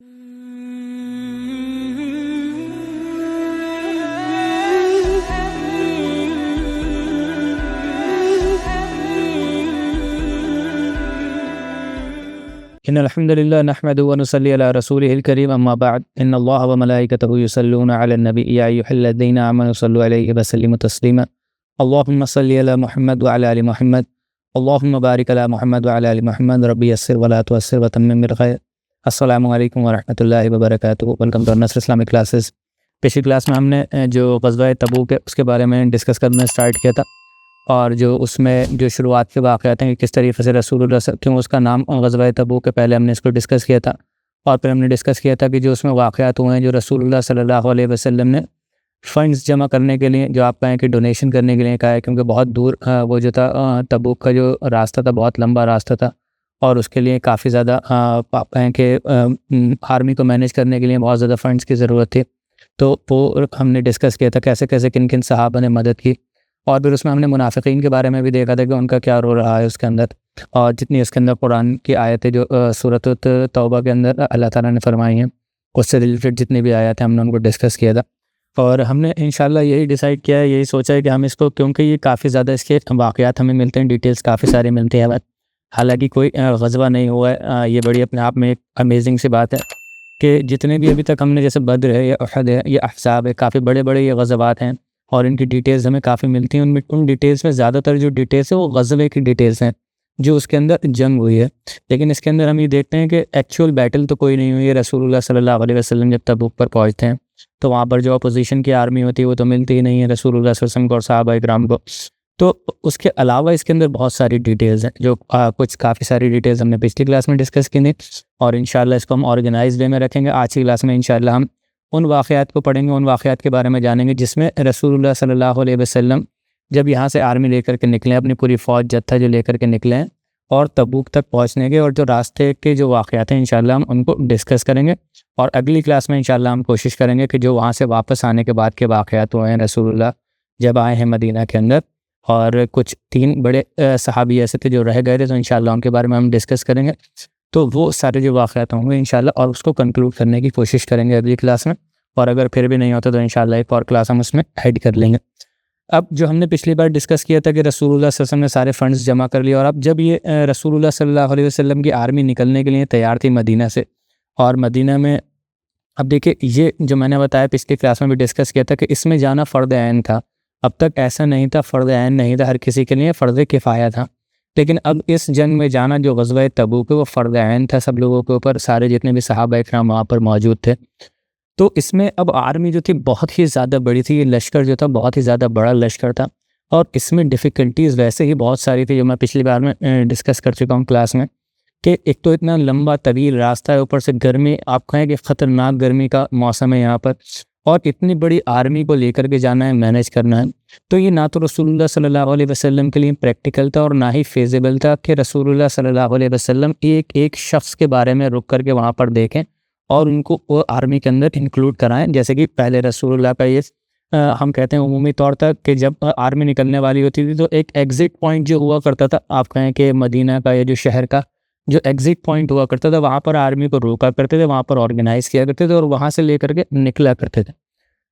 इन्नल हम्दुलिल्लाह नहमदुहु व नुसल्ली अला रसूलिहिल करीम अम्मा बाद इन्नल्लाह व मलाइकतहु युसल्लूना अलन नबी या अय्युहल्लज़ीना आमनु सल्लु अलैहि व सल्लिमु तस्लीमा अल्लाहुम्मा सल्लि अला मुहम्मद व अला आलि मुहम्मद अल्लाहुम्मा बारिक अला मुहम्मद व अला आलि मुहम्मद रब्बी यस्सिर व ला तुअस्सिर व तम्मिम बिल खैर। अस्सलामु अलैकुम व रहमतुल्लाहि व बरकातुहू। Welcome to Nasr Islamic classes. पिछली क्लास में हमने जो ग़ज़वा तबूक है उसके बारे में डिस्कस करना स्टार्ट किया था, और जो उसमें जो शुरुआत के वाक़यात हैं कि किस तरीक़े से रसूलुल्लाह क्यों उसका नाम ग़ज़वा तबूक है, पहले हमने इसको डिस्कस किया था। और फिर हमने डिस्कस किया था कि जो उसमें वाक़यात हुए हैं जो रसूलुल्लाह सल्लल्लाहु अलैहि वसल्लम ने फ़ंड्स जमा करने के लिए, जो आप कहें कि डोनेशन करने के लिए कहा है, क्योंकि बहुत दूर वो जो था तबूक का जो रास्ता था बहुत लंबा रास्ता था, और उसके लिए काफ़ी ज़्यादा आप कहें कि आर्मी को मैनेज करने के लिए बहुत ज़्यादा फ़ंड्स की ज़रूरत थी। तो वो हमने डिस्कस किया था कैसे कैसे किन किन सहाबा ने मदद की, और फिर उसमें हमने मुनाफ़िकीन के बारे में भी देखा था कि उनका क्या रोल रहा है उसके अंदर, और जितनी उसके अंदर कुरान की आयतें जो सूरत तौबा के अंदर अल्लाह ताला ने फरमाई हैं उससे रिलेटेड जितनी भी आयतें हमने उनको डिस्कस किया था। और हमने इंशाल्लाह यही डिसाइड किया है, यही सोचा है कि हम इसको, क्योंकि ये काफ़ी ज़्यादा इसके वाक़यात हमें मिलते हैं, डिटेल्स काफ़ी सारी मिलती हैं, हालांकि कोई ग़ज़वा नहीं हुआ है। ये बड़ी अपने आप में एक अमेजिंग सी बात है कि जितने भी अभी तक हमने, जैसे बद्र है या उहद है या अहज़ाब है, काफ़ी बड़े बड़े ये ग़ज़वात हैं और इनकी डिटेल्स हमें काफ़ी मिलती हैं। उन डिटेल्स में ज़्यादातर जो डिटेल्स है वो ग़ज़वे की डिटेल्स हैं जो उसके अंदर जंग हुई है, लेकिन इसके अंदर हम ये देखते हैं कि एक्चुअल बैटल तो कोई नहीं हुई है। रसूलुल्लाह सल्लल्लाहु अलैहि वसल्लम जब तबूक पर पहुँचते हैं तो वहाँ पर जो अपोजिशन की आर्मी होती है वो तो मिलती ही नहीं है रसूलुल्लाह सल्लल्लाहु अलैहि वसल्लम को और सहाबा इकराम को। तो उसके अलावा इसके अंदर बहुत सारी डिटेल्स हैं जो कुछ काफ़ी सारी डिटेल्स हमने पिछली क्लास में डिस्कस की थी, और इंशाल्लाह इसको हम ऑर्गेनाइज्ड वे में रखेंगे। आज की क्लास में इंशाल्लाह हम उन वाक़यात को पढ़ेंगे, उन वाक़यात के बारे में जानेंगे जिसमें रसूलुल्लाह सल्लल्लाहु अलैहि वसल्लम जब यहाँ से आर्मी लेकर के निकले, अपनी पूरी फ़ौज जत्था जो लेकर के निकले हैं और तबूक तक पहुँचने के, और जो रास्ते के जो वाक़यात हैं इंशाल्लाह हम उनको डिस्कस करेंगे। और अगली क्लास में इंशाल्लाह हम कोशिश करेंगे कि जो वहाँ से वापस आने के बाद के वाक़यात हुए हैं, रसूलुल्लाह जब आए हैं मदीना के अंदर, और कुछ 3 बड़े सहाबी ऐसे थे जो रह गए थे, तो इंशाल्लाह उनके बारे में हम डिस्कस करेंगे। तो वो सारे जो वाक़यात होंगे इंशाल्लाह, और उसको कंक्लूड करने की कोशिश करेंगे अगली क्लास में, और अगर फिर भी नहीं होता तो इंशाल्लाह एक और क्लास हम उसमें ऐड कर लेंगे। अब जो हमने पिछली बार डिस्कस किया था कि रसूलुल्लाह सल्लल्लाहु अलैहि वसल्लम ने सारे फ़ंड्स जमा कर लिए, और अब जब ये रसूलुल्लाह सल्लल्लाहु अलैहि वसल्लम की आर्मी निकलने के लिए तैयार थी मदीना से, और मदीना में अब देखिए ये जो मैंने बताया पिछली क्लास में भी डिस्कस किया था कि इसमें जाना फ़र्ज़ ऐन था। अब तक ऐसा नहीं था, फ़र्ज़ ऐन नहीं था, हर किसी के लिए फ़र्ज़ किफ़ाया था, लेकिन अब इस जंग में जाना जो ग़ज़वा तबूक है वो फ़र्ज़ ऐन था सब लोगों के ऊपर, सारे जितने भी सहाबा इकराम वहाँ पर मौजूद थे। तो इसमें अब आर्मी जो थी बहुत ही ज़्यादा बड़ी थी, ये लश्कर जो था बहुत ही ज़्यादा बड़ा लश्कर था, और इसमें डिफ़िकल्टीज़ वैसे ही बहुत सारी थी जो मैं पिछली बार में डिस्कस कर चुका हूँ क्लास में, कि एक तो इतना लंबा तवील रास्ता है, ऊपर से गर्मी, आप कहें कि ख़तरनाक गर्मी का मौसम है यहाँ पर, और इतनी बड़ी आर्मी को लेकर के जाना है, मैनेज करना है। तो ये ना तो रसूलुल्लाह सल्लल्लाहु अलैहि वसल्लम के लिए प्रैक्टिकल था और ना ही फेज़िबल था कि रसूलुल्लाह सल्लल्लाहु अलैहि वसल्लम एक एक शख्स के बारे में रुक करके वहाँ पर देखें और उनको वो आर्मी के अंदर इंक्लूड कराएं। जैसे कि पहले रसूलुल्लाह का ये हम कहते हैं उमूमी तौर तक कि जब आर्मी निकलने वाली होती थी तो एक एग्ज़िट पॉइंट जो हुआ करता था, आप कहें कि मदीना का या जो शहर का जो एग्ज़िट पॉइंट हुआ करता था, वहाँ पर आर्मी को रोका करते थे, वहाँ पर ऑर्गेनाइज़ किया करते थे और वहाँ से लेकर के निकला करते थे।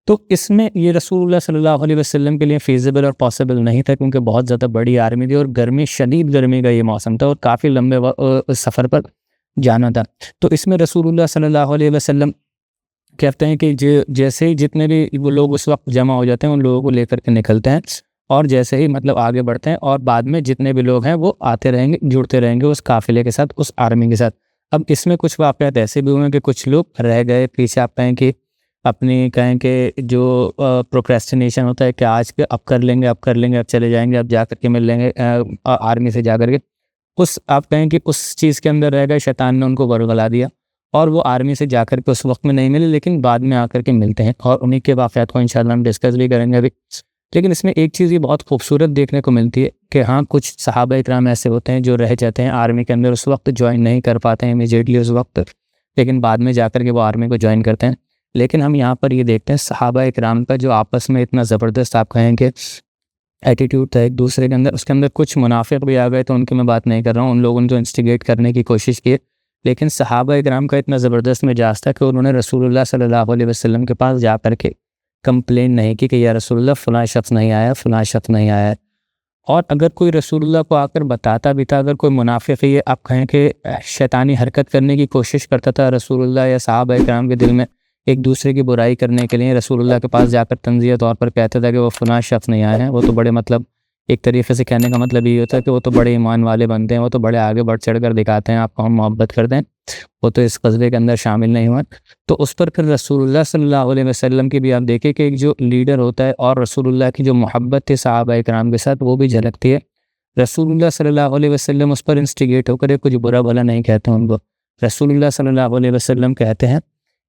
तो इसमें ये रसूलुल्लाह सल्लल्लाहु अलैहि वसल्लम के लिए फ़ीज़िबल और पॉसिबल नहीं था, क्योंकि बहुत ज़्यादा बड़ी आर्मी थी और गर्मी, शदीद गर्मी का ये मौसम था और काफ़ी लंबे सफ़र पर जाना था। तो इसमें रसूलुल्लाह सल्लल्लाहु अलैहि वसल्लम कहते हैं कि जैसे ही जितने भी वो लोग उस वक्त जमा हो जाते हैं उन लोगों को लेकर के निकलते हैं, और जैसे ही मतलब आगे बढ़ते हैं, और बाद में जितने भी लोग हैं वो आते रहेंगे, जुड़ते रहेंगे उस काफ़िले के साथ, उस आर्मी के साथ। अब इसमें कुछ वाक़यात ऐसे भी हुए हैं कि कुछ लोग रह गए पीछे, आप कहें कि अपनी कहें कि जो प्रोक्रेस्टिनेशन होता है कि आज के अब कर लेंगे, अब चले जाएँगे, अब जा कर के मिल लेंगे आर्मी से जा कर के, उस आप कहें कि उस चीज़ के अंदर रह गए, शैतान ने उनको वरगला दिया और वो आर्मी से जाकर के उस वक्त में नहीं मिले, लेकिन बाद में आकर के मिलते हैं, और उन्हीं के वाक़यात को इंशाल्लाह हम डिस्कस भी करेंगे अभी। लेकिन इसमें एक चीज़ ये बहुत खूबसूरत देखने को मिलती है कि हाँ, कुछ सहाबा इकराम ऐसे होते हैं जो रह जाते हैं आर्मी के अंदर, उस वक्त ज्वाइन नहीं कर पाते हैं इमीडिएटली उस वक्त, लेकिन बाद में जाकर के वो आर्मी को ज्वाइन करते हैं। लेकिन हम यहाँ पर ये देखते हैं सहाबा इकराम का जो आपस में इतना ज़बरदस्त आप कहें कि एटीट्यूड था एक दूसरे के अंदर, उसके अंदर कुछ मुनाफिक भी आ गए, तो उनकी मैं बात नहीं कर रहा हूँ, उन लोगों ने जो इंस्टिगेट करने की कोशिश की लेकिन सहाबा-ए-किराम का इतना ज़बरदस्त मिजाज था कि उन्होंने रसूलुल्लाह सल्लल्लाहु अलैहि वसल्लम के पास जा कर के कंप्लेन नहीं की कि या रसूलुल्लाह फ़लाँ शख्स नहीं आया, फ़लाँ शख्स नहीं आया है। और अगर कोई रसूलुल्लाह को आकर बताता भी था, अगर कोई मुनाफ़िक़ ये आप कहें कि शैतानी हरकत करने की कोशिश करता था रसूलुल्लाह या सहाबा-ए-किराम के दिल में एक दूसरे की बुराई करने के लिए, रसूलुल्लाह के पास जाकर तंज़िया तौर पर कहता था कि वो फ़लाँ शख्स नहीं आए हैं, वो तो बड़े मतलब एक तरीक़े से कहने का मतलब ये होता है कि वो तो बड़े ईमान वाले बनते हैं, वो तो बड़े आगे बढ़ चढ़ कर दिखाते हैं आपको हम मोहब्बत करते हैं, वो तो इस क़स्बे के अंदर शामिल नहीं हुए। तो उस पर फिर रसूलुल्लाह सल्लल्लाहु अलैहि वसल्लम की भी आप देखें कि एक जो लीडर होता है और रसूलुल्लाह की जो मोहब्बत थी सहाबा-ए-किराम के साथ, वो भी झलकती है। रसूलुल्लाह सल्लल्लाहु अलैहि वसल्लम उस पर इंस्टिगेट होकर कुछ बुरा भला नहीं कहते उनको। रसूलुल्लाह सल्लल्लाहु अलैहि वसल्लम कहते हैं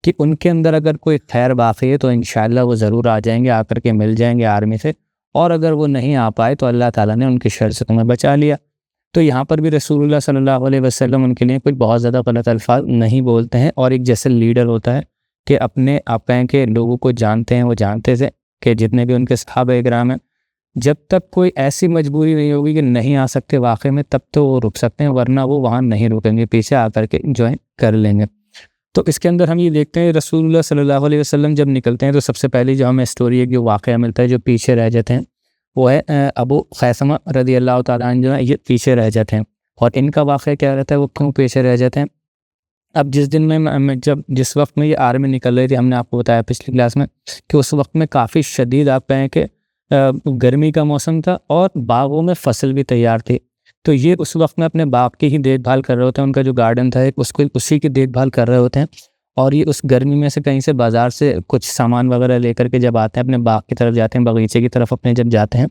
कि उनके अंदर अगर कोई खैर वाक़ई है तो इंशाअल्लाह वो ज़रूर आ जाएँगे, आकर के मिल जाएँगे आर्मी से, और अगर वो नहीं आ पाए तो अल्लाह ताला ने उनकी शर से तुम्हें बचा लिया। तो यहाँ पर भी रसूलुल्लाह सल्लल्लाहु अलैहि वसल्लम उनके लिए कोई बहुत ज़्यादा गलत अल्फ़ाज़ नहीं बोलते हैं, और एक जैसे लीडर होता है कि अपने आप कहें कि लोगों को जानते हैं, वो जानते थे कि जितने भी उनके सहाबा-ए-किराम हैं, जब तक कोई ऐसी मजबूरी नहीं होगी कि नहीं आ सकते वाक़ई में, तब तो वो रुक सकते हैं, वरना वो वहाँ नहीं रुकेंगे, पीछे आकर के जॉइन कर लेंगे। तो इसके अंदर हम ये देखते हैं रसूलुल्लाह सल्लल्लाहु अलैहि वसल्लम जब निकलते हैं तो सबसे पहली जो हमें स्टोरी एक जो वाक़या मिलता है, जो पीछे रह जाते हैं, वो है अबू ख़ैसमा रज़ियल्लाहु ताला अन्हु जो है ये पीछे रह जाते हैं। और इनका वाक़या क्या रहता है, वो क्यों पीछे रह जाते हैं? अब जिस दिन में मैं जब जिस वक़्त में ये आर्मी निकल रही थी, हमने आपको बताया पिछली क्लास में कि उस वक़्त में काफ़ी शदीद आप कहें कि गर्मी का मौसम था और बागों में फ़सल भी तैयार थी। तो ये उस वक़्त में अपने बाग की ही देखभाल कर रहे होते हैं, उनका जो गार्डन था एक उसको उसी की देखभाल कर रहे होते हैं। और ये उस गर्मी में से कहीं से बाज़ार से कुछ सामान वग़ैरह लेकर के जब आते हैं, अपने बाग की तरफ जाते हैं, बगीचे की तरफ अपने जब जाते हैं,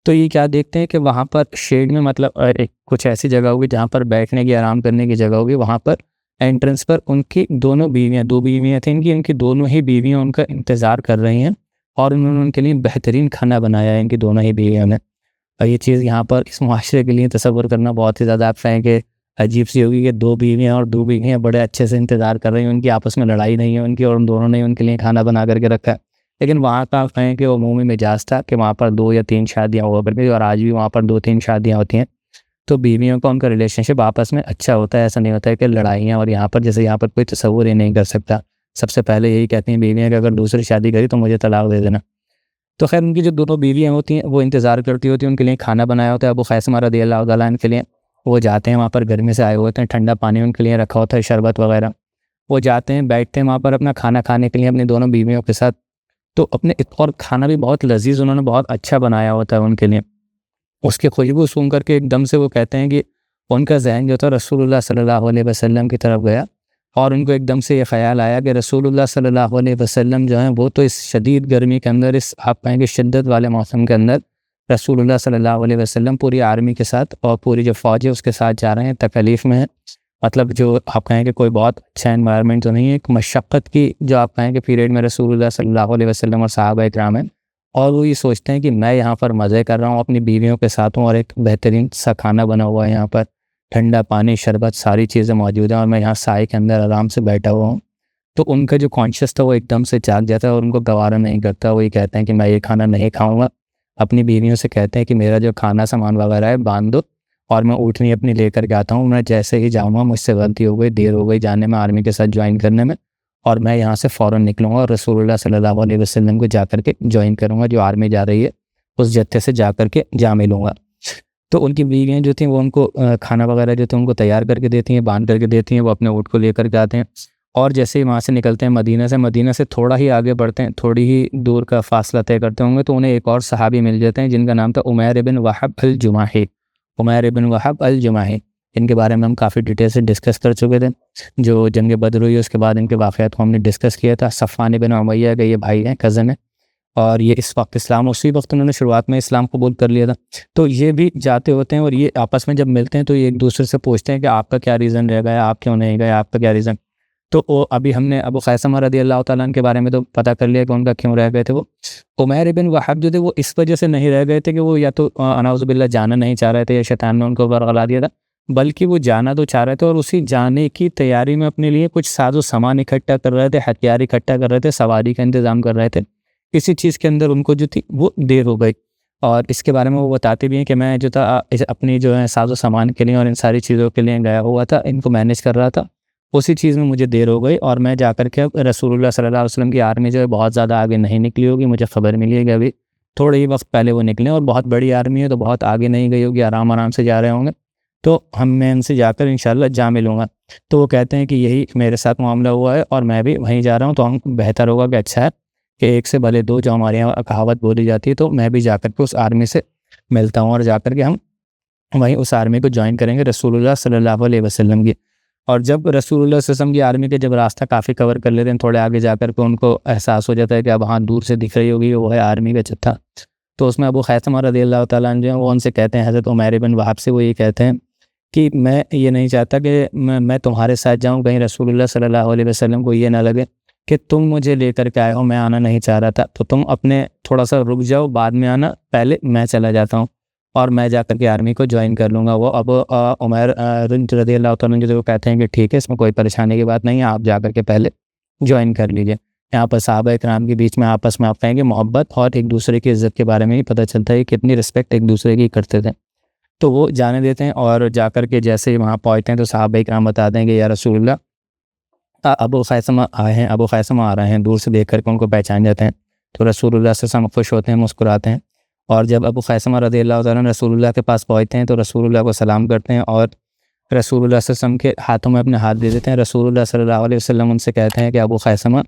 तो ये क्या देखते हैं कि वहाँ पर शेड में मतलब एक कुछ ऐसी जगह होगी जहाँ पर बैठने की, आराम करने की जगह होगी। वहाँ पर एंट्रेंस पर उनकी दोनों बीवियाँ, 2 बीवियाँ थी इनकी, इनकी दोनों ही बीवियाँ उनका इंतज़ार कर रही हैं और उन्होंने उनके लिए बेहतरीन खाना बनाया है, इनकी दोनों ही बीवियों ने। और ये चीज़ यहाँ पर इस मुआशरे के लिए तसव्वुर करना बहुत ही ज़्यादा आप कहें कि अजीब-सी होगी कि 2 बीवियाँ और 2 बीवियाँ बड़े अच्छे से इंतज़ार कर रही हैं, उनकी आपस में लड़ाई नहीं है उनकी, और उन दोनों ने उनके लिए खाना बना कर के रखा है। लेकिन वहाँ का आप कहें कि अमूमी मिजाज था कि वहाँ पर 2 या 3 शादियाँ हुआ करती थी, और आज भी वहाँ पर 2-3 शादियाँ होती हैं। तो बीवियों का उनका रिलेशनशिप आपस में अच्छा होता है, ऐसा नहीं होता है कि लड़ाइयाँ, और यहाँ पर जैसे यहाँ पर कोई तसव्वुर ही नहीं कर सकता। सबसे पहले यही कहती हैं बीवियाँ कि अगर दूसरी शादी करी तो मुझे तलाक दे देना। तो ख़ैर उनकी जो दोनों बीवियाँ होती हैं वो इंतज़ार करती होती हैं, उनके लिए खाना बनाया होता है अबू ख़ैसमा रज़ियल्लाहु ताला अन्हु के लिए। वो जाते हैं वहाँ पर, गर्मी से आए हुए होते हैं, ठंडा पानी उनके लिए रखा होता है, शरबत वग़ैरह। वो जाते हैं, बैठते हैं वहाँ पर अपना खाना खाने के लिए अपनी दोनों बीवियों के साथ। तो अपने और खाना भी बहुत लज़ीज़ उन्होंने बहुत अच्छा बनाया होता है उनके लिए। उसकी खुशबू सूंघ कर के एकदम से वो कहते हैं कि उनका ज़हन जो था रसूलुल्लाह सल्लल्लाहु अलैहि वसल्लम की तरफ गया, और उनको एकदम से ये ख़्याल आया कि रसूलुल्लाह सल्लल्लाहु अलैहि वसल्लम जो हैं वो तो इस शदीद गर्मी के अंदर, इस आप कहेंगे शिद्दत वाले मौसम के अंदर, रसूलुल्लाह सल्लल्लाहु अलैहि वसल्लम पूरी आर्मी के साथ और पूरी जो फ़ौज है उसके साथ जा रहे हैं, तकलीफ़ में हैं। मतलब जो आप कहें कि कोई बहुत अच्छा एनवायरनमेंट तो नहीं है, एक मशक्क़त की जो आप कहें कि पीरियड में रसूलुल्लाह सल्लल्लाहु अलैहि वसल्लम और सहाबा-ए-किराम हैं, और वो ये सोचते हैं कि मैं यहाँ पर मज़े कर रहा हूँ, अपनी बीवियों के साथ हूँ, और एक बेहतरीन सा खाना बना हुआ है यहाँ पर, ठंडा पानी, शरबत, सारी चीज़ें मौजूद हैं, और मैं यहाँ साए के अंदर आराम से बैठा हुआ हूँ। तो उनका जो कॉन्शियस था वो एकदम से जाग जाता है और उनको गवारा नहीं करता। वो ये कहते हैं कि मैं ये खाना नहीं खाऊँगा। अपनी बीवियों से कहते हैं कि मेरा जो खाना सामान वगैरह है बाँध दो, और मैं ऊँटनी अपनी लेकर के आता हूँ। मैं जैसे ही जाऊँगा, मुझसे गलती हो गई, देर हो गई जाने में, आर्मी के साथ जॉइन करने में, और मैं यहाँ से फ़ौरन निकलूँगा और रसूलुल्लाह सल्लल्लाहु अलैहि वसल्लम को जा कर के जॉइन करूँगा, जो आर्मी जा रही है उस जत्थे से जा कर के जा मिलूँगा। तो उनकी बीवियाँ जो थीं वो उनको खाना वगैरह जो थे उनको तैयार करके देती हैं, बाँध करके देती हैं। वो अपने ऊँट को लेकर के आते हैं, और जैसे ही वहाँ से निकलते हैं मदीना से थोड़ा ही आगे बढ़ते हैं, थोड़ी ही दूर का फ़ासला तय करते होंगे, तो उन्हें एक और सहाबी मिल जाते हैं जिनका नाम था उमैर इब्न वहब अल-जुमाही। उमैर इब्न वहब अल-जुमाही, इनके बारे में हम काफ़ी डिटेल से डिस्कस कर चुके थे। जो जंग बदर हुई उसके बाद इनके वाक़यात को हमने डिस्कस किया था। सफ़वान इब्न उमैया के ये भाई हैं, कज़न हैं, और ये इस वक्त इस्लाम, उसी वक्त उन्होंने शुरुआत में इस्लाम कबूल कर लिया था। तो ये भी जाते होते हैं, और ये आपस में जब मिलते हैं तो ये एक दूसरे से पूछते हैं कि आपका क्या रीज़न रह गया, आप क्यों नहीं गए, आपका क्या रीज़न। तो वो अभी हमने अबू ख़ैसमा रज़ियल्लाहु ताला अन्हु के बारे में तो पता कर लिया कि उनका क्यों रह गए थे वो। उमैर इब्न वहब जो थे वो इस वजह से नहीं रह गए थे कि वो या तो अनाउज़ु बिल्लाह जाना नहीं चाह रहे थे, या शैतान ने उनको बरगला दिया था, बल्कि वो जाना तो चाह रहे थे, और उसी जाने की तैयारी में अपने लिए कुछ साज़ो-सामान इकट्ठा कर रहे थे, हथियार इकट्ठा कर रहे थे, सवारी का इंतज़ाम कर रहे थे। इसी चीज़ के अंदर उनको जो थी वो देर हो गई, और इसके बारे में वो बताते भी हैं कि मैं जो था अपनी जो है साज़ो-सामान के लिए और इन सारी चीज़ों के लिए गया हुआ था, इनको मैनेज कर रहा था, उसी चीज़ में मुझे देर हो गई और मैं जाकर के अब रसूलुल्लाह सल्लल्लाहु अलैहि वसल्लम की आर्मी जो है बहुत ज़्यादा आगे नहीं निकली होगी। मुझे ख़बर मिली है कि अभी थोड़े ही वक्त पहले वो निकले और बहुत बड़ी आर्मी है तो बहुत आगे नहीं गई होगी, आराम आराम से जा रहे होंगे। तो मैं उनसे जाकर इंशाल्लाह जा मिलूँगा। तो वो कहते हैं कि यही मेरे साथ मामला हुआ है और मैं भी वहीं जा रहा हूँ, तो हम बेहतर होगा कि अच्छा है कि एक से भले दो, जो हमारे यहाँ कहावत बोली जाती है। तो मैं भी जाकर के उस आर्मी से मिलता हूँ और जाकर के हम वहीं उस आर्मी को ज्वाइन करेंगे रसूलुल्लाह सल्लल्लाहु अलैहि वसल्लम की। और जब रसूलुल्लाह सल्लल्लाहु अलैहि वसल्लम की आर्मी के जब रास्ता काफ़ी कवर कर लेते हैं, थोड़े आगे जाकर के उनको एहसास हो जाता है कि अब हाँ दूर से दिख रही होगी वो है आर्मी का जत्था। तो उसमें अबू खैसमा रज़ियल्लाहु ताला अन्हु जो है वो उनसे कहते हैं, हज़रत उमैर बिन वहाब से वो ये कहते हैं कि मैं ये नहीं चाहता कि मैं तुम्हारे साथ जाऊँ, कहीं रसूलुल्लाह सल्लल्लाहु अलैहि वसल्लम को ये ना लगे कि तुम मुझे लेकर के आए हो, मैं आना नहीं चाह रहा था। तो तुम अपने थोड़ा-सा रुक जाओ, बाद में आना, पहले मैं चला जाता हूँ और मैं जाकर के आर्मी को ज्वाइन कर लूँगा। वो अब उमैर रज़ियल्लाहु ताला अन्हु जो कहते हैं कि ठीक है, इसमें कोई परेशानी की बात नहीं है, आप जाकर के पहले ज्वाइन कर लीजिए। यहाँ पर सहाबा-ए-किराम के बीच में आपस में आप कहेंगे मोहब्बत और एक दूसरे की इज़्ज़त के बारे में ही पता चलता है, कितनी रिस्पेक्ट एक दूसरे की करते थे। तो वो जाने देते हैं और जाकर के जैसे ही वहाँ पहुँचते हैं तो सहाबा-ए-किराम बताते हैं कि या रसूलल्लाह अबू खैसमा आए हैं, अबू खैसमा आ रहे हैं। दूर से देख कर के उनको पहचान जाते हैं। तो रसूलुल्लाह सल्लल्लाहु अलैहि वसल्लम खुश होते हैं, मुस्कुराते हैं और जब अबू खैसमा रज़ियल्लाहु ताला अन्हु रसूलुल्लाह के पास पहुँचते हैं तो रसूलुल्लाह को सलाम करते हैं और रसूलुल्लाह सल्लल्लाहु अलैहि वसल्लम के हाथों में अपने हाथ दे देते हैं। रसूलुल्लाह सल्लल्लाहु अलैहि वसल्लम उनसे कहते हैं कि अबू खैसमा,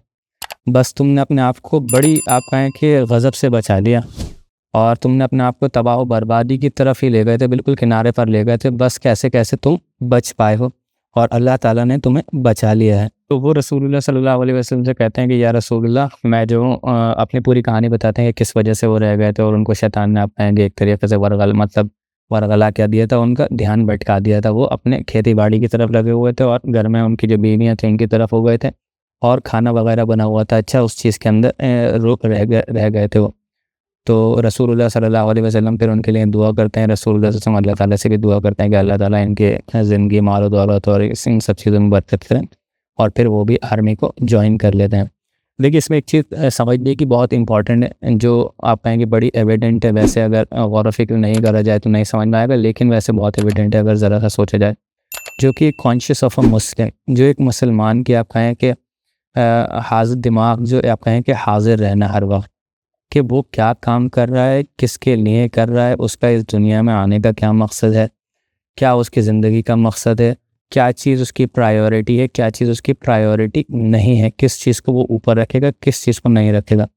बस तुमने अपने आप को बड़ी, आप कहें कि गज़ब से बचा लिया और तुमने अपने आप को तबाह व बर्बादी की तरफ ही ले गए थे, बिल्कुल किनारे पर ले गए थे। बस कैसे-कैसे तुम बच पाए हो और अल्लाह ताला ने तुम्हें बचा लिया है। तो वो रसूलुल्लाह सल्लल्लाहु अलैहि वसल्लम से कहते हैं कि या रसूलल्लाह, मैं जो अपनी पूरी कहानी बताते हैं कि किस वजह से वो रह गए थे और उनको शैतान ने आप कहेंगे एक तरीके से वरगला क्या दिया था, उनका ध्यान भटका दिया था। वो अपने खेती-बाड़ी की तरफ लगे हुए थे और घर में उनकी जो बीवियाँ थीं इनकी तरफ हो गए थे और खाना वगैरह बना हुआ था, अच्छा उस चीज़ के अंदर रह गए थे वो। तो रसूलुल्लाह सल्लल्लाहु अलैहि वसल्लम फिर उनके लिए दुआ करते हैं। रसूलुल्लाह सल्लल्लाहु अलैहि वसल्लम अल्लाह ताला से भी दुआ करते हैं कि अल्लाह ताला इनके ज़िंदगी, माल और दौलत और इन सब चीज़ों में बरकत करें और फिर वो भी आर्मी को ज्वाइन कर लेते हैं। देखिए इसमें एक चीज़ समझने की बहुत इंपॉर्टेंट है, जो आप कहेंगे बड़ी एविडेंट है, वैसे अगर गौर व फ़िक्र नहीं करा जाए तो नहीं समझ में आएगा, लेकिन वैसे बहुत एविडेंट है अगर ज़रा सा सोचा जाए। जो कि कॉन्शियस ऑफ अ मुस्लिम, जो एक मुसलमान की आप कहें कि हाज़िर दिमाग, जो आप कहें कि हाज़िर रहना हर वक्त कि वो क्या काम कर रहा है, किसके लिए कर रहा है, उसका इस दुनिया में आने का क्या मकसद है, क्या उसकी ज़िंदगी का मकसद है, क्या चीज़ उसकी प्रायोरिटी है, क्या चीज़ उसकी प्रायोरिटी नहीं है, किस चीज़ को वो ऊपर रखेगा, किस चीज़ को नहीं रखेगा।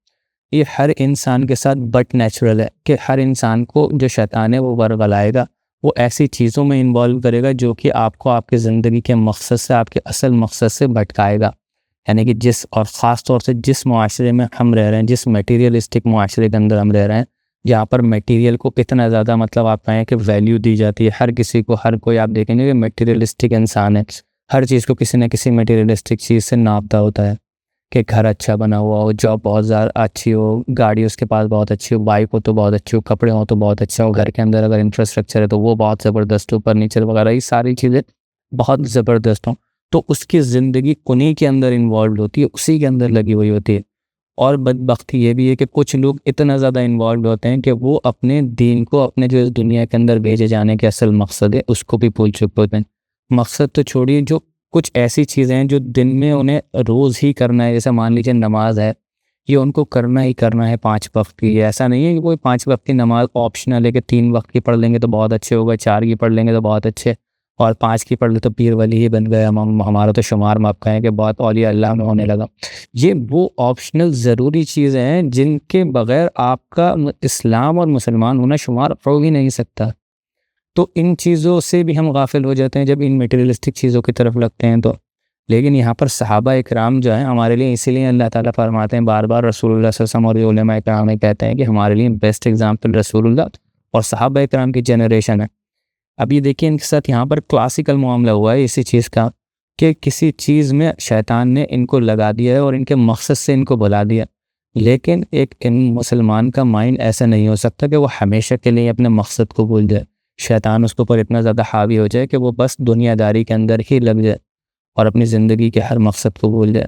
ये हर इंसान के साथ बट नेचुरल है कि हर इंसान को जो शैतान है वो वरगलाएगा, वो ऐसी चीज़ों में इन्वॉल्व करेगा जो कि आपको आपकी ज़िंदगी के मकसद से, आपके असल मकसद से भटकाएगा। यानी कि जिस, और ख़ास तौर से जिस मुआशरे में हम रह रहे हैं, जिस मटीरियलिस्टिक मुआशरे के अंदर हम रह रहे हैं, जहाँ पर मटीरियल को इतना ज़्यादा मतलब आप कहें कि वैल्यू दी जाती है, हर किसी को, हर कोई आप देखेंगे कि मटीरियलिस्टिक इंसान है, हर चीज़ को किसी न किसी मटीरियलिस्टिक चीज़ से नापता होता है कि घर अच्छा बना हुआ हो, जॉब बहुत ज़्यादा अच्छी हो, गाड़ी उसके पास बहुत अच्छी हो, बाइक हो तो बहुत अच्छी हो, कपड़े हो तो बहुत अच्छा हो, घर के अंदर अगर इंफ्रास्ट्रक्चर है तो वो बहुत ज़बरदस्त हो, फर्नीचर वगैरह ये सारी चीज़ें बहुत ज़बरदस्त हों, तो उसकी ज़िंदगी उन्हीं के अंदर इन्वॉल्व होती है, उसी के अंदर लगी हुई होती है। और बदबख्ती ये भी है कि कुछ लोग इतना ज़्यादा इन्वॉल्व होते हैं कि वो अपने दीन को, अपने जो इस दुनिया के अंदर भेजे जाने के असल मकसद है उसको भी भूल चुके होते हैं। मकसद तो छोड़िए, जो कुछ ऐसी चीज़ें हैं जो दिन में उन्हें रोज़ ही करना है, जैसे मान लीजिए नमाज है, ये उनको करना ही करना है 5 वक्त की। ऐसा नहीं है कि कोई 5 वक्त की नमाज ऑप्शनल है कि 3 वक्त की पढ़ लेंगे तो बहुत अच्छे हो गए, 4 की पढ़ लेंगे तो बहुत अच्छे, और 5 की पढ़ ले तो पीर वली ही बन गए, हमारा तो शुमार में आप कहें कि बहुत औलिया अल्लाह में होने लगा। ये वो ऑप्शनल ज़रूरी चीज़ें हैं जिनके बग़ैर आपका इस्लाम और मुसलमान होना शुमार हो ही नहीं सकता। तो इन चीज़ों से भी हम गाफिल हो जाते हैं जब इन मटेरियलिस्टिक चीज़ों की तरफ लगते हैं तो। लेकिन यहाँ पर सहाबा इकराम जो हैं हमारे लिए, इसीलिए अल्लाह ताला फरमाते हैं बार-बार, रसूलुल्लाह सल्लल्लाहु अलैहि वसल्लम और उलमा इकराम कहते हैं कि हमारे लिए बेस्ट एग्जाम्पल रसूलुल्लाह और सहाबा इकराम की जनरेशन है। अब ये देखिए इनके साथ यहाँ पर क्लासिकल मामला हुआ है इसी चीज़ का कि किसी चीज़ में शैतान ने इनको लगा दिया है और इनके मकसद से इनको बुला दिया। लेकिन एक मुसलमान का माइंड ऐसा नहीं हो सकता कि वो हमेशा के लिए अपने मकसद को भूल जाए, शैतान उसके ऊपर इतना ज़्यादा हावी हो जाए कि वो बस दुनियादारी के अंदर ही लग जाए और अपनी ज़िंदगी के हर मकसद को भूल जाए।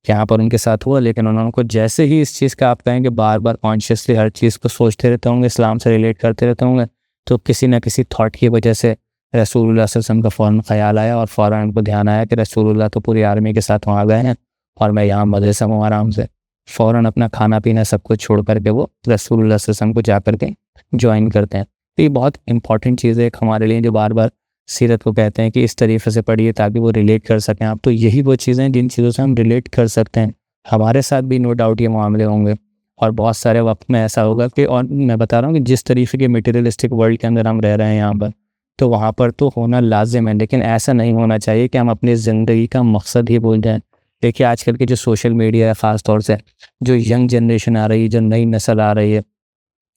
यहाँ पर उनके साथ हुआ, लेकिन उनको जैसे ही इस चीज़ का आप कहेंगे बार बार कॉन्शियसली हर चीज़ को सोचते रहते होंगे, इस्लाम से रिलेट करते रहते होंगे, तो किसी न किसी थॉट की वजह से रसूलुल्लाह सल्लल्लाहु अलैहि वसल्लम का फ़ौरन ख़याल आया और फ़ौरन उनको ध्यान आया कि रसूलुल्लाह तो पूरी आर्मी के साथ वहाँ गए हैं और मैं यहाँ मदरसा में हूँ आराम से। फ़ौरन अपना खाना पीना सब कुछ छोड़ कर के वो रसूलुल्लाह सल्लल्लाहु अलैहि वसल्लम को जा कर के जॉइन करते हैं। तो ये बहुत इंपॉर्टेंट चीज़ है हमारे लिए, जो बार बार सीरत को कहते हैं कि इस तरीक़े से पढ़िए ताकि वो रिलेट कर सकें आप। तो यही वो चीज़ें हैं जिन चीज़ों से हम रिलेट कर सकते हैं। हमारे साथ भी नो डाउट ये मामले होंगे और बहुत सारे वक्त में ऐसा होगा कि, और मैं बता रहा हूँ कि जिस तरीके के मटेरियलिस्टिक वर्ल्ड के अंदर हम रह रहे हैं यहाँ पर, तो वहाँ पर तो होना लाजिम है, लेकिन ऐसा नहीं होना चाहिए कि हम अपनी ज़िंदगी का मकसद ही भूल जाएँ। देखिए आजकल के जो सोशल मीडिया है, ख़ास तौर से जो यंग जनरेशन आ रही है, जो नई नस्ल आ रही है,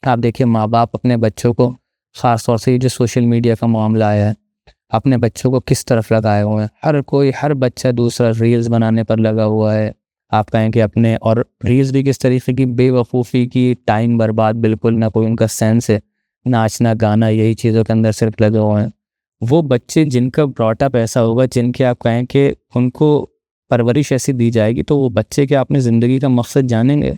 आप देखिए माँ बाप अपने बच्चों को, ख़ास तौर से ये जो सोशल मीडिया का मामला आया है, अपने बच्चों को किस तरफ लगाए हुए हैं। हर बच्चा दूसरा रील्स बनाने पर लगा हुआ है। आप कहें कि अपने, और रील्स भी किस तरीके की बेवकूफ़ी की, टाइम बर्बाद, बिल्कुल ना कोई उनका सेंस है, नाचना गाना यही चीज़ों के अंदर सिर्फ लगे हुए हैं। वो बच्चे जिनका ब्रॉटअप ऐसा होगा, जिनके आप कहें कि उनको परवरिश ऐसी दी जाएगी, तो वो बच्चे क्या अपनी ज़िंदगी का मकसद जानेंगे?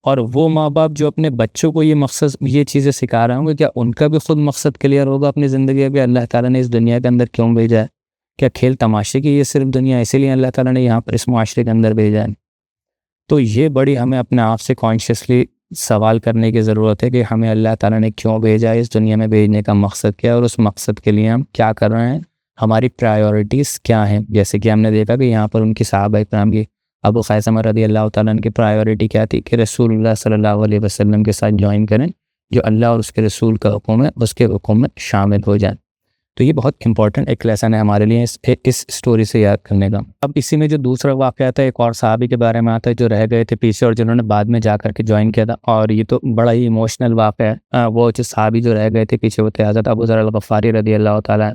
और वो माँ बाप जो अपने बच्चों को ये चीज़ें सिखा रहे होंगे, क्या उनका भी खुद मकसद क्लियर होगा अपनी ज़िंदगी का? अल्लाह ताला ने इस दुनिया के अंदर क्यों भेजा है? क्या खेल तमाशे की ये सिर्फ दुनिया, इसीलिए अल्लाह ताला ने यहाँ पर इस मुआशरे के अंदर भेजा है? तो ये बड़ी हमें अपने आप से कॉन्शियसली सवाल करने की ज़रूरत है कि हमें अल्लाह ताला ने क्यों भेजा है, इस दुनिया में भेजने का मकसद क्या है, और उस मकसद के लिए हम क्या कर रहे हैं, हमारी प्रायोरिटीज़ क्या हैं। जैसे कि हमने देखा कि यहाँ पर उनकी सहाबा इकराम की, अबू ख़ैसमा रज़ियल्लाहु ताला अन्हु की प्रायोरिटी क्या थी कि रसूलुल्लाह सल्लल्लाहु अलैहि वसल्लम के साथ जॉइन करें, जो अल्लाह और उसके रसूल का हुक्म है उसके हुक्म में शामिल हो जाएँ। तो ये बहुत इंपॉर्टेंट एक लेसन है हमारे लिए इस स्टोरी से याद करने का। अब इसी में जो दूसरा वाक़या था, एक और सहाबी के बारे में आता है जो रह गए थे पीछे और जिन्होंने बाद में जा कर के जॉइन किया था, और ये तो बड़ा ही इमोशनल वाक़या है। वो जो सहाबी जो रह गए थे पीछे, वो थे हज़रत अबू ज़र अल-ग़फ़ारी रज़ियल्लाहु ताला।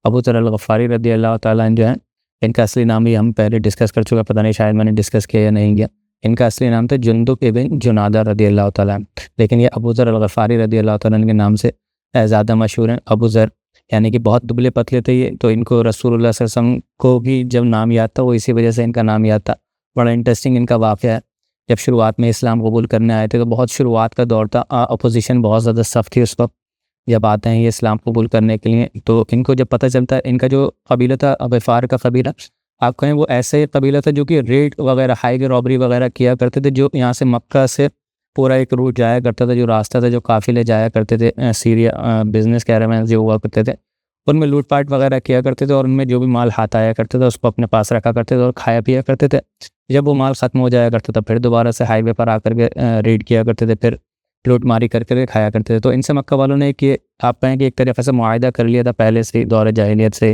अबू ज़र अल-ग़फ़ारी रज़ियल्लाहु ताला जो है, इनका असली नाम ही हम पहले डिस्कस कर चुके, पता नहीं शायद मैंने डिस्कस किया या नहीं किया। इनका असली नाम था जुंदुब इब्न जुनादा रज़ियल्लाहु ताला, लेकिन ये अबू ज़र अल-ग़फ़ारी रज़ियल्लाहु ताला के नाम से ज़्यादा मशहूर हैं। अबू ज़र यानी कि बहुत दुबले पतले थे ये, तो इनको रसूलुल्लाह सल्लल्लाहु अलैहि वसल्लम को भी जब नाम याद था, वो इसी वजह से इनका नाम याद था। बड़ा इंटरेस्टिंग इनका वाक़या है। जब शुरुआत में इस्लाम कबूल करने आए थे, तो बहुत शुरुआत का दौर था, अपोजिशन बहुत ज़्यादा सख्त थी उस वक्त। जब आते हैं ये इस्लाम कबूल करने के लिए, तो इनको जब पता चलता है, इनका जो कबीला था ग़िफ़ार का कबीला, आप कहें वो ऐसे कबीला था जो कि रेड वगैरह, हाईवे रॉबरी वगैरह किया करते थे। जो यहाँ से मक्का से पूरा एक रूट जाया करता था, जो रास्ता था, जो काफ़िले जाया करते थे सीरिया, बिज़नेस कैरावैन जो हुआ करते थे, उनमें लूट-पाट वगैरह किया करते थे, और उनमें जो भी माल हाथ आया करते थे उसको अपने पास रखा करते थे और खाया पिया करते थे। जब वो माल ख़त्म हो जाया करता था, फिर दोबारा से हाईवे पर आकर के रेड किया करते थे, फिर लूट-मारी करके खाया करते थे। तो इनसे मक्का वालों ने कि आप कहें कि एक तरीक़े से मुआहिदा कर लिया था पहले से ही, दौर जाहिलियत से।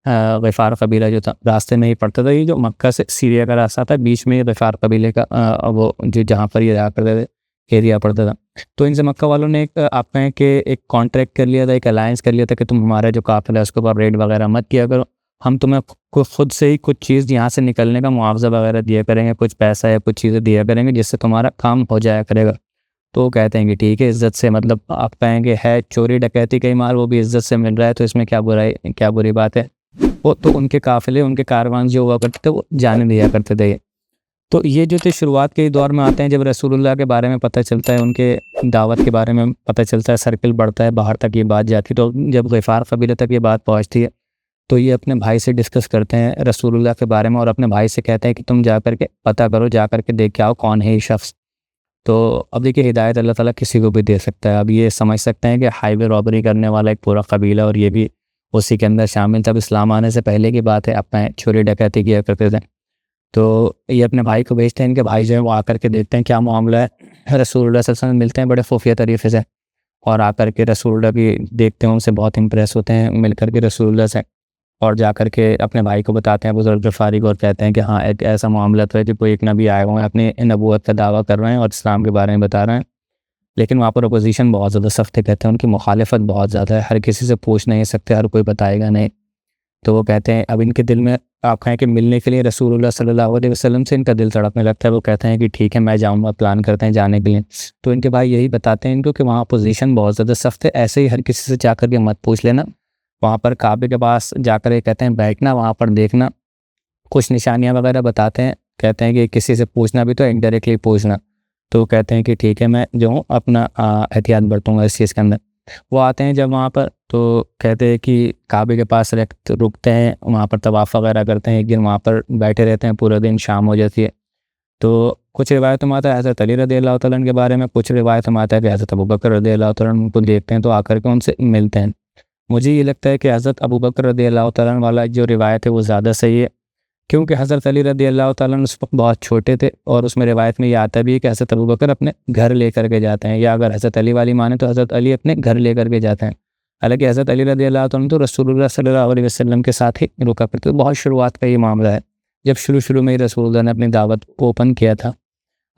ग़िफ़ार कबीला जो था रास्ते में ही पड़ता था, ये जो मक्का से सीरिया का रास्ता था, बीच में ग़िफ़ार कबीले का वो जो जहाँ पर ये रहा करते थे एरिया पड़ता था। तो इनसे मक्का वालों ने एक, आप कहें कि एक कॉन्ट्रैक्ट कर लिया था, एक अलायंस कर लिया था कि तुम हमारा जो काफ़िला है उसके ऊपर रेड वगैरह मत किया करो, हम तुम्हें खुद से ही कुछ चीज़ यहाँ से निकलने का मुआवज़ा वगैरह दिया करेंगे, कुछ पैसा या कुछ चीज़ें दिया करेंगे जिससे तुम्हारा काम हो जाया करेगा। तो वो कहते हैं कि ठीक है, इज़्ज़त से, मतलब आप कहेंगे है चोरी डकैती का ही माल, वो भी इज़्ज़त से मिल रहा है, तो इसमें क्या बुरी बात है। वो तो उनके काफ़िले, उनके कारवान जो हुआ करते थे वो जाने दिया करते थे। तो ये जो थे शुरुआत के दौर में आते हैं, जब रसूलुल्लाह के बारे में पता चलता है, उनके दावत के बारे में पता चलता है, सर्कल बढ़ता है, बाहर तक ये बात जाती है। तो जब ग़िफ़ार कबीले तक ये बात पहुंचती है, तो ये अपने भाई से डिस्कस करते हैं रसूलुल्लाह के बारे में, और अपने भाई से कहते हैं कि तुम जा कर के पता करो, जा कर के देख के आओ कौन है ये शख्स। तो अब देखिए, हिदायत अल्लाह ताला किसी को भी दे सकता है। अब ये समझ सकते हैं कि हाईवे रॉबरी करने वाला एक पूरा कबीला, और ये भी उसी के अंदर शामिल था। अब इस्लाम आने से पहले की बात है, अपने चोरी डकैती किया करते थे। तो ये अपने भाई को भेजते हैं, इनके भाई जो है वो आकर के देखते हैं क्या मामला है। रसूलुल्लाह सल्लल्लाहु अलैहि वसल्लम मिलते हैं बड़े खुफिया तरीक़े से, और आकर के रसूलुल्लाह की देखते हैं, उनसे बहुत इंप्रेस होते हैं मिल कर के रसूलुल्लाह से, और जाकर के अपने भाई को बताते हैं, अबू ज़र ग़िफ़ारी को, और कहते हैं कि हाँ, एक ऐसा मामला तो है कि कोई एक नबी आए हुए हैं, अपनी नबूवत का दावा कर रहे हैं और इस्लाम के बारे में बता रहे हैं। लेकिन वहाँ पर अपोजिशन बहुत ज़्यादा सख्त है, कहते हैं उनकी मुखालिफत बहुत ज़्यादा है, हर किसी से पूछ नहीं सकते, हर कोई बताएगा नहीं। तो वो कहते हैं, अब इनके दिल में आप कहें कि मिलने के लिए रसूलुल्लाह सल्लल्लाहु अलैहि वसल्लम से इनका दिल तड़पने लगता है। वो कहते हैं कि ठीक है, मैं जाऊँगा, प्लान करते हैं जाने के लिए। तो इनके भाई यही बताते हैं इनको कि वहाँ पोजीशन बहुत ज़्यादा सख्त है, ऐसे ही हर किसी से जाकर के मत पूछ लेना। वहाँ पर काबे के पास जाकर कहते हैं बैठना, वहाँ पर देखना, कुछ निशानियाँ वगैरह बताते हैं, कहते हैं कि किसी से पूछना भी तो इनडायरेक्टली पूछना। तो कहते हैं कि ठीक है, मैं जो हूँ अपना एहतियात बरतूँगा इस चीज़ के अंदर। वो आते हैं जब वहाँ पर, तो कहते हैं कि काबे के पास रुकते हैं, वहाँ पर तवाफ़ वगैरह करते हैं, एक दिन वहाँ पर बैठे रहते हैं, पूरा दिन शाम हो जाती है। तो कुछ रिवायतों में आता है हज़रत अली रज़ियल्लाहु तआला अन्हु के बारे में, कुछ रिवायतों में आता है कि हज़रत अबू बकर रज़ियल्लाहु तआला अन्हु उनको देखते हैं तो आकर के उनसे मिलते हैं। मुझे ये लगता है कि हज़रत अबू बकर रज़ियल्लाहु तआला अन्हु वाला जो रिवायत है वो ज़्यादा सही है, क्योंकि हज़रत अली रज़ियल्लाहु तआला अन्हु उस वक़्त बहुत छोटे थे और उसमें रिवायत में ये आता भी है कि हज़रत अबू बकर अपने घर लेकर के जाते हैं, या अगर हज़रत अली वाली माने तो हज़रत अली अपने घर लेकर के जाते हैं। हालाँकि हज़रत अली रज़ियल्लाहु तआला अन्हु तो रसूलुल्लाह सल्लल्लाहु अलैहि वसल्लम के साथ ही रुका करते थे। बहुत शुरुआत का ये मामला है, जब शुरू में ही रसूलुल्लाह ने अपनी दावत को ओपन किया था,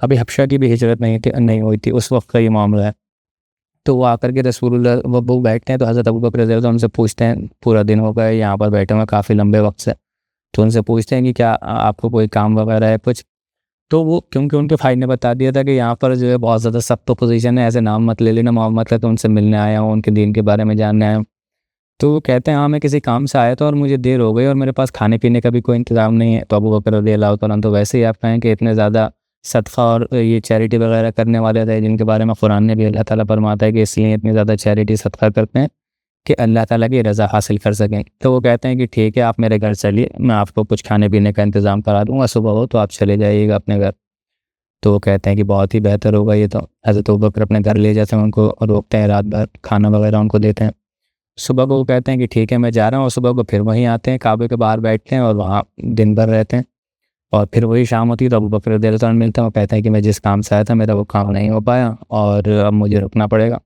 अभी हबशा की भी हिजरत नहीं हुई थी, उस वक़्त का ये मामला है। तो वो आकर के रसूलुल्लाह वो बैठते हैं तो हज़रत अबू बकर रज़ियल्लाहु उनसे पूछते हैं, पूरा दिन हो गया यहाँ पर बैठे हुए काफ़ी लंबे वक़्त से, तो उनसे पूछते हैं कि क्या आपको कोई काम वगैरह है कुछ? तो वो, क्योंकि उनके भाई ने बता दिया था कि यहाँ पर जो है बहुत ज़्यादा सख्त पोजीशन है, ऐसे नाम मत ले लेना, मोहम्मद का, तो उनसे मिलने आया हूँ, उनके दीन के बारे में जानने आया हूँ। तो वो कहते हैं हाँ, मैं किसी काम से आया था और मुझे देर हो गई और मेरे पास खाने-पीने का भी कोई इंतज़ाम नहीं है। तो अबू बकर रज़ियल्लाहु तआला अन्हु तो वैसे ही आप कहें कि इतने ज़्यादा सदक़ा और ये चैरिटी वगैरह करने वाले थे, जिनके बारे में कुरान ने भी अल्लाह ताला फरमाता है कि इसलिए इतनी ज़्यादा चैरिटी सदक़ा करते हैं कि अल्लाह ताला की रज़ा हासिल कर सकें। तो वो कहते हैं कि ठीक है, आप मेरे घर चलिए, मैं आपको कुछ खाने-पीने का इंतज़ाम करा दूँगा, सुबह हो तो आप चले जाइएगा अपने घर। तो वो कहते हैं कि बहुत ही बेहतर होगा ये तो। हज़रत अबू बकर अपने घर ले जाते हैं उनको और रोकते हैं, रात भर खाना वगैरह उनको देते हैं। सुबह को वो कहते हैं कि ठीक है मैं जा रहा हूँ, और सुबह को फिर वहीं आते हैं, काबे के बाहर बैठते हैं और वहाँ दिन भर रहते हैं, और फिर वही शाम होती है तो अबू बकर रज़ियल्लाहु अन्हु मिलते हैं। वो कहते हैं कि मैं जिस काम से आया था मेरा वो काम नहीं हो पाया और अब मुझे रुकना पड़ेगा।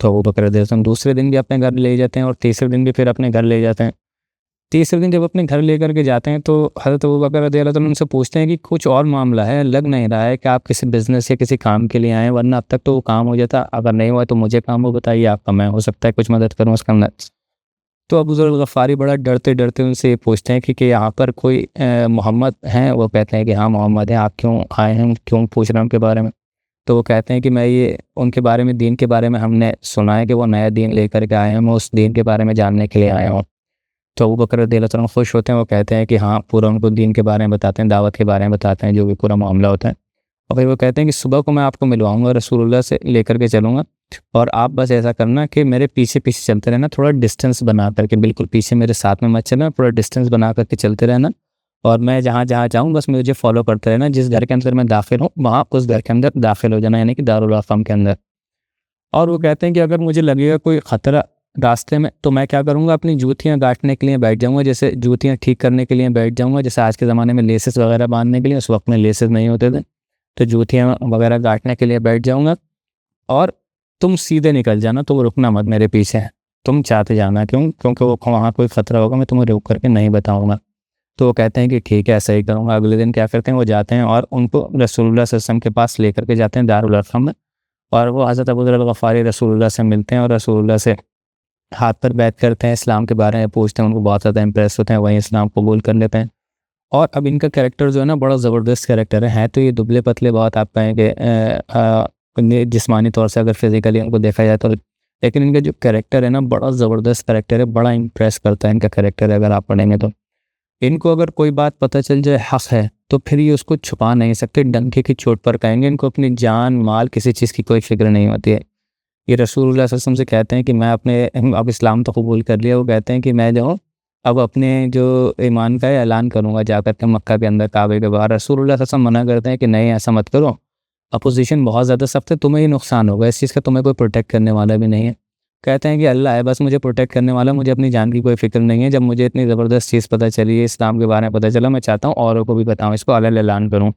तो अबू बकर रज़ियल्लाहु अन्हु दूसरे दिन भी अपने घर ले जाते हैं और तीसरे दिन भी फिर अपने घर ले जाते हैं। तीसरे दिन जब अपने घर लेकर के जाते हैं तो हज़रत अबू बकर रज़ियल्लाहु अन्हु उनसे पूछते हैं कि कुछ और मामला है, लग नहीं रहा है कि आप किसी बिज़नेस या किसी काम के लिए आए हैं, वरना अब तक तो वो काम हो जाता, अगर नहीं हुआ तो मुझे काम हो बताइए आपका, मैं हो सकता है कुछ मदद करूँ उसके अंदर। तो अबू ज़र गफ़ारी बड़ा डरते-डरते उनसे ये पूछते हैं कि यहाँ पर कोई मोहम्मद हैं? वो कहते हैं कि हाँ मोहम्मद हैं, आप क्यों आए हैं, क्यों पूछ रहे हैं उनके बारे में? तो वो कहते हैं कि मैं ये उनके बारे में, दीन के बारे में हमने सुना है कि वो नया दीन लेकर के आए हैं, मैं उस दीन के बारे में जानने के लिए आया हूँ। तो अबू बकर रज़ियल्लाहु अन्हु खुश होते हैं, वो कहते हैं कि हाँ, पूरा उनको दीन के बारे में बताते हैं, दावत के बारे में बताते हैं, जो भी पूरा मामला होता है। और फिर वो कहते हैं कि सुबह को मैं आपको मिलवाऊँगा, रसूलुल्लाह से लेकर के चलूँगा, और आप बस ऐसा करना कि मेरे पीछे-पीछे चलते रहना, थोड़ा डिस्टेंस बना कर के, बिल्कुल पीछे मेरे साथ में मत चलना, थोड़ा डिस्टेंस बना कर के चलते रहना, और मैं जहाँ-जहाँ जाऊँ बस मुझे फ़ॉलो करते रहना, जिस घर के अंदर मैं दाखिल हूँ, वहाँ उस घर के अंदर दाखिल हो जाना, यानी कि दारुल अरक़म के अंदर। और वो कहते हैं कि अगर मुझे लगेगा कोई ख़तरा रास्ते में, तो मैं क्या करूँगा, अपनी जूतियाँ गाँठने के लिए बैठ जाऊँगा, जैसे जूतियाँ ठीक करने के लिए बैठ जाऊँगा, जैसे आज के ज़माने में लेसेस वगैरह बाँधने के लिए, उस वक़्त में लेसेस नहीं होते थे, तो जूतियाँ वगैरह गाँठने के लिए बैठ जाऊँगा, और तुम सीधे निकल जाना, तुम रुकना मत मेरे पीछे, तुम चाहते जाना, क्योंकि वो वहाँ कोई ख़तरा होगा, मैं तुम्हें रोक करके नहीं बताऊँगा। तो वो कहते हैं कि ठीक है, ऐसा ही करूँगा। अगले दिन क्या करते हैं, वो जाते हैं और उनको रसूलुल्लाह सल्लल्लाहु अलैहि वसल्लम के पास लेकर के जाते हैं दारुल अरक़म में, और वो हज़रत अबू ज़र गफ़ारी रसूलुल्लाह से मिलते हैं और रसूलुल्लाह से हाथ पर बैत करते हैं, इस्लाम के बारे में पूछते हैं, उनको बहुत ज़्यादा इम्प्रेस होते हैं, वहीं इस्लाम कबूल कर लेते हैं। और अब इनका कैरेक्टर जो है ना, बड़ा ज़बरदस्त कैरेक्टर है तो ये दुबले-पतले बहुत, आप कहेंगे जिस्मानी तौर से, अगर फिज़िकली उनको देखा जाए तो, लेकिन इनका जो कैरेक्टर है ना, बड़ा ज़बरदस्त कैरेक्टर है, बड़ा इम्प्रेस करता है इनका कैरेक्टर, अगर आप पढ़ेंगे तो। इनको अगर कोई बात पता चल जाए हक़ है, तो फिर ये उसको छुपा नहीं सकते, डंके की चोट पर कहेंगे, इनको अपनी जान, माल, किसी चीज़ की कोई फ़िक्र नहीं होती है। ये रसूलुल्लाह सल्लल्लाहु अलैहि वसल्लम से कहते हैं कि मैं अब इस्लाम तो कबूल कर लिया, वो कहते हैं कि मैं जो हूँ अब अपने जो ईमान का ऐलान करूँगा जाकर के मक्का के अंदर, काबे के बाहर। रसूलुल्लाह सल्लल्लाहु अलैहि वसल्लम मना करते हैं कि नहीं, ऐसा मत करो, अपोज़िशन बहुत ज़्यादा सख्त है, तुम्हें ही नुकसान होगा, इस चीज़ का तुम्हें कोई प्रोटेक्ट करने वाला भी नहीं है। कहते हैं कि अल्लाह है बस मुझे प्रोटेक्ट करने वाला, मुझे अपनी जान की कोई फ़िक्र नहीं है। जब मुझे इतनी ज़बरदस्त चीज़ पता चली है, इस्लाम के बारे में पता चला, मैं चाहता हूँ औरों को भी बताऊँ, इसको अलग ऐलान करूँ।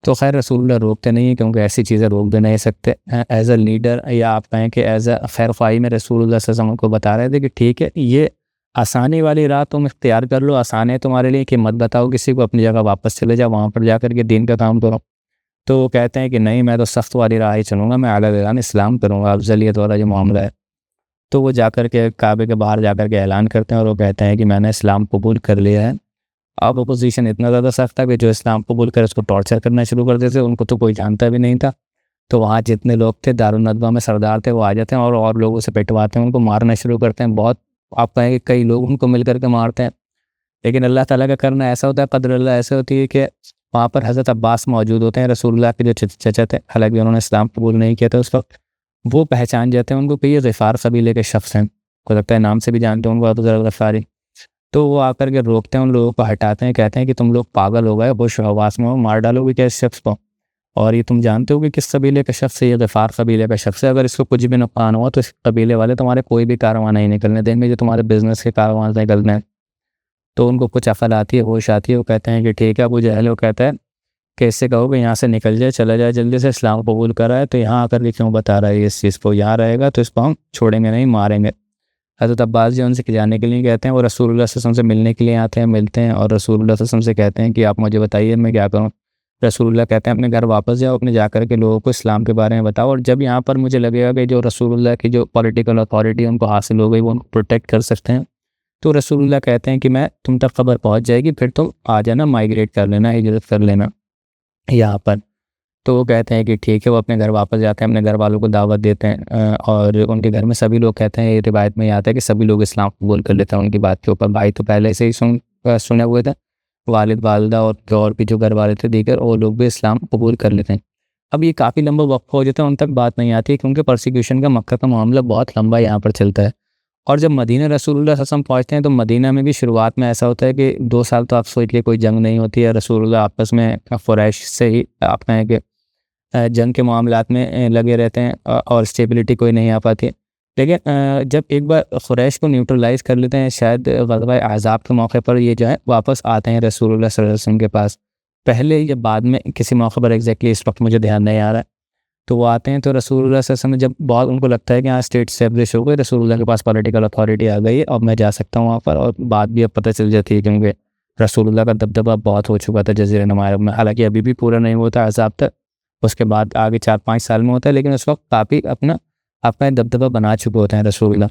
तो ख़ैर रसूलुल्लाह रोकते नहीं हैं, क्योंकि ऐसी चीज़ें रोक भी नहीं सकते। एज़ अ लीडर, या आप कहें कि एज़ अ खैर-ख्वाही में रसूलुल्लाह सल्लल्लाहु अलैहि वसल्लम को बता रहे थे कि ठीक है, ये आसानी वाली राह तुम इख्तियार कर लो, आसान है तुम्हारे लिए, कि मत बताओ किसी को, अपनी जगह वापस चले जाओ, वहाँ पर जाकर के दीन का काम करो। तो वो कहते हैं कि नहीं, मैं तो सख्त वाली राह ही चलूँगा, मैं अलग ऐलान इस्लाम करूँगा, अफ़ज़लियत वाला जो मामला है। तो वो जाकर के काबे के बाहर जाकर के ऐलान करते हैं और वो कहते हैं कि मैंने इस्लाम कबूल कर लिया है। अब अपोज़िशन इतना ज़्यादा सख्त था कि जो इस्लाम कबूल करे उसको टॉर्चर करना शुरू कर देते, उनको तो कोई जानता भी नहीं था। तो वहाँ जितने लोग थे, दारुल नदवा में सरदार थे, वो आ जाते हैं और लोगों से पिटवाते हैं, उनको मारना शुरू करते हैं। बहुत, आप कहेंगे कई लोग उनको मिल कर के मारते हैं, लेकिन अल्लाह ताला का करना ऐसा होता है, क़द्र अल्लाह ऐसे होती है कि वहाँ पर हज़रत अब्बास मौजूद होते हैं, रसूलुल्लाह के जो चचा थे, हालाँकि उन्होंने इस्लाम कबूल नहीं किया था उस वक़्त। वो पहचान जाते हैं उनको कि ये ग़िफ़ार क़बीले के शख़्स हैं। को लगता है नाम से भी जानते हो उनको, अबू ज़र ग़फ़ारी। तो वो आकर के रोकते हैं, उन लोगों को हटाते हैं, कहते हैं कि तुम लोग पागल हो गए, होश हवास में हो, मार डालोगे क्या इस शख्स को? और ये तुम जानते हो कि किस कबीले का शख्स है? ये ग़फ़ार कबीले का शख्स है। अगर इसको कुछ भी नुकसान हुआ तो इस कबीले वाले तुम्हारे कोई भी कारवां नहीं निकलने देंगे, जो तुम्हारे बिज़नेस के कारवां निकलने हैं। तो उनको कुछ अकल आती है, होश आती है, वो कहते हैं कि ठीक है। अबू जहल वो कहता है कि इससे कहो कि यहाँ से निकल जाए, चला जाए जल्दी से, इस्लाम कबूल करा है तो यहाँ आकर के क्यों बता रहा है इस चीज़ को? यहाँ रहेगा तो इसको हम छोड़ेंगे नहीं, मारेंगे। हज़रत अब्बास जी उनसे जाने के लिए कहते हैं, वो रसूलुल्लाह सल्लल्लाहु अलैहि वसल्लम से मिलने के लिए आते हैं, मिलते हैं और रसूलुल्लाह सल्लल्लाहु अलैहि वसल्लम से कहते हैं कि आप मुझे बताइए मैं क्या करूँ? रसूलुल्लाह कहते हैं अपने घर वापस जाओ, अपने जाकर के लोगों को इस्लाम के बारे में बताओ, और जब यहाँ पर मुझे लगेगा कि जो रसूलुल्लाह की जो पॉलिटिकल अथॉरिटी उनको हासिल हो गई, वो उनको प्रोटेक्ट कर सकते हैं, तो रसूलुल्लाह कहते हैं कि मैं तुम तक खबर पहुँच जाएगी, फिर तुम आ जाना, माइग्रेट कर लेना, हिजरत कर लेना यहाँ पर। तो वो कहते हैं कि ठीक है। वो अपने घर वापस जाते हैं, अपने घर वालों को दावत देते हैं, और उनके घर में सभी लोग कहते हैं, ये रिवायत में ये आता है कि सभी लोग इस्लाम कबूल कर लेते हैं उनकी बात के ऊपर। भाई तो पहले से ही सुने हुए थे, वालिद वालदा और भी जो घर वाले थे दीगर, वो लोग भी इस्लाम कबूल कर लेते हैं। अब ये काफ़ी लंबा वक्फ़ा हो जाता है, उन तक बात नहीं आती, क्योंकि परसिक्यूशन का मक्का का मामला बहुत लंबा यहाँ पर चलता है। और जब मदीना रसूलुल्लाह सल्लल्लाहु अलैहि वसल्लम पहुँचते हैं, तो मदीना में भी शुरुआत में ऐसा होता है कि 2 साल तो आप सोच लिए कोई जंग नहीं होती है, रसूलुल्लाह आपस में क़ुरैश से ही आप कहें कि जंग के मामलात में लगे रहते हैं, और स्टेबिलिटी कोई नहीं आ पाती है। लेकिन जब एक बार क़ुरैश को न्यूट्रलाइज़ कर लेते हैं, शायद ग़ज़वा अहज़ाब के मौके पर ये जो है वापस आते हैं रसूलुल्लाह सल्लल्लाहु अलैहि वसल्लम के पास। पहले या बाद में किसी मौके पर एग्ज़ैक्टली इस वक्त मुझे ध्यान नहीं आ रहा है। तो वो आते हैं, तो रसूलुल्लाह सल्लल्लाहु अलैहि वसल्लम जब बहुत उनको लगता है कि हाँ स्टेट एस्टेब्लिश हो गई, रसूलुल्लाह के पास पॉलिटिकल अथॉरिटी आ गई है, अब मैं जा सकता हूँ वहाँ पर, और बात भी अब पता चल जाती है, क्योंकि रसूलुल्लाह का दबदबा बहुत हो चुका था जज़ीरे नमा अरब में। हालाँकि अभी भी पूरा नहीं हुआ था अहज़ाब तक, उसके बाद आगे 4-5 साल में होता है, लेकिन उस वक्त काफ़ी अपना दबदबा बना चुके होते हैं रसूलुल्लाह।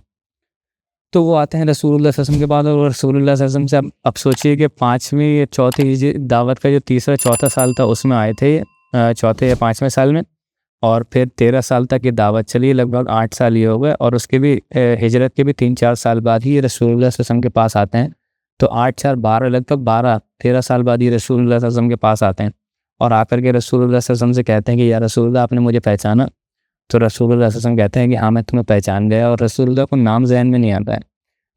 तो वो आते हैं रसूलुल्लाह सल्लल्लाहु अलैहि वसल्लम के बाद, और रसूलुल्लाह सल्लल्लाहु अलैहि वसल्लम से अब सोचिए कि 5वीं या चौथी दावत का जो तीसरा चौथा साल था उसमें आए थे, चौथे या 5वें साल में, और फिर 13 साल तक ये दावत चली, लगभग 8 साल ये हो गए, और उसके भी हिजरत के भी 3-4 साल बाद ही ये रसूलुल्लाह सल्लल्लाहु अलैहि वसल्लम के पास आते हैं। तो 8-4-12 लगभग 12-13 साल बाद ये रसूलुल्लाह सल्लल्लाहु अलैहि वसल्लम के पास आते हैं, और आकर के रसूलुल्लाह सल्लल्लाहु अलैहि वसल्लम से कहते हैं कि या रसूलुल्लाह आपने मुझे पहचाना? तो रसूलुल्लाह सल्लल्लाहु अलैहि वसल्लम कहते हैं कि हाँ मैं तुम्हें पहचान गया, और रसूलुल्लाह को नाम ज़हन में नहीं आता है।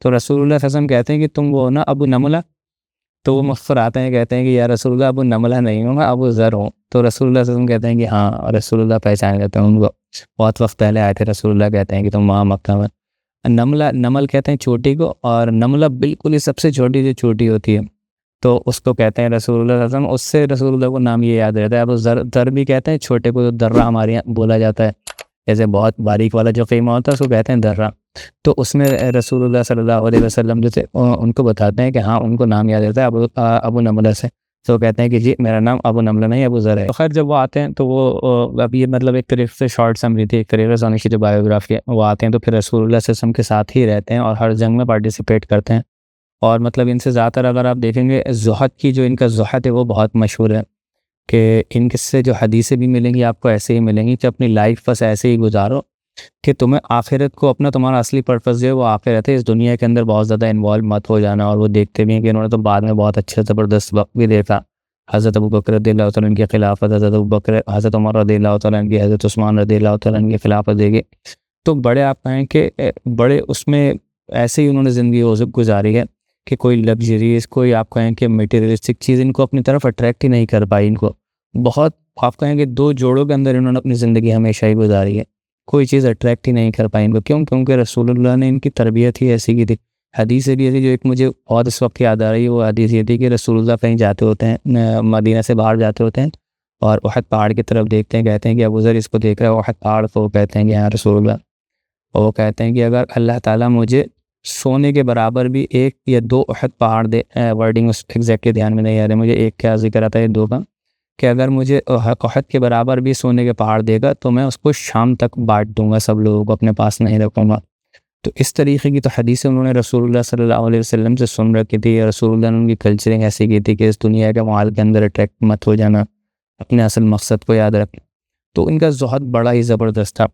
तो रसूलुल्लाह सल्लल्लाहु अलैहि वसल्लम कहते हैं कि तुम वो हो ना अबू नमला? तो वो मुस्कुराते हैं, कहते हैं कि या रसूलुल्लाह अबू नमला नहीं हूँ, मैं अबू ज़र हूँ। तो रसूलुल्लाह सल्लल्लाहु अलैहि वसल्लम कहते हैं कि हाँ, और रसूलुल्लाह पहचान लेते हैं उनको, बहुत वक्त पहले आए थे। रसूलुल्लाह कहते हैं कि तुम वहाँ मक्का में, नमल कहते हैं चोटी को, और नमला बिल्कुल ही सबसे छोटी जो चोटी होती है, तो उसको कहते हैं रसूलुल्लाह सल्लल्लाहु अलैहि वसल्लम। उससे रसूलुल्लाह को नाम ये याद रहता है। अब ज़र भी कहते हैं छोटे को, दर्रा हमारे यहाँ बोला जाता है, जैसे बहुत बारीक वाला जो कीमा होता है उसको कहते हैं दर्रा। तो उसमें रसूलुल्लाह सल्लल्लाहु अलैहि वसल्लम जो थे उनको बताते हैं कि हाँ उनको नाम याद रहता है अबू नमला से। तो कहते हैं कि जी मेरा नाम अबू नमला नहीं अबू ज़र है। तो खैर जब वो आते हैं तो वो अब ये मतलब एक तरीके से शॉर्ट समरी थी, एक तरीके से उनकी जो बायोग्राफी है, वो आते हैं तो फिर रसूलुल्लाह सल्लल्लाहु अलैहि वसल्लम के साथ ही रहते हैं और हर जंग में पार्टिसिपेट करते हैं। और मतलब इनसे ज़्यादातर अगर आप देखेंगे ज़ुहद की जो इनका ज़ुहद है वो बहुत मशहूर है, कि इनसे जो हदीसें भी मिलेंगी आपको ऐसे ही मिलेंगी कि अपनी लाइफ बस ऐसे ही गुजारो कि तुम्हें आखिरत को तुम्हारा असली पर्पस जो है वो आखिरत है, इस दुनिया के अंदर बहुत ज़्यादा इन्वॉल्व मत हो जाना। और वो देखते भी हैं कि इन्होंने तो बाद में बहुत अच्छा ज़बरदस्त वक्त भी देखा। हज़रत अबू बकर रज़ियल्लाहु तआला अन्हु की खिलाफत, हज़रत उमर रज़ियल्लाहु तआला अन्हु की, हज़रत उस्मान रज़ियल्लाहु तआला अन्हु की खिलाफत देखी। तो बड़े आप कहें कि बड़े उसमें ऐसे ही उन्होंने ज़िंदगी गुजारी है कि कोई लग्जरीज़, कोई आप कहें कि मटेरियलिस्टिक चीज़ इनको अपनी तरफ अट्रैक्ट ही नहीं कर पाई। इनको बहुत आप कहें कि 2 जोड़ों के अंदर इन्होंने अपनी ज़िंदगी हमेशा ही गुजारी है, कोई चीज़ अट्रैक्ट ही नहीं कर पाई इनको। क्यों? क्योंकि रसूलुल्लाह ने इनकी तरबियत ही ऐसी की थी। हदीस भी ऐसी, जो एक मुझे बहुत इस वक्त याद आ रही है, वो हदीस ये थी कि रसूलुल्लाह कहीं जाते होते हैं, मदीना से बाहर जाते होते हैं, और उहद पहाड़ की तरफ देखते हैं, कहते हैं कि अबू ज़र इसको देख रहा है उहद पहाड़ को, कहते हैं कि हाँ रसूलुल्लाह। और वो कहते हैं कि अगर अल्लाह ताला मुझे सोने के बराबर भी 1 या 2 उहद पहाड़ दे, वर्डिंग उस एग्जैक्टली ध्यान में नहीं आ रहा मुझे, एक क्या जिक्र आता है 2 का, कि अगर मुझे उहद के बराबर भी सोने के पहाड़ देगा तो मैं उसको शाम तक बांट दूंगा, सब लोगों को अपने पास नहीं रखूँगा। तो इस तरीके की तो हदीसें उन्होंने रसूलुल्लाह सल्लल्लाहु अलैहि वसल्लम से सुन रखी थी। रसूलुल्लाह ने उनकी कल्चरिंग ऐसी की थी कि इस दुनिया के माल के अंदर अट्रैक्ट मत हो जाना, अपने असल मकसद को याद रखें। तो इनका ज़ुहद बड़ा ही ज़बरदस्त था।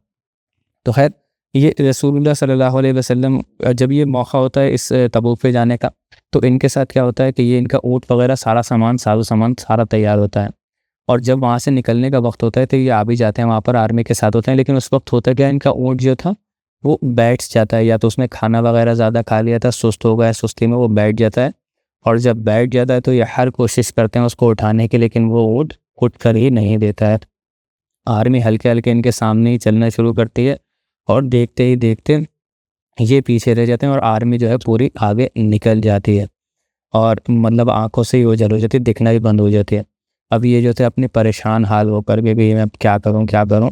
तो खैर ये रसूलुल्लाह सल्लल्लाहु अलैहि वसल्लम जब ये मौका होता है इस तबूक पे जाने का, तो इनके साथ क्या होता है कि ये इनका ऊँट वगैरह सारा सामान सारा तैयार होता है, और जब वहाँ से निकलने का वक्त होता है तो ये आ भी जाते हैं, वहाँ पर आर्मी के साथ होते हैं। लेकिन उस वक्त होता क्या, इनका ऊँट जो था वो बैठ जाता है, या तो उसने खाना वगैरह ज़्यादा खा लिया था, सुस्त हो गया, सुस्ती में वो बैठ जाता है। और जब बैठ जाता है तो ये हर कोशिश करते हैं उसको उठाने की, लेकिन वो उठ कर ही नहीं देता है। आर्मी हल्के हल्के इनके सामने ही चलना शुरू करती है, और देखते ही देखते ये पीछे रह जाते हैं, और आर्मी जो है पूरी आगे निकल जाती है, और मतलब आंखों से ही ओझल हो जाती है, दिखना भी बंद हो जाती है। अब ये जो थे अपने परेशान हाल होकर के भी, मैं अब क्या करूँ क्या करूँ।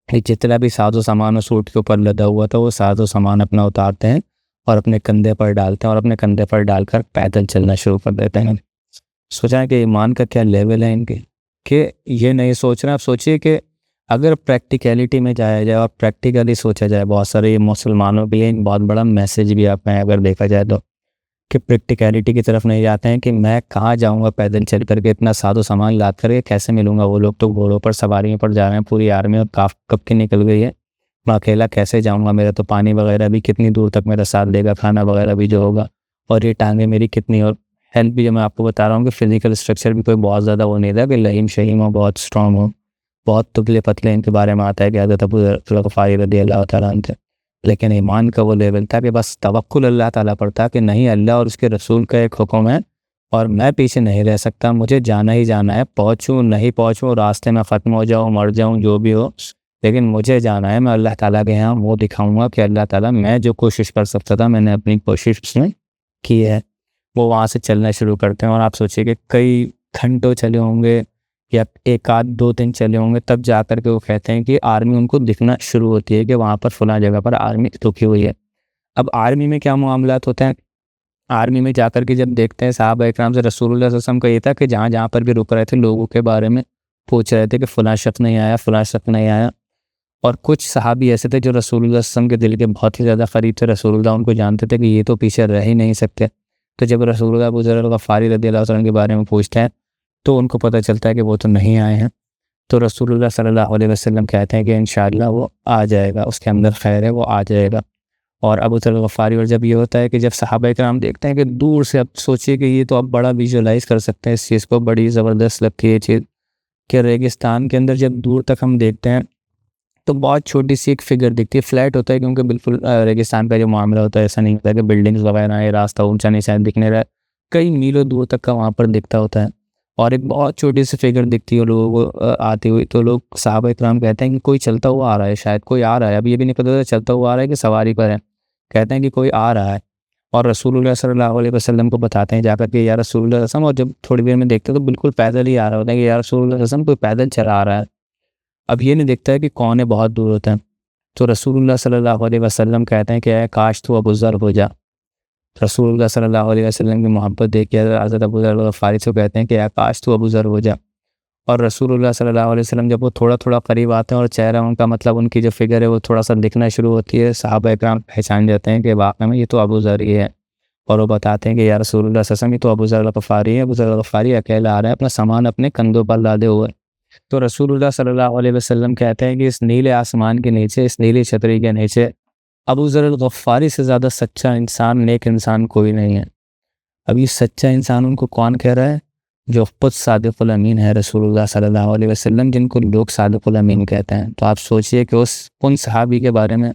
ये जितना भी साजो सामान उस ऊँट के ऊपर लदा हुआ था, वो साजो सामान अपना उतारते हैं और अपने कंधे पर डालते हैं, और अपने कंधे पर डालकर पैदल चलना शुरू कर देते हैं। सोचा है कि ईमान का क्या लेवल है इनके, कि ये नहीं सोच रहे हैं। आप सोचिए कि अगर प्रैक्टिकलिटी में जाया जाए और प्रैक्टिकली सोचा जाए, बहुत सारे मुसलमानों के लिए एक बहुत बड़ा मैसेज भी आता है अगर देखा जाए तो, कि प्रैक्टिकलिटी की तरफ नहीं जाते हैं कि मैं कहाँ जाऊँगा पैदल चल करके, इतना सादो सामान लाद करके कैसे मिलूँगा। वो लोग तो घोड़ों पर सवारियों पर जा रहे हैं, पूरी आर्मी और कब की निकल गई है, मैं अकेला कैसे जाऊँगा, मेरा तो पानी वगैरह भी कितनी दूर तक मेरा साथ देगा, खाना वगैरह भी जो होगा, और ये टांगें मेरी कितनी, और हेल्थ भी जो मैं आपको बता रहा हूँ कि फिजिकल स्ट्रक्चर भी कोई बहुत ज़्यादा वो नहीं था कि लहीम शहीम हो, बहुत स्ट्रॉन्ग हो, बहुत दुबले पतले इनके बारे में आता है कि हज़रत अबू ज़र ग़फ़ारी रज़ियल्लाहु तआला अन्हु थे। लेकिन ईमान का वो लेवल था कि बस तवक्कुल अल्लाह ताला पर था कि नहीं, अल्लाह और उसके रसूल का एक हुक्म है और मैं पीछे नहीं रह सकता, मुझे जाना ही जाना है, पहुँचूँ नहीं पहुँचूँ, रास्ते में ख़त्म हो जाऊँ, मर जाऊँ, जो भी हो, लेकिन मुझे जाना है। मैं अल्लाह ताला के यहाँ वो दिखाऊँगा कि अल्लाह ताला, मैं जो कोशिश कर सकता था मैंने अपनी कोशिश उसमें की है। वो वहाँ से चलना शुरू करते हैं, और आप सोचिए कि कई घंटों चले होंगे या 1 आध 2 दिन चले होंगे, तब जा कर के वो कहते हैं कि आर्मी उनको दिखना शुरू होती है कि वहाँ पर फ़लाँ जगह पर आर्मी रुकी हुई है। अब आर्मी में क्या मामलात होते हैं, आर्मी में जाकर के जब देखते हैं साहबा इकराम से, रसूलुल्लाह सल्लल्लाहु अलैहि वसल्लम का ये था कि जहाँ पर भी रुक रहे थे लोगों के बारे में पूछ रहे थे कि फ़लाँ शख्स नहीं आया, फ़लाँ शख्स नहीं आया। और कुछ सहाबी ऐसे थे जो रसूलुल्लाह सल्लल्लाहु अलैहि वसल्लम के दिल के बहुत ही ज़्यादा क़रीब थे, रसूलुल्लाह उनको जानते थे कि ये तो पीछे रह ही नहीं सकते। तो जब रसूलुल्लाह अबू ज़र ग़फ़ारी रज़ियल्लाहु अन्हु के बारे में पूछते हैं तो उनको पता चलता है कि वो तो नहीं आए हैं। तो रसूलुल्लाह सल्लल्लाहु अलैहि वसल्लम कहते हैं कि इंशाअल्लाह वो आ जाएगा, उसके अंदर खैर है, वो आ जाएगा। और अबू ज़र ग़फ़ारी, और जब ये होता है कि जब सहाबा इकराम देखते हैं कि दूर से, अब सोचिए कि ये तो अब बड़ा विजुअलाइज़ कर सकते हैं इस चीज़ को, बड़ी ज़बरदस्त लगती है ये चीज़ कि रेगिस्तान के अंदर जब दूर तक हम देखते हैं तो बहुत छोटी-सी एक फ़िगर दिखती है। फ्लैट होता है क्योंकि बिल्कुल रेगिस्तान का जो मामला होता है, ऐसा नहीं होता है कि बिल्डिंग्स वगैरह है, रास्ता ऊँचा-नीचा दिखने रहा है, कई मीलों दूर तक का वहाँ पर दिखता होता है, और एक बहुत छोटी-सी फ़िगर दिखती है लोगों को आती हुई। तो लोग सहाबा इकराम कहते हैं कि कोई चलता हुआ आ रहा है, शायद कोई आ रहा है। अब ये भी नहीं पता चलता हुआ आ रहा है कि सवारी पर है, कहते हैं कि कोई आ रहा है, और रसूलुल्लाह सल्लल्लाहु अलैहि वसल्लम को बताते हैं जाकर के, या रसूलुल्लाह सल्लल्लाहु अलैहि वसल्लम, और जब थोड़ी देर में देखते हैं तो बिल्कुल पैदल ही आ रहा होता है कि या रसूलुल्लाह सल्लल्लाहु अलैहि वसल्लम, कोई पैदल चला आ रहा है। अब ये नहीं दिखता है कि कौन है, बहुत दूर होता है। तो रसूलुल्लाह सल्लल्लाहु अलैहि वसल्लम कहते हैं कि ऐ काश तू अबू ज़र हो जा। रसूलुल्लाह सल्लल्लाहु अलैहि वसल्लम की मोहब्बत देख के हज़रत अबू ज़र ग़फ़ारी से कहते हैं कि ऐ काश तू अबू ज़र हो जा। और रसूलुल्लाह सल्लल्लाहु अलैहि वसल्लम जब वो थोड़ा-थोड़ा करीब आते हैं और चेहरा उनका, मतलब उनकी जो फ़िगर है वो थोड़ा-सा दिखना शुरू होती है, सहाबा इकराम पहचान जाते हैं कि वाक़ई में ये तो अबू ज़र ही है। और वो बताते हैं कि या रसूलुल्लाह सल्लल्लाहु अलैहि वसल्लम, ये तो अबू ज़र ग़फ़ारी है, अबू ज़र ग़फ़ारी अकेला आ रहा है अपना सामान अपने कंधों पर लादे हुए। तो रसूलुल्लाह सल्लल्लाहु अलैहि वसल्लम कहते हैं कि इस नीले आसमान के नीचे, इस नीली छतरी के नीचे अबू ज़र ग़फ़ारी से ज़्यादा सच्चा इंसान, नेक इंसान कोई नहीं है। अब ये सच्चा इंसान उनको कौन कह रहा है? जो खुद सादिक़ुल अमीन है रसूलुल्लाह सल्लल्लाहु अलैहि वसल्लम, जिनको लोग सादिक़ुल अमीन कहते हैं। तो आप सोचिए कि उन सहाबी के बारे में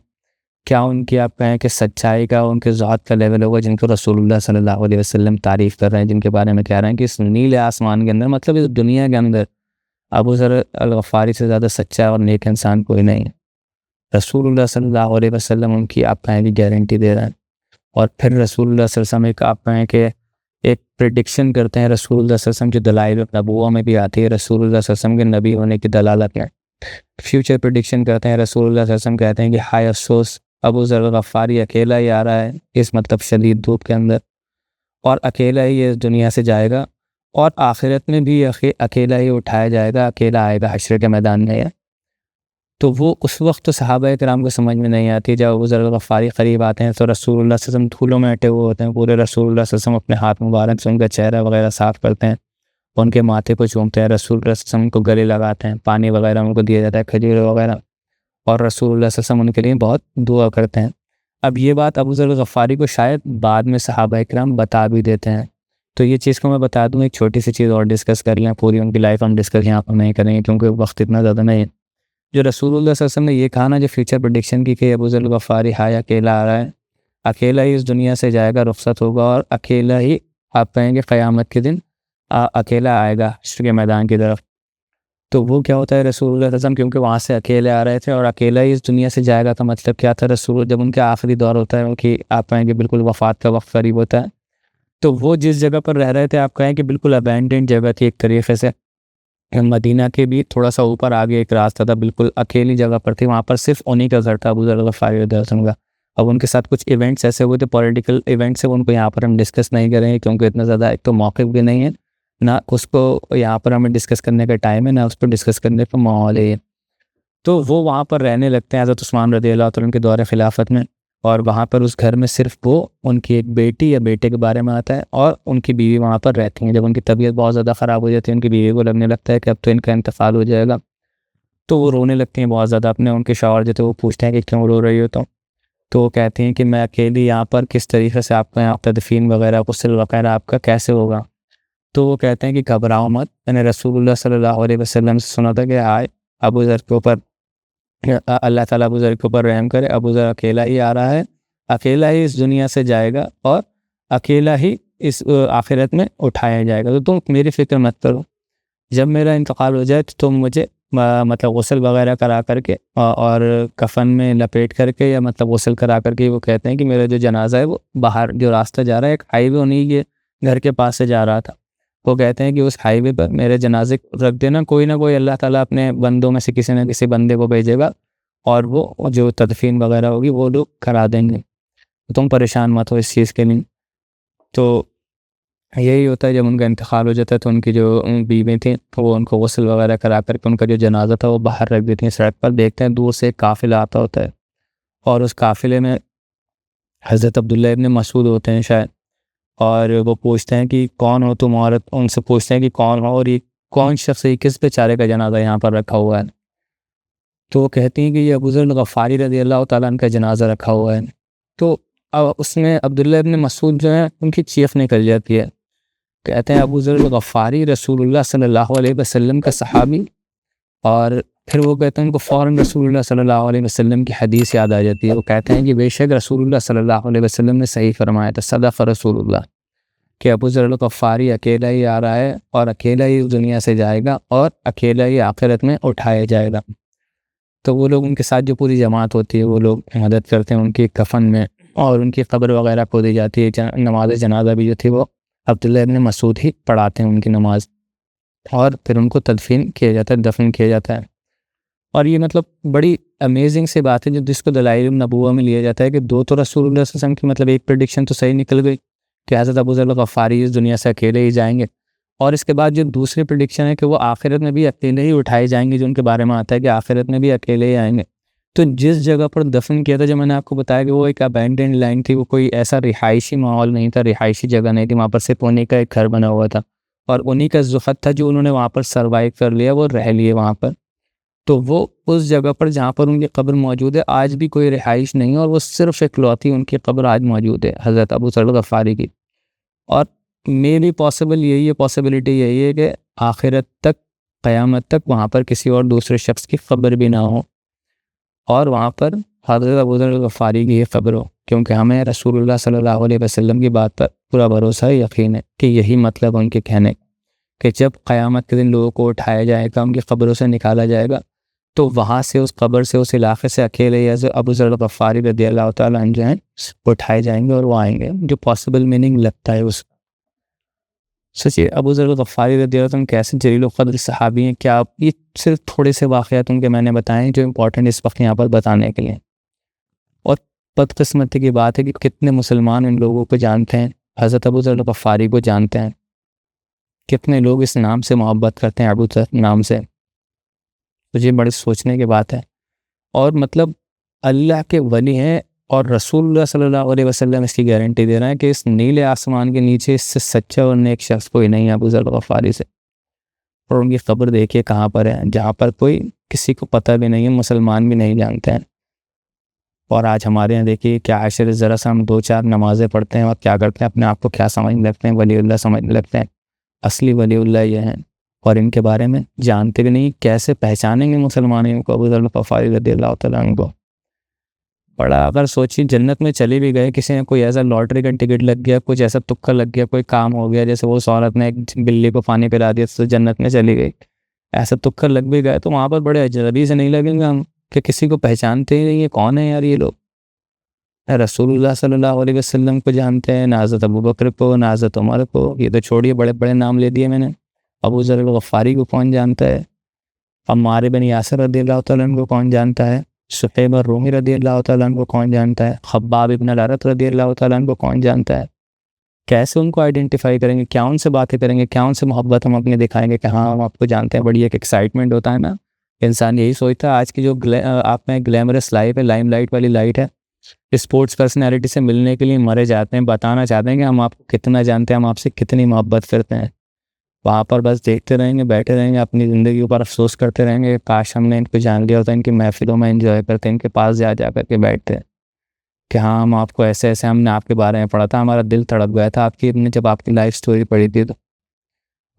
क्या उनकी, आप कहें कि सच्चाई का, उनके ज़ात का लेवल होगा, जिनको रसूलुल्लाह सल्लल्लाहु अलैहि वसल्लम तारीफ़ कर रहे हैं, जिनके बारे में कह रहे हैं कि इस नीले आसमान के अंदर, मतलब इस दुनिया के अंदर अबू ज़र अल-ग़फ़ारी से ज़्यादा सच्चा और नेक इंसान कोई नहीं है। रसूलुल्लाह सल्लल्लाहु अलैहि वसल्लम उनकी, आप कहें, की गारंटी दे रहे हैं। और फिर रसूलुल्लाह सल्लल्लाहु अलैहि वसल्लम एक, आप कहें कि एक प्रेडिक्शन करते हैं रसूलुल्लाह सल्लल्लाहु अलैहि वसल्लम, जो दलाइल नबुव्वह में भी आती है, रसूलुल्लाह सल्लल्लाहु अलैहि वसल्लम के नबी होने की दलालत है। फ्यूचर प्रेडिक्शन करते हैं रसूलुल्लाह सल्लल्लाहु अलैहि वसल्लम, कहते हैं कि हाय अफ़सोस, अबू ज़र ग़फ़ारी अकेला ही आ रहा है इस, मतलब शदीद धूप के अंदर, और अकेला ही इस दुनिया से जाएगा, और आखिरत में भी अकेला ही उठाया जाएगा, अकेला आएगा हश्र के मैदान में। तो वो उस वक्त तो सहाबा इकराम को समझ में नहीं आती। जब अबू ज़र ग़फ़ारी क़रीब आते हैं तो रसूलुल्लाह सल्लल्लाहु अलैहि वसल्लम धूलों में अटे हुए होते हैं, पूरे रसूलुल्लाह सल्लल्लाहु अलैहि वसल्लम अपने हाथ मुबारक से उनका चेहरा वगैरह साफ़ करते हैं, उनके माथे को चूमते हैं, रसूलुल्लाह सल्लल्लाहु अलैहि वसल्लम को गले लगाते हैं, पानी वगैरह उनको दिया जाता है, खजूर वगैरह, और रसूलुल्लाह सल्लल्लाहु अलैहि वसल्लम उनके लिए बहुत दुआ करते हैं। अब ये बात अबू ज़र ग़फ़ारी को शायद बाद में सहाबा इकराम बता भी देते हैं। तो ये चीज़ को मैं बता दूँ, एक छोटी सी चीज़ और डिस्कस कर लें, पूरी उनकी लाइफ हम डिस्कस यहाँ पर नहीं करेंगे क्योंकि वक्त इतना ज़्यादा नहीं है। जो रसूलुल्लाह सल्लल्लाहु अलैहि वसल्लम ने ये कहा ना, जो फ्यूचर प्रेडिक्शन की कि अबू ज़र गफ़ारी हाय अकेला आ रहा है, अकेला ही इस दुनिया से जाएगा, रुखसत होगा और अकेला ही आप कहेंगे क़यामत के दिन अकेला आएगा हश्र के मैदान की तरफ। तो वो क्या होता है, रसूलुल्लाह सल्लल्लाहु अलैहि वसल्लम क्योंकि वहाँ से अकेले आ रहे थे और अकेला ही इस दुनिया से जाएगा, का मतलब क्या था, रसूल जब उनका आखिरी दौर होता है, उनकी आप कहेंगे बिल्कुल वफ़ात का वक्त करीब होता है, तो वो जिस जगह पर रह रहे थे आप कहें कि बिल्कुल अबैंडन्ड जगह थी एक तरीके से। मदीना के भी थोड़ा सा ऊपर आगे एक रास्ता था, बिल्कुल अकेली जगह पर थी, वहाँ पर सिर्फ उन्हीं का घर था, अबू ज़र गफ़ारी रज़ियल्लाहु अन्हु का। अब उनके साथ कुछ इवेंट्स ऐसे हुए थे, पॉलिटिकल इवेंट्स है, उनको यहाँ पर हम डिस्कस नहीं करेंगे क्योंकि इतना ज़्यादा एक तो मौक़िफ़ भी नहीं है, ना उसको यहाँ पर हमें डिस्कस करने का टाइम है, ना उस पर डिस्कस करने का माहौल है। तो वो वहाँ पर रहने लगते हैं हज़रत उस्मान रज़ियल्लाहु तआला अन्हु के दौर ख़िलाफ़त में, और वहाँ पर उस घर में सिर्फ वो, उनकी एक बेटी या बेटे के बारे में आता है और उनकी बीवी वहाँ पर रहती हैं। जब उनकी तबीयत बहुत ज़्यादा ख़राब हो जाती है, उनकी बीवी को लगने लगता है कि अब तो इनका इंतकाल हो जाएगा, तो वो रोने लगती हैं बहुत ज़्यादा। अपने उनके शौहर जो थे वो पूछते हैं कि क्यों रो रही हो तुम? तो वो कहती हैं कि मैं अकेली यहाँ पर किस तरीके से आपका यहाँ तदफ़ीन वगैरह गुस्ल वगैरह आपका कैसे होगा? तो वो कहते हैं कि घबराओ मत, मैंने रसूलुल्लाह सल्लल्लाहु अलैहि वसल्लम से सुना था कि आए अबू ज़र के ऊपर अल्लाह ताला अबू ज़र के ऊपर रहम करे, अबू ज़र अकेला ही आ रहा है, अकेला ही इस दुनिया से जाएगा और अकेला ही इस आखिरत में उठाया जाएगा, तो तुम मेरी फ़िक्र मत करो। जब मेरा इंतकाल हो जाए तो तुम मुझे मतलब गुस्ल वगैरह करा करके और कफ़न में लपेट करके या मतलब गुस्ल करा करके, वो कहते हैं कि मेरा जो जनाज़ा है वो बाहर जो रास्ता जा रहा है, एक हाईवे उन्हीं के घर के पास से जा रहा था, वो कहते हैं कि उस हाईवे पर मेरे जनाजे को रख देना, कोई ना कोई अल्लाह ताला अपने बंदों में से किसी न किसी बंदे को भेजेगा और वो जो तदफ़ीन वगैरह होगी वो लोग करा देंगे, तो तुम परेशान मत हो इस चीज़ के लिए। तो यही होता है, जब उनका इंतकाल हो जाता है तो उनकी जो बीवी थी वो उनको गुस्ल वगैरह करा करके उनका जो जनाजा था वो बाहर रख देती हैं सड़क पर। देखते हैं दूर से एक काफ़िला आता होता है और उस काफ़िले में हज़रत अब्दुल्ला इब्न मसूद होते हैं शायद, और वो पूछते हैं कि कौन हो तुम औरत? उनसे पूछते हैं कि कौन हो और ये कौन शख्स है, किस बेचारे का जनाजा यहाँ पर रखा हुआ है? तो वो कहती हैं कि ये अबू ज़र गफ़ारी रज़ियल्लाहु ताला अन्हु का जनाजा रखा हुआ है। तो उसमें अब्दुल्ला इब्न मसूद जो है उनकी चीख निकल जाती है, कहते हैं अबू ज़र गफ़ारी रसूलुल्लाह सल्लल्लाहु अलैहि वसल्लम का सहाबी, और फिर वो कहते हैं उनको फ़ौरन रसूलुल्लाह सल्लल्लाहु अलैहि वसल्लम की हदीस याद आ जाती है। वो कहते हैं कि बेशक रसूलुल्लाह सल्लल्लाहु अलैहि वसल्लम ने सही फरमाया था, सदक़ रसूलुल्लाह, कि अबू ज़र गफ़ारी अकेला ही आ रहा है और अकेला ही दुनिया से जाएगा और अकेला ही आखिरत में उठाया जाएगा। तो वो लोग, उनके साथ जो पूरी जमात होती है, वो लोग मदद करते हैं उनकी कफ़न में और उनकी क़ब्र वगैरह खोदी जाती है। नमाज़ जनाज़ा भी जो थी वो अब्दुल्ला इब्न मसूद ही पढ़ाते हैं उनकी नमाज, और फिर उनको तदफ़ीन किया जाता है, दफ़न किया जाता है। और ये मतलब बड़ी अमेजिंग सी बात है जो जिसको दलाइल नबुव्वह में लिया जाता है कि दो तो रसूलुल्लाह सल्लल्लाहु अलैहि वसल्लम की मतलब एक प्रेडिक्शन तो सही निकल गई कि हज़रत अबू ज़र गफ़ारी इस दुनिया से अकेले ही जाएंगे, और इसके बाद जो दूसरी प्रेडिक्शन है कि वो आखिरत में भी अकेले ही उठाए जाएंगे, जो उनके बारे में आता है कि आखिरत में भी अकेले ही आएंगे। तो जिस जगह पर दफन किया था, जो मैंने आपको बताया कि वो एक अबैंडन्ड लैंड थी, वो कोई ऐसा रिहायशी माहौल नहीं था, रिहायशी जगह नहीं थी, वहाँ पर सिर्फ उन्हीं का एक घर बना हुआ था और उन्हीं का ज़ुफ़त था जो उन्होंने वहाँ पर सर्वाइव कर लिया, वो रह लिए वहाँ पर। तो वो उस जगह पर जहाँ पर उनकी कब्र मौजूद है आज भी कोई रिहाइश नहीं है, और वो सिर्फ इकलौती उनकी कब्र आज मौजूद है हज़रत अबू ज़र गफ़ारी की। और मेरी पॉसिबिलिटी यही है कि आखिरत तक, क़यामत तक वहाँ पर किसी और दूसरे शख्स की कब्र भी ना हो और वहाँ पर हज़रत अबू ज़र गफ़ारी की ही कब्र हो, क्योंकि हमें रसूलुल्लाह सल्लल्लाहु अलैहि वसल्लम की बात पर पूरा भरोसा है, यकीन है कि यही मतलब उनके कहने कि जब क़यामत के दिन लोगों को उठाया जाएगा, उनकी कब्रों से निकाला जाएगा, तो वहाँ से उस कब्र से, उस इलाक़े से अकेले अबू ज़र गफ़ारी रज़ियल्लाहु ताला अन्हु जो हैं उठाए जाएंगे और वो आएंगे, जो पॉसिबल मीनिंग लगता है उसका। सोचिए अबू ज़र गफ़ारी रज़ियल्लाहु अन्हु कैसे जलील क़द्र सहाबी हैं। क्या आप ये सिर्फ थोड़े से वाक़यात उनके मैंने बताए जो इम्पोर्टेंट इस वक्त यहाँ पर बताने के लिए। और बदकिस्मती की बात है कि कितने मुसलमान इन लोगों को जानते हैं, हज़रत अबू ज़र गफ़ारी को जानते हैं, कितने लोग इस नाम से मोहब्बत करते हैं, अबू ज़र नाम से। तो ये बड़ी सोचने की बात है। और मतलब अल्लाह के वली हैं और रसूलुल्लाह सल्लल्लाहु अलैहि वसल्लम इसकी गारंटी दे रहे हैं कि इस नीले आसमान के नीचे इससे सच्चा और नेक शख्स कोई नहीं है अबू ज़र गफ़ारी से। और उनकी कब्र देखिए कहाँ पर है, जहाँ पर कोई किसी को पता भी नहीं है, मुसलमान भी नहीं जानते हैं। और आज हमारे यहाँ देखिए क्या आशिर, ज़रा सा हम 2-4 नमाज़ें पढ़ते हैं और क्या करते हैं, अपने आप को क्या समझने लगते हैं, वलीउल्लाह समझने लगते हैं। असली वलीउल्लाह ये हैं और इनके बारे में जानते भी नहीं, कैसे पहचानेंगे मुसलमान को? अबू ज़र ग़फ़ारी रज़ियल्लाहु तआला अन्हु को। बड़ा अगर सोचिए, जन्नत में चले भी गए, किसी ने कोई ऐसा लॉटरी का टिकट लग गया, कुछ ऐसा तुक्का लग गया, कोई काम हो गया, जैसे वो उस औरत ने एक बिल्ली को पानी पिला दिया तो जन्नत में चली गई, ऐसा तुक्का लग भी गया, तो वहाँ पर बड़े अजनबी से नहीं लगेंगे हम कि किसी को पहचानते ही नहीं है, कौन है यार ये लोग? रसूलुल्लाह सल्लल्लाहु अलैहि वसल्लम को जानते हैं, ना हज़रत अबू बकर को, ना हज़रत उमर को, ये तो छोड़िए, बड़े बड़े नाम ले दिए मैंने। अबू ज़र ग़फ़ारी को कौन जानता है? अम्मार बिन यासिर रज़ियल्लाहु तआला अन्हु को कौन जानता है? सुहैब रूमी रज़ियल्लाहु तआला अन्हु को कौन जानता है? खब्बाब इब्न अल-अरत रज़ियल्लाहु तआला अन्हु को कौन जानता है? कैसे उनको आइडेंटिफाई करेंगे? क्या उनसे बातें करेंगे? क्या उनसे मोहब्बत हम अपने दिखाएंगे कि हाँ, हम आपको जानते हैं? बड़ी एक एक्साइटमेंट होता है ना, इंसान यही सोचता है। आज की जो आप में ग्लैमरस लाइफ है, लाइमलाइट वाली लाइट है, स्पोर्ट्स पर्सनैलिटी से मिलने के लिए मरे जाते हैं, बताना चाहते हैं कि हम आपको कितना जानते हैं, हम आपसे कितनी मोहब्बत करते हैं। वहाँ पर बस देखते रहेंगे, बैठे रहेंगे, अपनी ज़िंदगी के ऊपर अफसोस करते रहेंगे, काश हमने इनको जान लिया होता। इनकी महफ़िलों में एंजॉय करते, इनके पास जा कर के बैठते कि हाँ, हम आपको ऐसे ऐसे, हमने आपके बारे में पढ़ा था, हमारा दिल तड़प गया था आपकी, हमने जब आपकी लाइफ स्टोरी पढ़ी थी तो,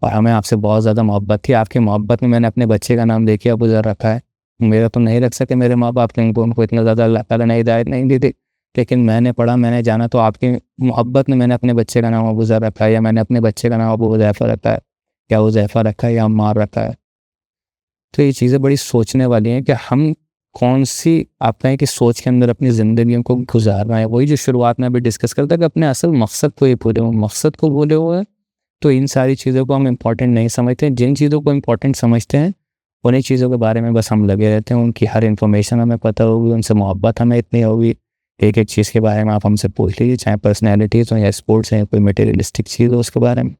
और हमें आपसे बहुत ज़्यादा मोहब्बत थी। आपकी मोहब्बत में मैंने अपने बच्चे का नाम देखिए अबू ज़र रखा है। मेरा तो नहीं रख सके मेरे माँ बाप, क्योंकि उनको इतना ज़्यादा अल्लाह ताला ने हिदायत नहीं दी थी, लेकिन मैंने पढ़ा, मैंने जाना, तो आपकी मोहब्बत में मैंने अपने बच्चे का नाम अबू ज़र रखा है, या मैंने अपने बच्चे का नाम अबू हुज़ैफ़ा रखा है, या हुज़ैफ़ा रखा है, या अम्मार रखा है। तो ये चीज़ें बड़ी सोचने वाली हैं कि हम कौन सी आप कहें कि सोच के अंदर अपनी ज़िंदगियों को गुजार रहे हैं। वही जो शुरुआत में अभी डिस्कस करता है कि अपने असल मकसद को ही भूले हुए, मकसद को भूले हुए हैं, तो इन सारी चीज़ों को हम इम्पॉर्टेंट नहीं समझते। जिन चीज़ों को इम्पॉर्टेंट समझते हैं, उन्हीं चीज़ों के बारे में बस हम लगे रहते हैं, उनकी हर इन्फॉर्मेशन हमें पता होगी, उनसे मोहब्बत हमें इतनी होगी, एक एक चीज़ के बारे में आप हमसे पूछ लीजिए, चाहे पर्सनैलिटीज़ हो या स्पोर्ट्स हैं, कोई मटेरियलिस्टिक चीज़ हो उसके बारे में।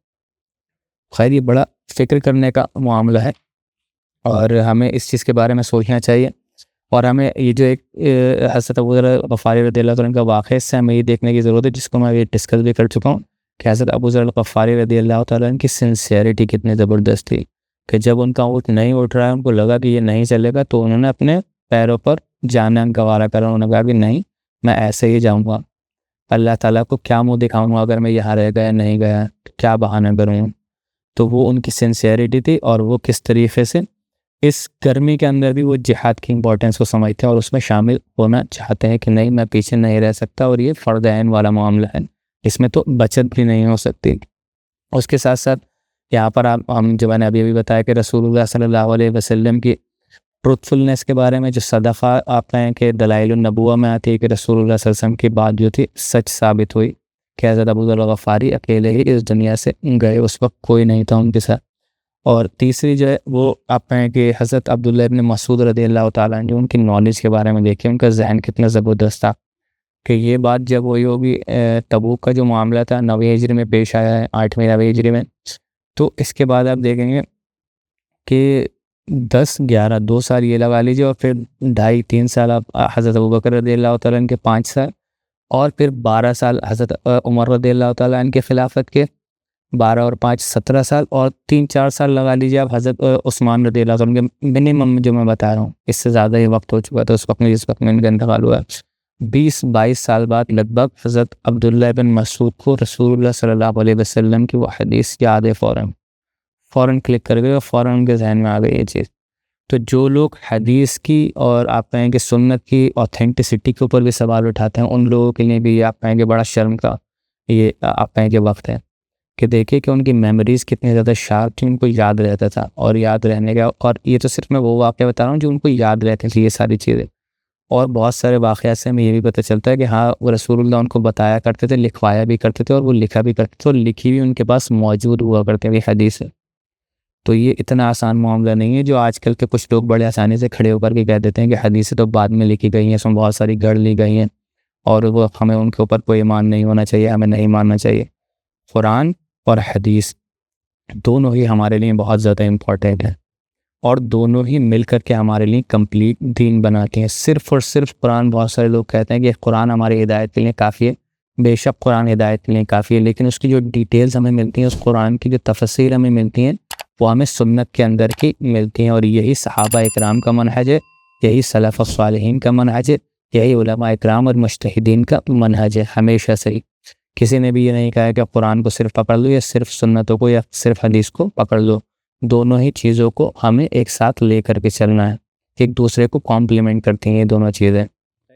खैर, ये बड़ा फ़िक्र करने का मामला है और हमें इस चीज़ के बारे में सोचना चाहिए। और हमें ये जो एक हज़रत अबू ज़र ग़फ़ारी रज़ियल्लाहु तआला अन्हु का वाक़या, इससे हमें ये देखने की ज़रूरत है, जिसको मैं ये डिस्कस भी कर चुका हूँ, कि हज़रत अबू ज़र ग़फ़ारी रज़ियल्लाहु तआला अन्हु की सिंसियरिटी कितनी ज़बरदस्त थी कि जब उनका ऊँट नहीं उठ रहा है, उनको लगा कि ये नहीं चलेगा, तो उन्होंने अपने पैरों पर जाना गवारा करा। उन्होंने कहा कि नहीं, मैं ऐसे ही जाऊँगा, अल्लाह ताला को क्या मुँह दिखाऊँगा अगर मैं यहाँ रह गया, नहीं गया, क्या बहाना करूँ? तो वो उनकी सिंसियरिटी थी, और वो किस तरीके से इस गर्मी के अंदर भी वो जिहाद की इम्पोर्टेंस को समझते हैं और उसमें शामिल होना चाहते हैं कि नहीं, मैं पीछे नहीं रह सकता, और ये फ़र्ज़ ऐन वाला मामला है, इसमें तो बचत भी नहीं हो सकती। उसके साथ साथ यहाँ पर हम जो मैंने अभी बताया कि रसूलुल्लाह सल्लल्लाहु अलैहि वसल्लम की ट्रुथफुलनेस के बारे में, जो सदफ़ा आप कहें कि दलाइलुन नबुव्वा में आती है कि रसूलुल्लाह सल्लल्लाहु अलैहि वसल्लम की बात जो थी सच साबित हुई कि हज़रत अबू ज़र ग़फ़ारी अकेले ही इस दुनिया से गए, उस वक्त कोई नहीं था उनके साथ। और तीसरी जो है वो आप कहें कि हज़रत अब्दुल्लाह इब्न मसूद रज़ियल्लाहु ताला अन्हु, उनकी नॉलेज के बारे में देखिए, उनका ज़हन कितना ज़बरदस्त था कि ये बात जब वही होगी, तबूक का जो मामला था 9वीं हिजरी में पेश आया है, 8वीं 9वीं हिजरी में, तो इसके बाद आप देखेंगे कि 10-11 2 साल ये लगा लीजिए, और फिर 2.5-3 साल आप हज़रत अबू बकर रज़ियल्लाहु ताला अन्हु के 5 साल, और फिर 12 साल हज़रत उमर रज़ियल्लाहु ताला अन्हु के खिलाफत के, 12 और 5 17 साल, और 3-4 साल लगा लीजिए आप हज़रत उस्मान रज़ियल्लाहु ताला अन्हु के, मिनिमम जो मैं बता रहा हूँ, इससे ज़्यादा ये वक्त हो चुका था उस वक्त में जिस वक्त में इनका इंतकाल हुआ। 20-22 साल बाद लगभग हज़रत अब्दुल्लाह इब्न मसूद को रसूलुल्लाह सल्लल्लाहु अलैहि वसल्लम की वो हदीस याद है, फ़ौरन क्लिक कर गए और फ़ौरन उनके जहन में आ गई ये चीज़। तो जो लोग हदीस की और आप कहेंगे सुन्नत की ऑथेंटिसिटी के ऊपर भी सवाल उठाते हैं, उन लोगों के लिए भी आप कहेंगे बड़ा शर्म का ये आप कहेंगे वक्त है कि देखिए कि उनकी मेमोरीज़ कितनी ज़्यादा शार्प थी, उनको याद रहता था, और याद रहने का, और ये तो सिर्फ मैं वो वाक़या बता रहा हूँ जो उनको याद रहती थी ये सारी चीज़ें। और बहुत सारे वाक़यात से हमें ये भी पता चलता है कि हाँ, वो रसूलुल्लाह उनको बताया करते थे, लिखवाया भी करते थे, और वो लिखा भी करते थे, और लिखी भी उनके पास मौजूद हुआ करती थी हदीस। तो ये इतना आसान मामला नहीं है जो आजकल के कुछ लोग बड़े आसानी से खड़े होकर के कह देते हैं कि हदीसें तो बाद में लिखी गई हैं, इसमें बहुत सारी गढ़ ली गई हैं, और वो हमें उनके ऊपर कोई ईमान नहीं होना चाहिए, हमें नहीं मानना चाहिए। कुरान और हदीस दोनों ही हमारे लिए बहुत ज़्यादा इम्पॉर्टेंट है, और दोनों ही मिल कर के हमारे लिए कंप्लीट दीन बनाते हैं। सिर्फ़ और सिर्फ कुरान, बहुत सारे लोग कहते हैं कि कुरान हमारी हिदायत के लिए काफ़ी है, बेशक कुरान हिदायत के लिए काफ़ी है, लेकिन उसकी जो डिटेल्स हमें मिलती हैं, उस कुरान की जो तफसीर हमें मिलती हैं, वो हमें सुन्नत के अंदर की मिलती हैं। और यही सहाबा इकराम का मनहज है, यही सलफ़ सालिहीन का मनहज है, यही उलमा इकराम और मुज्तहिदीन का मनहज है हमेशा से ही। किसी ने भी ये नहीं कहा कि कुरान को सिर्फ पकड़ लो, या सिर्फ सुन्नतों को, या सिर्फ हदीस को पकड़ लो। दोनों ही चीज़ों को हमें एक साथ ले करके चलना है, एक दूसरे को कॉम्प्लीमेंट करती हैं ये दोनों चीज़ें।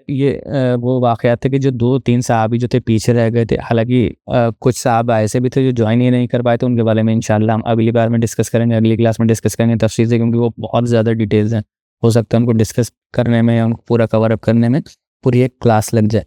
ये वो वाक़यात थे कि जो 2-3 सहाबी जो थे पीछे रह गए थे। हालाँकि कुछ सहाबा ऐसे भी थे जो जॉइन ही नहीं कर पाए थे, उनके बारे में इंशाअल्लाह हम अगली बार में डिस्कस करेंगे, अगली क्लास में डिस्कस करेंगे तफ़सील से, क्योंकि वो बहुत ज़्यादा डिटेल्स हैं। हो सकता है उनको डिस्कस करने में या उनको पूरा कवर अप करने में पूरी एक क्लास लग जाए।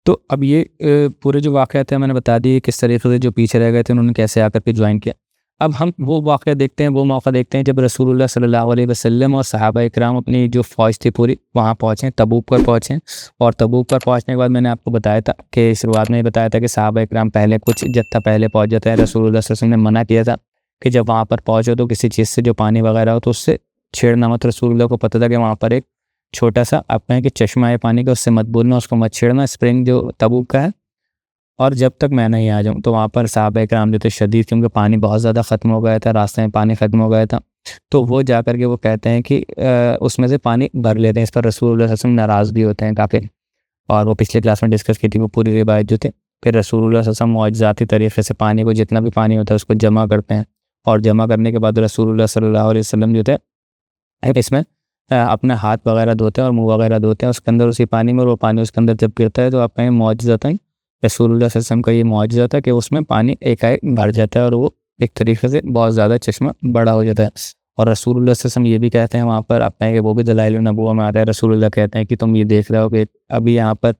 तो अब ये पूरे जो वाक़यात थे मैंने बता दिए किस तरीके से जो पीछे रह गए थे उन्होंने कैसे आकर के जॉइन किया। अब हम वो वाक़या देखते हैं, वो मौका देखते हैं जब रसूलुल्लाह सल्लल्लाहु अलैहि वसल्लम और सहाबा इकराम अपनी जो फ़ौज थी पूरी वहाँ पहुँचे, तबूक पर पहुँचे। और तबूक पर पहुँचने के बाद मैंने आपको बताया था कि शुरुआत में ही बताया था कि सहाबा इकराम पहले कुछ जत्था पहले पहुँच जाता है। रसूलुल्लाह सल्लल्लाहु अलैहि वसल्लम ने मना किया था कि जब वहाँ पर पहुँचो तो किसी चीज़ से जो पानी वगैरह हो तो उससे छेड़ना मत। रसूलुल्लाह को पता था कि वहाँ पर एक छोटा-सा आप कहें कि चश्मा है पानी का, उससे मत बोलना, उसको मत छेड़ना, स्प्रिंग जो तबूक का है, और जब तक मैं नहीं आ जाऊँ। तो वहाँ पर सहाबा इकराम जो थे शदीद, क्योंकि पानी बहुत ज़्यादा ख़त्म हो गया था, रास्ते में पानी ख़त्म हो गया था, तो वो जा कर के वो कहते हैं कि उसमें से पानी भर लेते हैं। इस पर रसूलुल्लाह सल्लल्लाहु अलैहि वसल्लम नाराज़ भी होते हैं काफ़ी, और वो पिछले क्लास में डिस्कस की थी वो पूरी रिवायत जो थे। फिर रसूलुल्लाह सल्लल्लाहु अलैहि वसल्लम मुअज़्ज़ाती तरीक़े से पानी को, जितना भी पानी होता है उसको जमा करते हैं, और जमा करने के बाद रसूलुल्लाह सल्लल्लाहु अलैहि वसल्लम जो थे इसमें अपने हाथ वगैरह धोते हैं और मुँह वगैरह धोते हैं उसके अंदर, उसी पानी में, और वो पानी उसके अंदर जब गिरता है तो आप कहें मुअज्जिज़ा था रसूलुल्लाह सल्लल्लाहु अलैहि वसल्लम का ये मुअज्जिज़ा था कि उसमें पानी एकाएक भर जाता है और वो एक तरीके से बहुत ज़्यादा चश्मा बड़ा हो जाता है। और रसूलुल्लाह सल्लल्लाहु अलैहि वसल्लम ये भी कहते हैं वहाँ पर, आप कहें कि वो भी दलाइल नबुव्वह में आता है, रसूलुल्लाह कहते हैं कि तुम ये देख रहे हो कि अभी यहाँ पर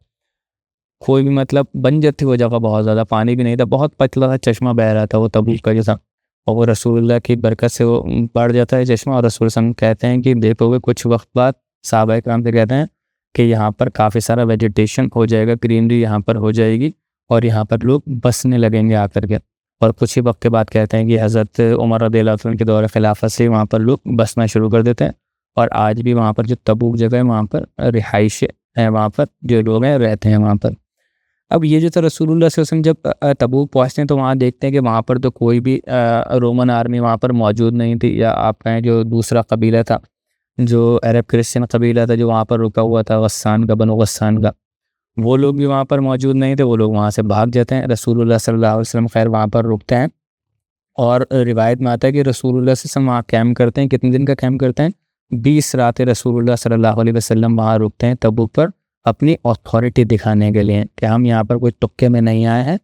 कोई भी मतलब बंजर थी वो जगह, बहुत ज़्यादा पानी भी नहीं था, बहुत पतला सा चश्मा बह रहा था वो तबूक का जैसा, और वो रसूलुल्लाह की बरकत से वो बढ़ जाता है चश्मा। और रसूल सल्लल्लाहु अलैहि वसल्लम कहते हैं कि देखोगे कुछ वक्त बाद, सहाबा इकराम से कहते हैं कि यहाँ पर काफ़ी सारा वेजिटेशन हो जाएगा, ग्रीनरी यहाँ पर हो जाएगी, और यहाँ पर लोग बसने लगेंगे आकर के। और कुछ ही वक्त के बाद कहते हैं कि हज़रत उमर रज़ियल्लाहु अन्हु के दौर खिलाफत से वहाँ पर लोग बसना शुरू कर देते हैं, और आज भी वहाँ पर जो तबूक जगह है वहाँ पर रिहाइश है, वहाँ पर जो लोग हैं रहते हैं वहाँ पर। अब ये जो था रसूलुल्लाह सल्लल्लाहु अलैहि वसल्लम जब तबूक पहुँचते हैं तो वहाँ देखते हैं कि वहाँ पर तो कोई भी रोमन आर्मी वहाँ पर मौजूद नहीं थी, या आप कहें जो दूसरा कबीला था, जो अरब क्रिश्चियन कबीला था जो वहाँ पर रुका हुआ था, गस्सान का, बनो गस्सान का, वो लोग भी वहाँ पर मौजूद नहीं थे। वो लोग वहाँ से भाग जाते हैं। रसूलुल्लाह सल्लल्लाहु अलैहि वसल्लम खैर वहाँ पर रुकते हैं, और रिवायत में आता है कि रसूलुल्लाह सल्लल्लाहु अलैहि वसल्लम वहाँ कैम्प करते हैं। कितने दिन का कैम्प करते हैं? 20 रातें रसूलुल्लाह सल्लल्लाहु अलैहि वसल्लम वहाँ रुकते हैं तबूक पर, अपनी अथॉरिटी दिखाने के लिए कि हम यहाँ पर कोई तुक्के में नहीं आए हैं,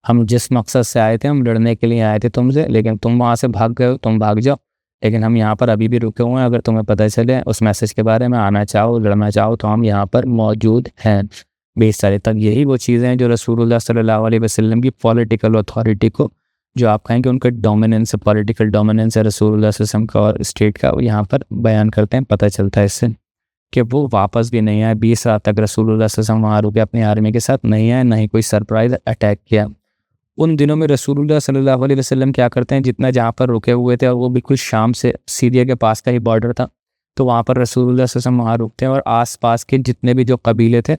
हम जिस मकसद से आए थे, हम लड़ने के लिए आए थे तुमसे, लेकिन तुम वहाँ से भाग गए हो, तुम भाग जाओ, लेकिन हम यहाँ पर अभी भी रुके हुए हैं। अगर तुम्हें पता चले उस मैसेज के बारे में, आना चाहो, लड़ना चाहो, तो हम यहाँ पर मौजूद हैं। 20 साल तक यही वो चीज़ें हैं जो रसूलुल्लाह सल्लल्लाहु अलैहि वसल्लम की पॉलिटिकल अथॉरिटी को, जो आप कहेंगे उनका डोमिनेंस है, पॉलिटिकल डोमिनेंस है रसूलुल्लाह सल्लल्लाहु अलैहि वसल्लम का और स्टेट का, यहाँ पर बयान करते हैं। पता चलता है इससे कि वो वापस भी नहीं आए। 20 रात तक रसूलुल्लाह सल्लल्लाहु अलैहि वसल्लम वहाँ रुके, अपनी आर्मी के साथ नहीं आए, ना ही कोई सरप्राइज अटैक किया। उन दिनों में रसूलुल्लाह सल्लल्लाहु अलैहि वसल्लम क्या करते हैं, जितना जहाँ पर रुके हुए थे, और वो बिल्कुल शाम से सीरिया के पास का ही बॉर्डर था, तो वहाँ पर रसूलुल्लाह सल्लल्लाहु अलैहि वसल्लम वहाँ रुकते हैं, और आस-पास के जितने भी जो कबीले थे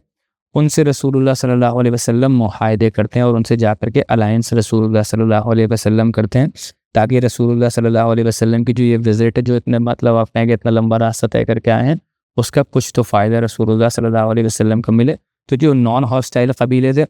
उनसे रसूलुल्लाह सल्लल्लाहु अलैहि वसल्लम मुआहदे करते हैं, और उनसे जाकर के अलायंस रसूलुल्लाह सल्लल्लाहु अलैहि वसल्लम करते हैं, ताकि रसूलुल्लाह सल्लल्लाहु अलैहि वसल्लम की जो ये विज़िट है, जो इतने मतलब आप कहेंगे इतना लंबा रास्ता तय करके आए हैं, उसका कुछ तो फ़ायदा रसूलुल्लाह सल्लल्लाहु अलैहि वसल्लम को मिले। तो जो नॉन हॉस्टाइल कबीले थे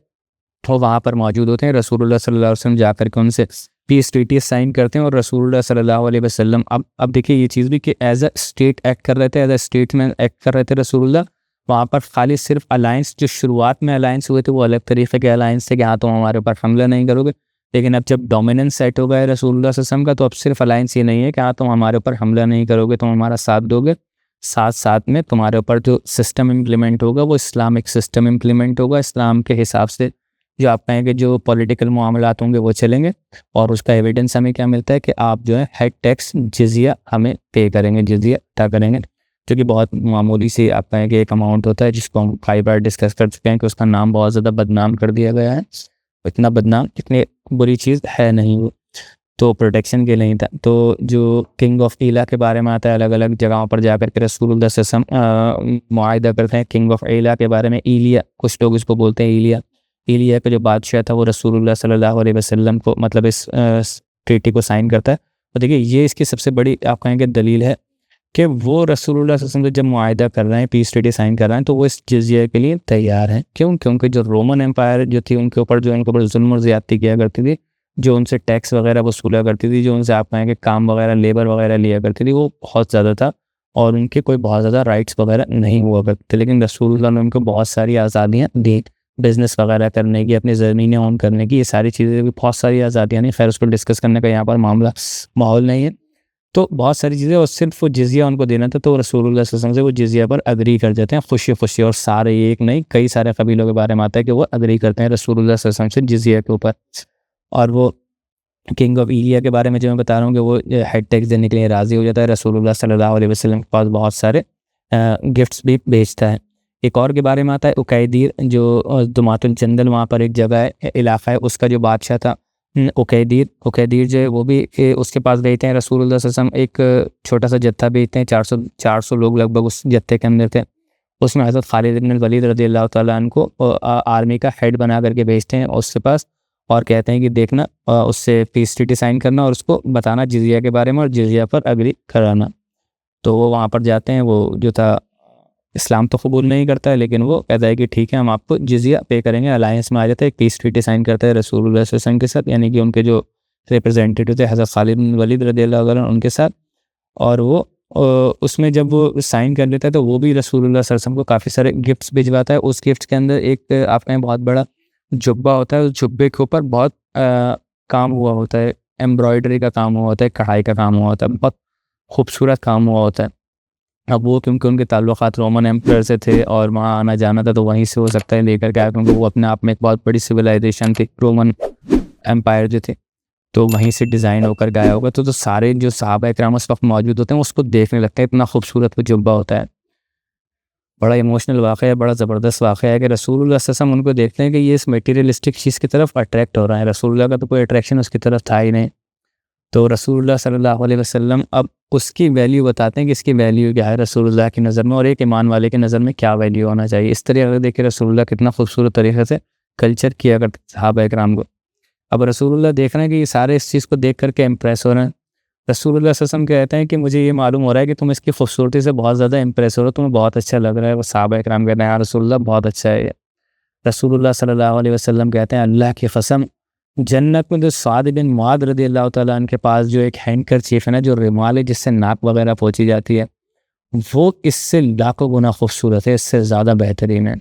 वो वहाँ पर मौजूद होते हैं। रसूलुल्लाह सल्लल्लाहु अलैहि वसल्लम जाकर के उनसे पीस ट्रीटी साइन करते हैं, और रसूलुल्लाह सल्लल्लाहु अलैहि वसल्लम अब देखिए ये चीज़ भी कि एज अ स्टेट एक्ट कर रहे थे, एज अ स्टेटमैन एक्ट कर रहे थे रसूलुल्लाह। वहाँ पर खाली सिर्फ अलायंस, जो शुरुआत में अलायंस हुए थे वो अलग तरीके के अलायंस थे कि हाँ तुम हमारे ऊपर हमला नहीं करोगे, लेकिन अब जब डोमिनेंस सेट हो गया है रसूलुल्लाह सल्लल्लाहु अलैहि वसल्लम का, तो अब सिर्फ अलायंस ये नहीं है कि हाँ तुम हमारे ऊपर हमला नहीं करोगे, तुम हमारा साथ दोगे, साथ साथ में तुम्हारे ऊपर जो सिस्टम इम्प्लीमेंट होगा वो इस्लामिक सिस्टम इम्प्लीमेंट होगा, इस्लाम के हिसाब से जो आप कहेंगे जो पॉलिटिकल मामलात होंगे वो चलेंगे। और उसका एविडेंस हमें क्या मिलता है कि आप जो है हेड टैक्स जिजिया हमें पे करेंगे, जिजिया अदा करेंगे, जो कि बहुत मामूली सी आप कहेंगे एक अमाउंट होता है, जिसको हम कई बार डिस्कस कर चुके हैं कि उसका नाम बहुत ज़्यादा बदनाम कर दिया गया है। इतना बदनाम, इतनी बुरी चीज़ है नहीं वो, तो प्रोटेक्शन के लिए था। तो जो किंग ऑफ ईला के बारे में आता है, अलग अलग जगहों पर जाकर के रसूलुल्लाह सल्लल्लाहु अलैहि वसल्लम मुआहिदा करते हैं किंग ऑफ ईला के बारे में। ईलिया, कुछ लोग इसको बोलते हैं ईलिया। ईलिया का जो बादशाह था वो रसूलुल्लाह सल्लल्लाहु अलैहि वसल्लम को, मतलब इस ट्रीटी को साइन करता है। तो देखिए ये इसकी सबसे बड़ी आप कहेंगे दलील है कि वो रसूलुल्लाह सल्लल्लाहु अलैहि वसल्लम से जब मुआहिदा कर रहे हैं, पीस ट्रीटी साइन कर रहे हैं, तो वो इस जिज़िया के लिए तैयार हैं। क्यों? क्योंकि जो रोमन एम्पायर जो थी उनके ऊपर जो इनके ऊपर जुल्म और ज़्यादती किया करती थी, जो उनसे टैक्स वगैरह वसूला करती थी, जो उनसे आप कहें कि काम वगैरह लेबर वगैरह लिया करती थी, वो बहुत ज़्यादा था और उनके कोई बहुत ज़्यादा राइट्स वगैरह नहीं हुआ करते। लेकिन रसूलुल्लाह ने उनको बहुत सारी आज़ादियाँ दी, बिज़नेस वगैरह करने की, अपनी ज़मीनें ओन करने की, ये सारी चीज़ें भी बहुत सारी आज़ादियाँ नहीं। खैर उसको डिस्कस करने का यहाँ पर माहौल नहीं है। तो बहुत सारी चीज़ें, और सिर्फ वो जिज़िया उनको देना था, तो रसूलुल्लाह सल्लल्लाहु अलैहि वसल्लम से वो जिज़िया पर अग्री कर जाते हैं खुशी-खुशी। और सारे, एक नहीं कई सारे कबीलों के बारे में आता है कि वो अग्री करते हैं रसूलुल्लाह सल्लल्लाहु अलैहि वसल्लम से जिज़िया के ऊपर। और वो किंग ऑफ इलिया के बारे में जो मैं बता रहा हूँ कि वो हेड टैक्स देने के लिए राज़ी हो जाता है, रसूलुल्लाह सल्लल्लाहु अलैहि वसल्लम के पास बहुत सारे गिफ्ट्स भी भेजता है। एक और के बारे में आता है उकैदीर, जो दुमातुल जंदल वहाँ पर एक जगह है, इलाका है, उसका जो बादशाह था उकैदीर जो है वो भी उसके पास भेजते हैं रसूलुल्लाह सल्लल्लाहु अलैहि वसल्लम। एक छोटा सा जत्था भेजते हैं, 400 लोग लगभग उस जत्थे के अंदर थे। उसमें हज़रत खालिद इब्न वलीद रज़ियल्लाहु ताला अन्हु को आर्मी का हेड बना करके भेजते हैं उसके पास, और कहते हैं कि देखना उससे पीस ट्रीटी साइन करना और उसको बताना जिज़िया के बारे में और जिज़िया पर अग्री कराना। तो वो वहाँ पर जाते हैं। वो जो था इस्लाम तो कबूल नहीं करता है, लेकिन वो कहता है कि ठीक है हम आपको जिज़िया पे करेंगे। अलायंस में आ जाता है, एक पीस ट्रीटी साइन करता है रसूलुल्लाह सल्लल्लाहु अलैहि वसल्लम के साथ, यानी कि उनके जो रिप्रेजेंटेटिव थे हज़रत खालिद बिन वलीद रज़ियल्लाहु अन्हु उनके साथ। और वो उसमें जब वो साइन कर लेता है तो वो भी रसूलुल्लाह सल्लल्लाहु अलैहि वसल्लम को काफ़ी सारे गिफ्ट्स भिजवाता है। उस गिफ्ट के अंदर एक आपने बहुत बड़ा जुब्बा होता है, उस जुब्बे के ऊपर बहुत काम हुआ होता है, एम्ब्रॉयडरी का काम हुआ होता है, कढ़ाई का काम हुआ होता है, बहुत खूबसूरत काम हुआ होता है। अब वो क्योंकि उनके ताल्लुकात रोमन एम्पायर से थे और वहाँ आना जाना था, तो वहीं से हो सकता है लेकर के आया, क्योंकि वो अपने आप में एक बहुत बड़ी सिविलाइजेशन थी, रोमन एम्पायर जो थे, तो वहीं से डिज़ाइन होकर गया होगा। तो सारे जो सहाबा इकराम उस वक्त मौजूद होते हैं उसको देखने लगते हैं, इतना खूबसूरत वो जुब्बा होता है। बड़ा इमोशनल वाक़या है, बड़ा ज़बरदस्त वाक़या है कि रसूलुल्लाह सल्लल्लाहु अलैहि वसल्लम उनको देखते हैं कि ये इस मटेरियलिस्टिक चीज़ की तरफ अट्रैक्ट हो रहा है। रसूलुल्लाह का तो कोई अट्रैक्शन उसकी तरफ था ही नहीं। तो रसूलुल्लाह सल्लल्लाहु अलैहि वसल्लम अब उसकी वैल्यू बताते हैं कि इसकी वैल्यू क्या है रसूलुल्लाह की नज़र में, और एक ईमान वाले की नज़र में क्या वैल्यू होना चाहिए। इस तरह अगर देखिए रसूलुल्लाह कितना खूबसूरत तरीके से कल्चर किया करते सहाबा इकराम को। अब रसूलुल्लाह देख रहे हैं कि ये सारे इस चीज़ को देख करके इम्प्रेस हो रहे हैं। रसूलुल्लाह सल्लल्लाहु अलैहि वसल्लम कहते हैं कि मुझे ये मालूम हो रहा है कि तुम इसकी खूबसूरती से बहुत ज़्यादा इम्प्रेस हो रहे हो, तुम्हें बहुत अच्छा लग रहा है। वो सहाबा इकराम कहते हैं, या रसूलुल्लाह बहुत अच्छा है ये। रसूलुल्लाह सल्लल्लाहु अलैहि वसल्लम कहते हैं, अल्लाह की कसम, जन्नत में जो साद बिन मुआद रज़ियल्लाहु ताला अन्हु के पास जो एक हैंडकरचीफ है ना, जो रुमाल है जिससे नाक वगैरह पोंछी जाती है, वो इससे लाखों गुना खूबसूरत है, इससे ज़्यादा बेहतरीन है।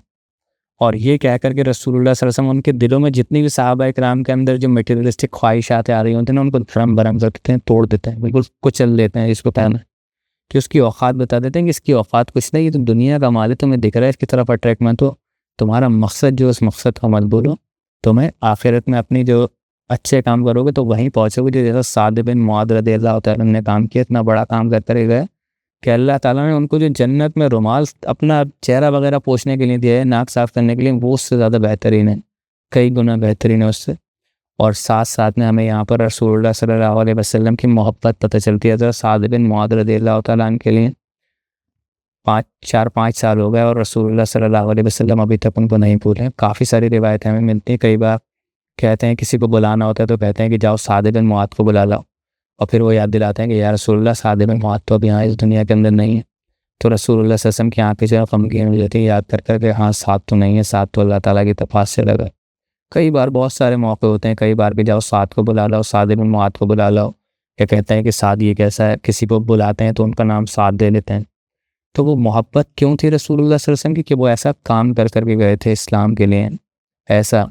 और ये कह कर के रसूलुल्लाह सल्लल्लाहु अलैहि वसल्लम उनके दिलों में जितनी भी सहाबा इकराम के अंदर जो मटेरियलिस्टिक ख्वाहिशात आ रही होती हैं ना, उनको धर्म भरम कर देते हैं, तोड़ देते हैं, बिल्कुल कुचल देते हैं। इसको कहना कि उसकी औकात बता देते हैं कि इसकी औकात कुछ नहीं, ये तो दुनिया का माल है, तुम्हें दिख रहा है इसकी तरफ अट्रैक्ट मत हो, तुम्हारा मकसद जो उस मकसद को मत भूलो, तुम्हें आखिरत में अपनी जो अच्छे काम करोगे तो वहीं पहुँचोगे जो जैसा साद बिन मुआद रज़ियल्लाहु ताला अन्हु ने काम किया, इतना बड़ा काम करते रह गए कि अल्लाह ताला ने उनको जो जन्नत में रुमाल अपना चेहरा वगैरह पोंछने के लिए दिया है, नाक साफ़ करने के लिए, वो उससे ज़्यादा बेहतरीन है, कई गुना बेहतरीन है उससे। और साथ साथ में हमें यहाँ पर रसूलुल्लाह सल्लल्लाहु अलैहि वसल्लम की मोहब्बत पता चलती है। साद बिन मुआद रज़ियल्लाहु ताला अन्हु के लिए 5 साल हो गए और रसूलुल्लाह सल्लल्लाहु अलैहि वसल्लम अभी तक उनको नहीं भूले। काफ़ी सारी रिवायतें हमें मिलती हैं। कई बार कहते हैं किसी को बुलाना होता है तो कहते हैं कि जाओ साद बिन मुआद को बुला लाओ, और फिर वो याद दिलाते हैं कि या रसूलुल्लाह साद बिन मुआद तो अब यहाँ इस दुनिया के अंदर नहीं है। तो रसूलुल्लाह सल्लल्लाहु अलैहि वसल्लम की आँखें जो है गमगीन हो जाती है याद कर कर के, हाँ साद तो नहीं है, साद तो अल्लाह ताला की तपास से लगा। कई बार बहुत सारे मौके होते हैं, कई बार कि जाओ साद को बुला लाओ, साद बिन मुआद को बुला लाओ, या कहते हैं कि साद ये कैसा है, किसी को बुलाते हैं तो उनका नाम साद दे लेते हैं। तो वो मोहब्बत क्यों थी रसूलुल्लाह सल्लल्लाहु अलैहि वसल्लम की, कि वो ऐसा काम कर कर के गए थे इस्लाम के लिए, ऐसा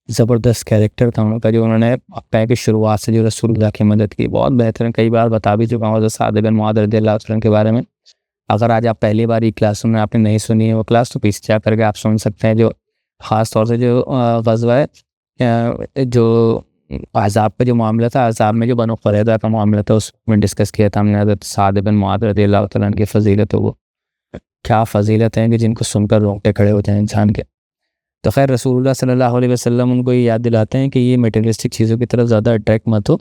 ज़बरदस्त कैरेक्टर था उनका जो उन्होंने अपने की शुरुआत से जो रसूलुल्लाह की मदद की। बहुत बेहतरीन, कई बार बता भी चुका हूँ साद बिन मुआद रज़ियल्लाहु अन्हु के बारे में। अगर आज आप पहली बार ये क्लास सुन रहे हैं, आपने नहीं सुनी है वो क्लास, तो पीछे जा करके आप सुन सकते हैं। जो ख़ास तौर से जो ग़ज़वा है, जो अहज़ाब का जो मामला था, अहज़ाब में जो बनो क़ुरैज़ा का मामला था, उसमें डिस्कस किया था हमने हज़रत साद बिन मुआद रज़ियल्लाहु ताला अन्हु की फ़ज़ीलत। वो क्या फ़ज़ीलत है कि जिनको सुनकर रोंगटे खड़े हो जाएँ इंसान के। तो खैर रसूलुल्लाह सल्लल्लाहु अलैहि वसल्लम उनको ये याद दिलाते हैं कि ये मटेरियलिस्टिक चीज़ों की तरफ ज़्यादा अट्रैक्ट मत हो।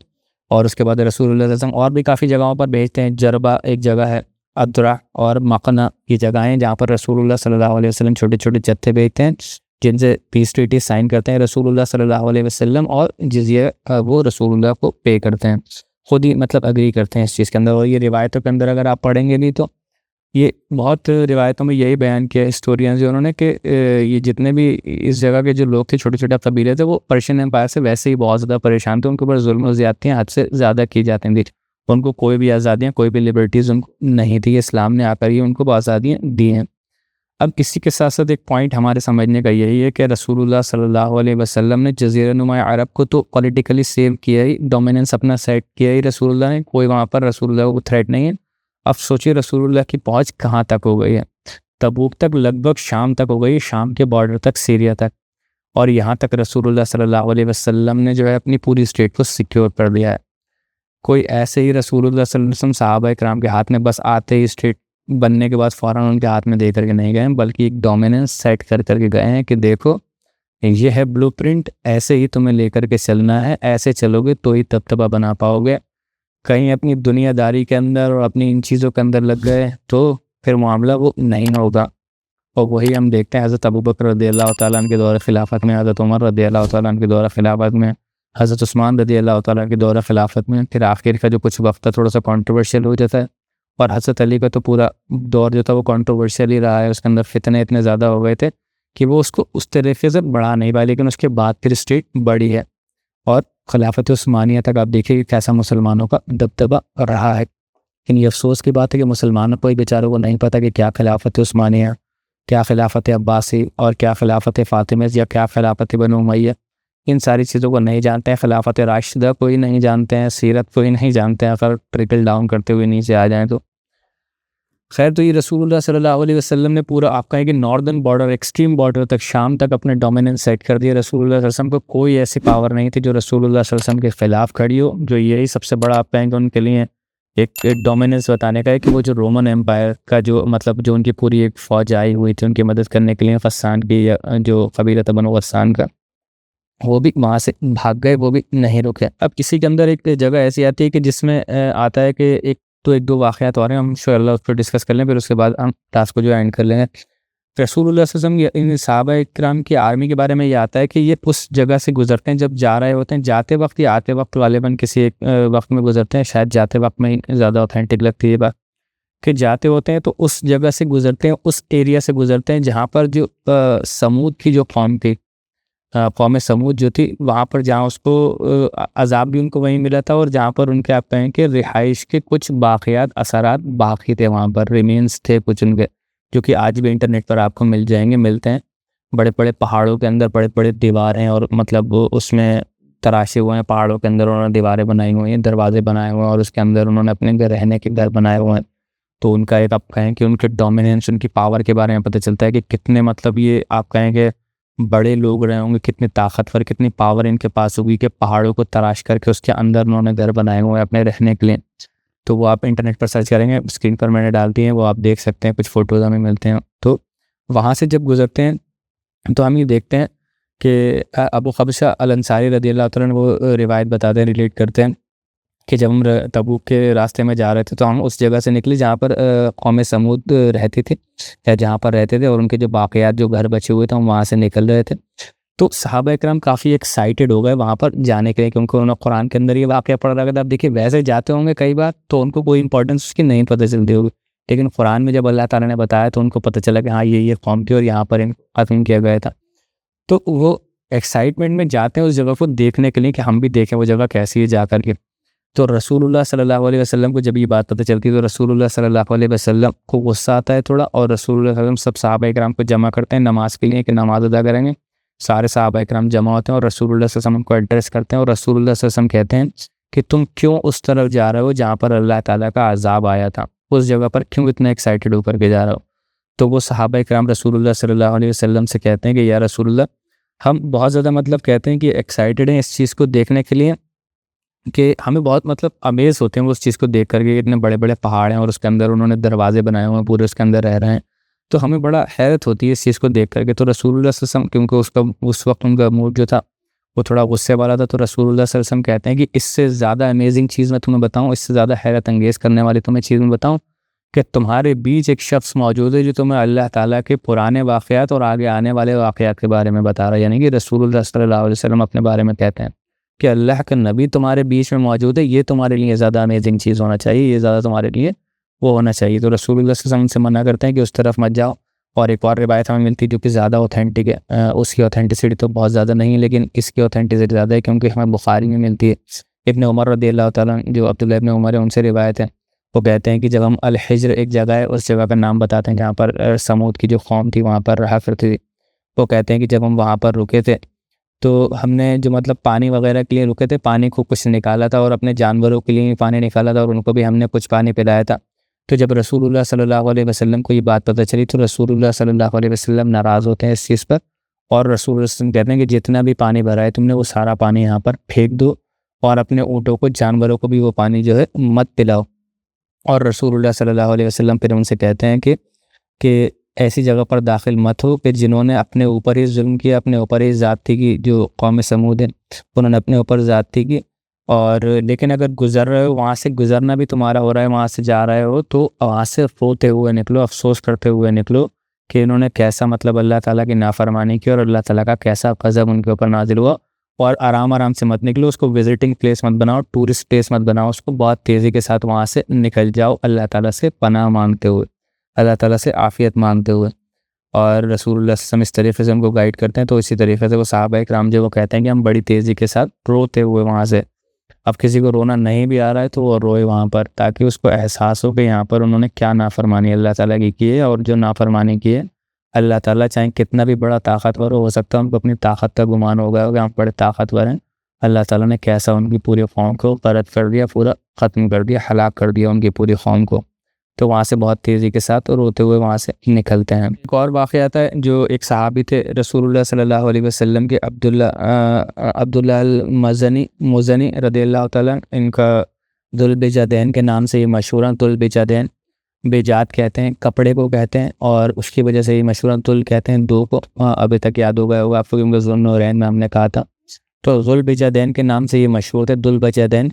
और उसके बाद रसूलुल्लाह सल्लल्लाहु अलैहि वसल्लम और भी काफ़ी जगहों पर भेजते हैं। जरबा एक जगह है, अद्रा और मकना ये जगहें हैं जहाँ पर रसूलुल्लाह सल्लल्लाहु अलैहि वसल्लम छोटे-छोटे जत्थे भेजते हैं, जिनसे पीस ट्रीटी साइन करते हैं रसूलुल्लाह सल्लल्लाहु अलैहि वसल्लम, और जिज़िया वो रसूलुल्लाह को पे करते हैं, खुद ही मतलब अग्री करते हैं इस चीज़ के अंदर। और ये रिवायतों के अंदर अगर आप पढ़ेंगे भी तो ये बहुत रिवायतों में यही बयान किया हिस्टोरियंस जो उन्होंने कि ये जितने भी इस जगह के जो लोग थे, छोटे छोटे कबीले थे, वो पर्शियन एम्पायर से वैसे ही बहुत ज़्यादा परेशान थे। उनके ऊपर जुल्म और ज़्यादतियाँ हद से ज़्यादा की जाती थी। उनको कोई भी आज़ादियाँ, कोई भी लिबर्टीज़ उनको नहीं थी। इस्लाम ने आकर ही उनको आज़ादियाँ दी हैं। अब इसी के साथ साथ एक पॉइंट हमारे समझने का यही है कि रसूलुल्लाह सल्लल्लाहु अलैहि वसल्लम ने जज़ीरा नुमा अरब को तो पॉलिटिकली सेव किया ही, डोमिनेंस अपना सेट किया ही रसूलुल्लाह ने, कोई वहाँ पर रसूलुल्लाह को थ्रेट नहीं है। अब सोचिए रसूलुल्लाह की पहुँच कहाँ तक हो गई है, तबूक तक, लगभग शाम तक हो गई, शाम के बॉर्डर तक, सीरिया तक। और यहाँ तक रसूलुल्लाह सल्लल्लाहु अलैहि वसल्लम ने जो है अपनी पूरी स्टेट को सिक्योर कर लिया है। कोई ऐसे ही रसूलुल्लाह सल्लल्लाहु अलैहि वसल्लम सहाबा इकराम के हाथ में बस आते ही स्टेट बनने के बाद फ़ौरन उनके हाथ में दे करके नहीं गए हैं, बल्कि एक डोमिनेंस सेट कर करके गए हैं कि देखो ये है ब्लूप्रिंट, ऐसे ही तुम्हें लेकर के चलना है, ऐसे चलोगे तो ही तबतबा बना पाओगे। कहीं अपनी दुनियादारी के अंदर और अपनी इन चीज़ों के अंदर लग गए तो फिर मामला वो नहीं होगा। और वही हम देखते हैं हज़रत अबू बकर रज़ियल्लाहु तआला अन्हु के दौर खिलाफत में, हज़रत उमर रज़ियल्लाहु तआला अन्हु के दौर खिलाफत में, हज़रत उस्मान रज़ियल्लाहु तआला अन्हु के दौर खिलाफत में, फिर आखिर का जो कुछ वक्त था थोड़ा सा कंट्रोवर्शियल हो जाता है। और हज़रत अली का तो पूरा दौर जो था वो कंट्रोवर्शियल ही रहा है। उसके अंदर फितने इतने ज़्यादा हो गए थे कि वो उसको उस तरीके से बढ़ा नहीं पाया, लेकिन उसके बाद फिर स्टेट बढ़ी है। और खिलाफत उस्मानिया तक आप देखिए कि कैसा मुसलमानों का दबदबा रहा है। लेकिन ये अफसोस की बात है कि मुसलमानों को ही बेचारों को नहीं पता कि क्या खिलाफत उस्मानिया, क्या खिलाफत अब्बासी, और क्या खिलाफत फ़ातिमी, या क्या खिलाफत बनु उमय्या। इन सारी चीज़ों को नहीं जानते हैं। खिलाफत राशिदा को ही नहीं जानते हैं, सीरत को ही नहीं जानते हैं, अगर ट्रिकल डाउन करते हुए नीचे आ जाएँ तो। खैर, तो ये रसूलुल्लाह सल्लल्लाहु अलैहि वसल्लम ने पूरा आप कहें कि नॉर्दर्न बॉर्डर, एक्सट्रीम बॉर्डर तक, शाम तक अपने डोमिनेंस सेट कर दिया। रसूलुल्लाह सल्लल्लाहु अलैहि वसल्लम को कोई ऐसी पावर नहीं थी जो रसूलुल्लाह सल्लल्लाहु अलैहि वसल्लम के ख़िलाफ़ खड़ी हो। जो यही सबसे बड़ा आप कहेंगे उनके लिए एक डोमिनेंस बताने का है कि वो जो रोमन एम्पायर का जो मतलब जो उनकी पूरी एक फ़ौज आई हुई थी उनकी मदद करने के लिए, गस्सान की, या जो कबीला था बनु गस्सान का, वो भी वहाँ से भाग गए, वो भी नहीं रुके। अब किसी के अंदर एक जगह ऐसी आती है कि जिसमें आता है कि एक दो वाक़यात और हैं, हम इंशाअल्लाह उस पर डिस्कस कर लें, फिर उसके बाद हम टास्क को जो एंड कर लेंगे। रसूलुल्लाह सल्लल्लाहु अलैहि वसल्लम इन सहाबा इकराम की आर्मी के बारे में ये आता है कि ये उस जगह से गुजरते हैं जब जा रहे होते हैं, जाते वक्त या आते वक्त, गालिबन किसी एक वक्त में गुजरते हैं। शायद जाते वक्त में ही ज़्यादा ऑथेंटिक लगती है ये बात कि जाते होते हैं तो उस जगह से गुजरते हैं, उस एरिया से गुजरते हैं जहाँ पर जो समूद की जो कौम थी, कौम समूद जो थी, वहाँ पर जहाँ उसको अज़ाब भी उनको वहीं मिला था, और जहाँ पर उनके आप कहें कि रिहाइश के कुछ बाक़ियात, असरात बाकी थे, वहाँ पर रिमेंस थे कुछ उनके, जो कि आज भी इंटरनेट पर आपको मिल जाएंगे, मिलते हैं। बड़े बड़े पहाड़ों के अंदर बड़े बड़े दीवार हैं, और मतलब उसमें तराशे हुए हैं पहाड़ों के अंदर, उन्होंने दीवारें बनाई हुई हैं, दरवाजे बनाए हुए हैं, और उसके अंदर उन्होंने अपने घर रहने के घर बनाए हुए हैं। तो उनका एक आप कहें कि उनके डोमिनेंस, उनकी पावर के बारे में पता चलता है कि कितने मतलब ये आप कहें कि बड़े लोग रहे होंगे, कितने ताकतवर, कितनी पावर इनके पास होगी कि पहाड़ों को तराश करके उसके अंदर उन्होंने घर बनाए हुए हैं अपने रहने के लिए। तो वो आप इंटरनेट पर सर्च करेंगे, स्क्रीन पर मैंने डाल दी है, वो आप देख सकते हैं, कुछ फ़ोटोज़ हमें मिलते हैं। तो वहाँ से जब गुजरते हैं तो हम ये देखते हैं कि अबू क़बीसा अल अंसारी रज़ियल्लाहु तआला अन्हु वो रिवायत बताते हैं, रिलेट करते हैं कि जब हम तबूक के रास्ते में जा रहे थे तो हम उस जगह से निकले जहाँ पर कौम समूद रहती थी, या जहाँ पर रहते थे, और उनके जो बाक़ियात जो घर बचे हुए थे हम वहाँ से निकल रहे थे। तो सहाबा इकराम काफ़ी एक्साइटेड हो गए वहाँ पर जाने के लिए, क्योंकि उन्होंने कुरान के अंदर ये वाक़या पढ़ रखा था। आप देखिए, वैसे जाते होंगे कई बार तो उनको कोई इंपॉर्टेंस उसकी नहीं पता चलती होगी, लेकिन कुरान में जब अल्लाह ताला ने बताया तो उनको पता चला कि हाँ ये कौम थी और यहाँ पर इनको ख़त्म किया गया था। तो वो एक्साइटमेंट में जाते हैं उस जगह को देखने के लिए कि हम भी देखें वो जगह कैसी है जा कर के। तो रसूलुल्लाह सल्लल्लाहु अलैहि वसल्लम को जब ये बात पता चलती है तो रसूलुल्लाह सल्लल्लाहु अलैहि वसल्लम को गुस्सा आता है थोड़ा, और रसूलुल्लाह सल्लल्लाहु अलैहि वसल्लम सब सहाबा इकराम को जमा करते हैं नमाज़ के लिए कि नमाज़ अदा करेंगे। सारे सहाबा इकराम जमा होते हैं और रसूलुल्लाह सल्लल्लाहु अलैहि वसल्लम को एड्रेस करते हैं, और रसूलुल्लाह सल्लल्लाहु अलैहि वसल्लम कहते हैं कि तुम क्यों उस तरफ जा रहे हो जहाँ पर अल्लाह ताला का अज़ाब आया था, उस जगह पर क्यों इतना एक्साइटेड होकर के जा रहे हो। तो वो सहाबा इकराम रसूलुल्लाह सल्लल्लाहु अलैहि वसल्लम से कहते हैं कि या रसूलुल्लाह, हम बहुत ज़्यादा मतलब कहते हैं कि एक्साइटेड हैं इस चीज़ को देखने के लिए, कि हमें बहुत मतलब अमेज़ होते हैं वो उस चीज़ को देख कर के, इतने बड़े बड़े पहाड़ हैं और उसके अंदर उन्होंने दरवाजे बनाए हुए हैं, पूरे उसके अंदर रह रहे हैं। तो हमें बड़ा हैरत होती है इस चीज़ को देख कर के। तो रसूलुल्लाह सल्लल्लाहु अलैहि वसल्लम, क्योंकि उसका उस वक्त उनका मूड जो था वो थोड़ा गुस्से वाला था, तो रसूलुल्लाह सल्लल्लाहु अलैहि वसल्लम कहते हैं कि इससे ज़्यादा अमेजिंग चीज़ मैं तुम्हें बताऊँ, इससे ज़्यादा हैरत अंगेज़ करने वाली तुम्हें चीज़ मैं बताऊँ कि तुम्हारे बीच एक शख्स मौजूद है जो तुम्हें अल्लाह ताला के पुराने वाक़यात और आगे आने वाले वाक़यात के बारे में बता रहा है। यानी कि रसूलुल्लाह सल्लल्लाहु अलैहि वसल्लम अपने बारे में कहते हैं कि अल्लाह का नबी तुम्हारे बीच में मौजूद है, ये तुम्हारे लिए ज़्यादा अमेजिंग चीज़ होना चाहिए, ये ज़्यादा तुम्हारे लिए वो होना चाहिए। तो रसूलुल्लाह सल्लल्लाहु अलैहि वसल्लम से मना करते हैं कि उस तरफ मत जाओ। और एक और रिवायत हमें मिलती है जो कि ज़्यादा ऑथेंटिक है, उसकी ऑथेंटिसिटी तो बहुत ज़्यादा नहीं है, लेकिन इसकी ऑथेंटिसिटी ज़्यादा है क्योंकि हमें बुखारी में मिलती है। इब्न उमर रज़ियल्लाहु ताला अन्हु, जो अब्दुल्लाह इब्न उमर है उनसे रिवायत है, वो कहते हैं कि जब हम अल हिज्र एक जगह है, उस जगह का नाम बताते हैं जहाँ पर समूद की जो कौम थी वहाँ पर रहा करती थी। वो कहते हैं कि जब हम वहाँ पर रुके थे तो हमने जो मतलब पानी वगैरह के लिए रुके थे, पानी को कुछ निकाला था और अपने जानवरों के लिए भी पानी निकाला था और उनको भी हमने कुछ पानी पिलाया था। तो जब रसूलुल्लाह सल्लल्लाहु अलैहि वसल्लम को ये बात पता चली तो रसूलुल्लाह सल्लल्लाहु अलैहि वसल्लम नाराज़ होते हैं इस चीज़ पर, और रसूलुल्लाह सल्लल्लाहु अलैहि वसल्लम कहते हैं कि जितना भी पानी भरा है तुमने वो सारा पानी यहाँ पर फेंक दो और अपने ऊँटों को, जानवरों को भी वो पानी जो है मत पिलाओ। और रसूलुल्लाह सल्लल्लाहु अलैहि वसल्लम फिर उनसे कहते हैं कि ऐसी जगह पर दाखिल मत हो कि जिन्होंने अपने ऊपर ही जुल्म किया, अपने ऊपर ही ज़्यादती की, जो कौम समूद है उन्होंने अपने ऊपर ज़्यादती की। और लेकिन अगर गुज़र रहे हो, वहाँ से गुज़रना भी तुम्हारा हो रहा है, वहाँ से जा रहे हो तो वहाँ से रोते हुए निकलो, अफ़सोस करते हुए निकलो कि इन्होंने कैसा मतलब अल्लाह ताला की नाफरमानी की और अल्लाह ताला का कैसा गज़ब उनके ऊपर नाजिल हुआ। और आराम आराम से मत निकलो, उसको विज़िटिंग प्लेस मत बनाओ, टूरिस्ट प्लेस मत बनाओ, उसको बहुत तेज़ी के साथ वहाँ से निकल जाओ अल्लाह ताला से पनाह मांगते हुए, अल्लाह ताला से आफ़ियत मांगते हुए। और रसूलुल्लाह सल्लल्लाहु अलैहि वसल्लम इस तरीक़े से उनको गाइड करते हैं। तो इसी तरीक़े से वो सहाबा इकराम जो वो कहते हैं कि हम बड़ी तेज़ी के साथ रोते हुए वहाँ से, अब किसी को रोना नहीं भी आ रहा है तो वो रोए वहाँ पर, ताकि उसको एहसास हो कि यहाँ पर उन्होंने क्या नाफरमानी अल्लाह ताला की है। और जो नाफरमानी की है, अल्लाह ताला चाहे कितना भी बड़ा ताकतवर हो सकता है उनको अपनी ताकत का गुमान हो गया होगा, हम बड़े ताकतवर हैं, अल्लाह ताला ने कैसा उनकी पूरी कौम को गरक कर दिया, पूरा ख़त्म कर दिया, हलाक कर दिया उनकी पूरी कौम को। तो वहाँ से बहुत तेज़ी के साथ रोते हुए वहाँ से निकलते हैं। एक और वाक़या आता है, जो एक सहाबी थे रसूलुल्लाह सल्लल्लाहु अलैहि वसल्लम के, अब्दुल्लाह मुज़नी रज़ियल्लाहु ताला, इनका दुल्बिजादैन के नाम से ये मशहूर हैं। दुल्बिजादैन, बेजात कहते हैं कपड़े को कहते हैं, और उसकी वजह से ये मशहूर हैं। दुल कहते हैं दो को, अभी तक याद हो गया होगा आपको क्योंकि ज़ुन्नुरैन में हमने कहा था। तो दुल्बिजादैन के नाम से ये मशहूर थे। दुल्बिजादैन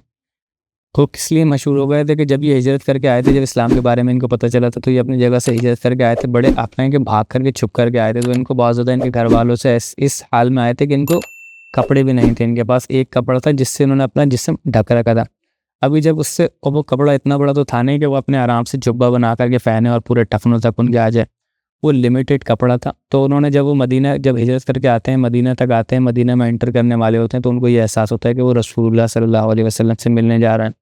को किस लिए मशहूर हो गए थे कि जब ये हिजरत करके आए थे, जब इस्लाम के बारे में इनको पता चला था तो ये अपनी जगह से हिजरत करके आए थे, बड़े अपने के भाग करके छुप करके आए थे। तो इनको बहुत ज़्यादा इनके घर वालों से इस हाल में आए थे कि इनको कपड़े भी नहीं थे, इनके पास एक कपड़ा था जिससे इन्होंने अपना जिस्म ढक रखा था। अभी जब उससे वो कपड़ा इतना बड़ा तो था नहीं कि वो अपने आराम से जुब्बा बना करके पहने और पूरे टखनों तक उनके आ जाए, वो लिमिटेड कपड़ा था। तो उन्होंने जब वो मदीना, जब हिजरत करके आते हैं, मदीना तक आते हैं, मदीना में एंटर करने वाले होते हैं, तो उनको ये एहसास होता है कि वो रसूलुल्लाह सल्लल्लाहु अलैहि वसल्लम से मिलने जा रहे हैं।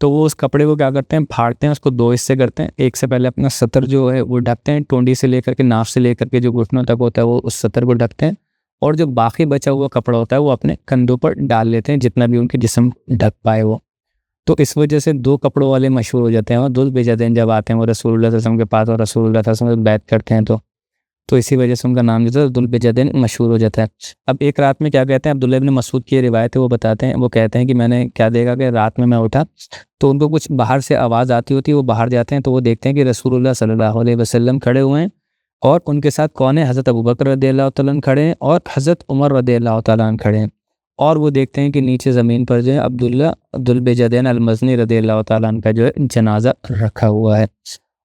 तो वो उस कपड़े को क्या करते हैं, फाड़ते हैं, उसको दो हिस्से करते हैं। एक से पहले अपना सतर जो है वो ढकते हैं, टोंडी से लेकर के नाफ से लेकर के जो घुटनों तक होता है वो उस सतर को ढकते हैं, और जो बाकी बचा हुआ कपड़ा होता है वो अपने कंधों पर डाल लेते हैं, जितना भी उनके जिस्म ढक पाए वो। तो इस वजह से दो कपड़ों वाले मशहूर हो जाते हैं। और दुल्बिजादैन जब आते हैं वो रसूलुल्लाह सल्लल्लाहु अलैहि वसल्लम के पास, और रसूलुल्लाह सल्लल्लाहु अलैहि वसल्लम बैत करते हैं, तो इसी वजह से उनका नाम जो है दुल्बिजादैन मशहूर हो जाता है। अब एक रात में क्या कहते हैं, अब्दुल्लाह इब्न मसूद की ये रिवायत है, वो बताते हैं, वो कहते हैं कि मैंने क्या देखा कि रात में मैं उठा तो उनको कुछ बाहर से आवाज़ आती होती है, वो बाहर जाते हैं तो वो देखते हैं कि रसूलुल्लाह सल्लल्लाहु अलैहि वसल्लम खड़े हुए हैं, और उनके साथ कौन है, हज़रत अबू बकर रज़ियल्लाहु तआला अन्हु खड़े हैं और हज़रत उमर रज़ियल्लाहु तआला अन्हु खड़े हैं। और वो देखते हैं कि नीचे ज़मीन पर जो है अब्दुल्लाह दुल्बिजादैन अल-मज़नी रज़ियल्लाहु तआला अन्हु का जो है जनाज़ा रखा हुआ है।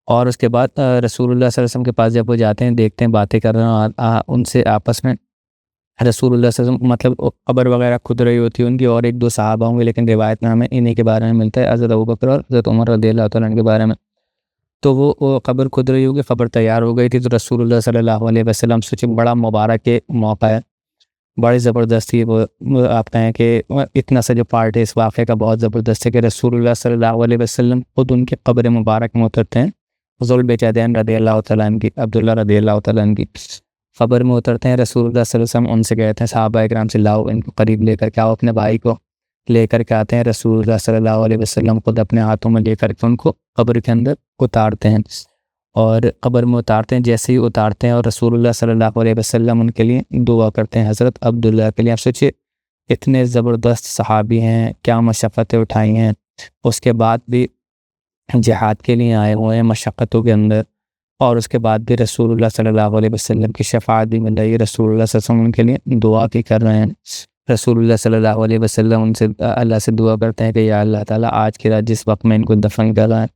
और उसके बाद रसूलुल्लाह सल्लल्लाहु अलैहि वसल्लम के पास जब वो जाते हैं, देखते हैं, बातें कर रहे हैं उनसे आपस में, रसूलुल्लाह सल्लल्लाहु अलैहि वसल्लम मतलब कब्र वगैरह खुद रही होती है उनकी, और एक दो सहाबा होंगे, लेकिन रिवायत में हमें इन्हीं के बारे में मिलता है, हज़रत अबू बकर और हज़रत उमर रज़ियल्लाहु तआला अन्हु के बारे में। तो वो कब्र खुद रही होगी, कब्र तैयार हो गई थी, तो रसूलुल्लाह सल्लल्लाहु अलैहि वसल्लम सोचे बड़ा मुबारक के मौका है, बड़ी ज़बरदस्त थी वो आप कहें कि इतना सा जो पार्ट है इस वाक़े का बहुत ज़बरदस्त है कि रसूलुल्लाह सल्लल्लाहु अलैहि वसल्लम खुद उनके कब्र मुबारक में उतरते हैं। ज़ुल्बिजादैन रज़ियल्लाहु तआला अन्हु की, अब्दुल्ला रज़ियल्लाहु तआला अन्हु की कब्र में उतरते हैं। रसूलुल्लाह सल्लल्लाहु अलैहि वसल्लम उनसे कहते हैं सहाबा इकराम से, लाओ इनको करीब लेकर के आओ, अपने भाई को लेकर के आते हैं। रसूलुल्लाह सल्लल्लाहु अलैहि वसल्लम खुद अपने हाथों में लेकर के उनको कब्र के अंदर उतारते हैं, और कब्र में उतारते हैं। जैसे ही उतारते हैं और रसूलुल्लाह सल्लल्लाहु अलैहि वसल्लम उनके लिए दुआ करते हैं, हज़रत अब्दुल्लाह के लिए। आप सोचिए इतने ज़बरदस्त सहाबी हैं, क्या मशक्क़तें उठाई हैं, उसके बाद भी जिहाद के लिए आए हुए हैं मशक्क़तों के अंदर, और उसके बाद भी रसूलुल्लाह सल्लल्लाहु अलैहि वसल्लम की शफ़ाअत भी मिल रही है, रसूलुल्लाह सल्लल्लाहु अलैहि वसल्लम उनके लिए दुआ भी कर रहे हैं। रसूलुल्लाह सल्लल्लाहु अलैहि वसल्लम उनसे अल्लाह से दुआ करते हैं कि या अल्लाह ताला आज की रात जिस वक्त में इनको दफन कर रहा है,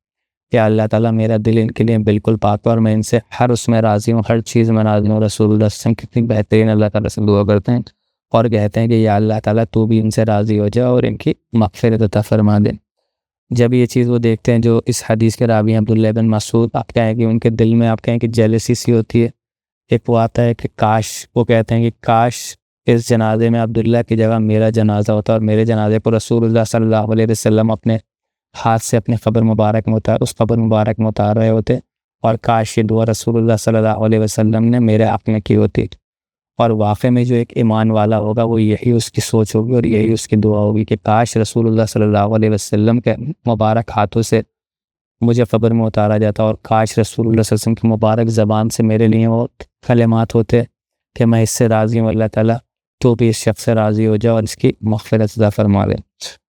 या अल्लाह ताला मेरा दिल इनके लिए बिल्कुल पाक और मैं इनसे हर उसमें राज़ी हूँ, हर चीज़ में राज़ी हूँ। रसूलुल्लाह सल्लल्लाहु अलैहि वसल्लम कितनी बेहतरीन अल्लाह ताला से दुआ करते हैं, और कहते हैं कि या अल्लाह ताला तू भी इनसे राज़ी हो जा और इनकी मग़फ़िरत अता फ़रमा दे। जब ये चीज़ वो देखते हैं, जो इस हदीस के रावी हैं अब्दुल्लाह बिन मसूद, आप कहें कि उनके दिल में आप कहें कि जेलसी सी होती है। एक वो आता है कि काश, वो कहते हैं कि काश इस जनाजे में अब्दुल्ला की जगह मेरा जनाजा होता और मेरे जनाजे को रसूलुल्लाह सल्लल्लाहु अलैहि वसल्लम अपने हाथ से अपने क़ब्र मुबारक में उस क़ब्र मुबारक में उतार रहे होते, और काश ये दुआ रसूलुल्लाह सल्लल्लाहु अलैहि वसल्लम ने मेरे हक़ में की होती। और वाक़ई में जो एक ईमान वाला होगा वो यही उसकी सोच होगी और यही उसकी दुआ होगी कि काश रसूलुल्लाह सल्लल्लाहु अलैहि वसल्लम के मुबारक हाथों से मुझे क़ब्र में उतारा जाता, और काश रसूलुल्लाह सल्लल्लाहु अलैहि वसल्लम की मुबारक ज़बान से मेरे लिए वो कलिमात होते कि मैं इससे राज़ी हूँ, अल्लाह ताला तो भी इस शख्स से राज़ी हो जाए और इसकी मग़फ़िरत अता फ़रमा दे।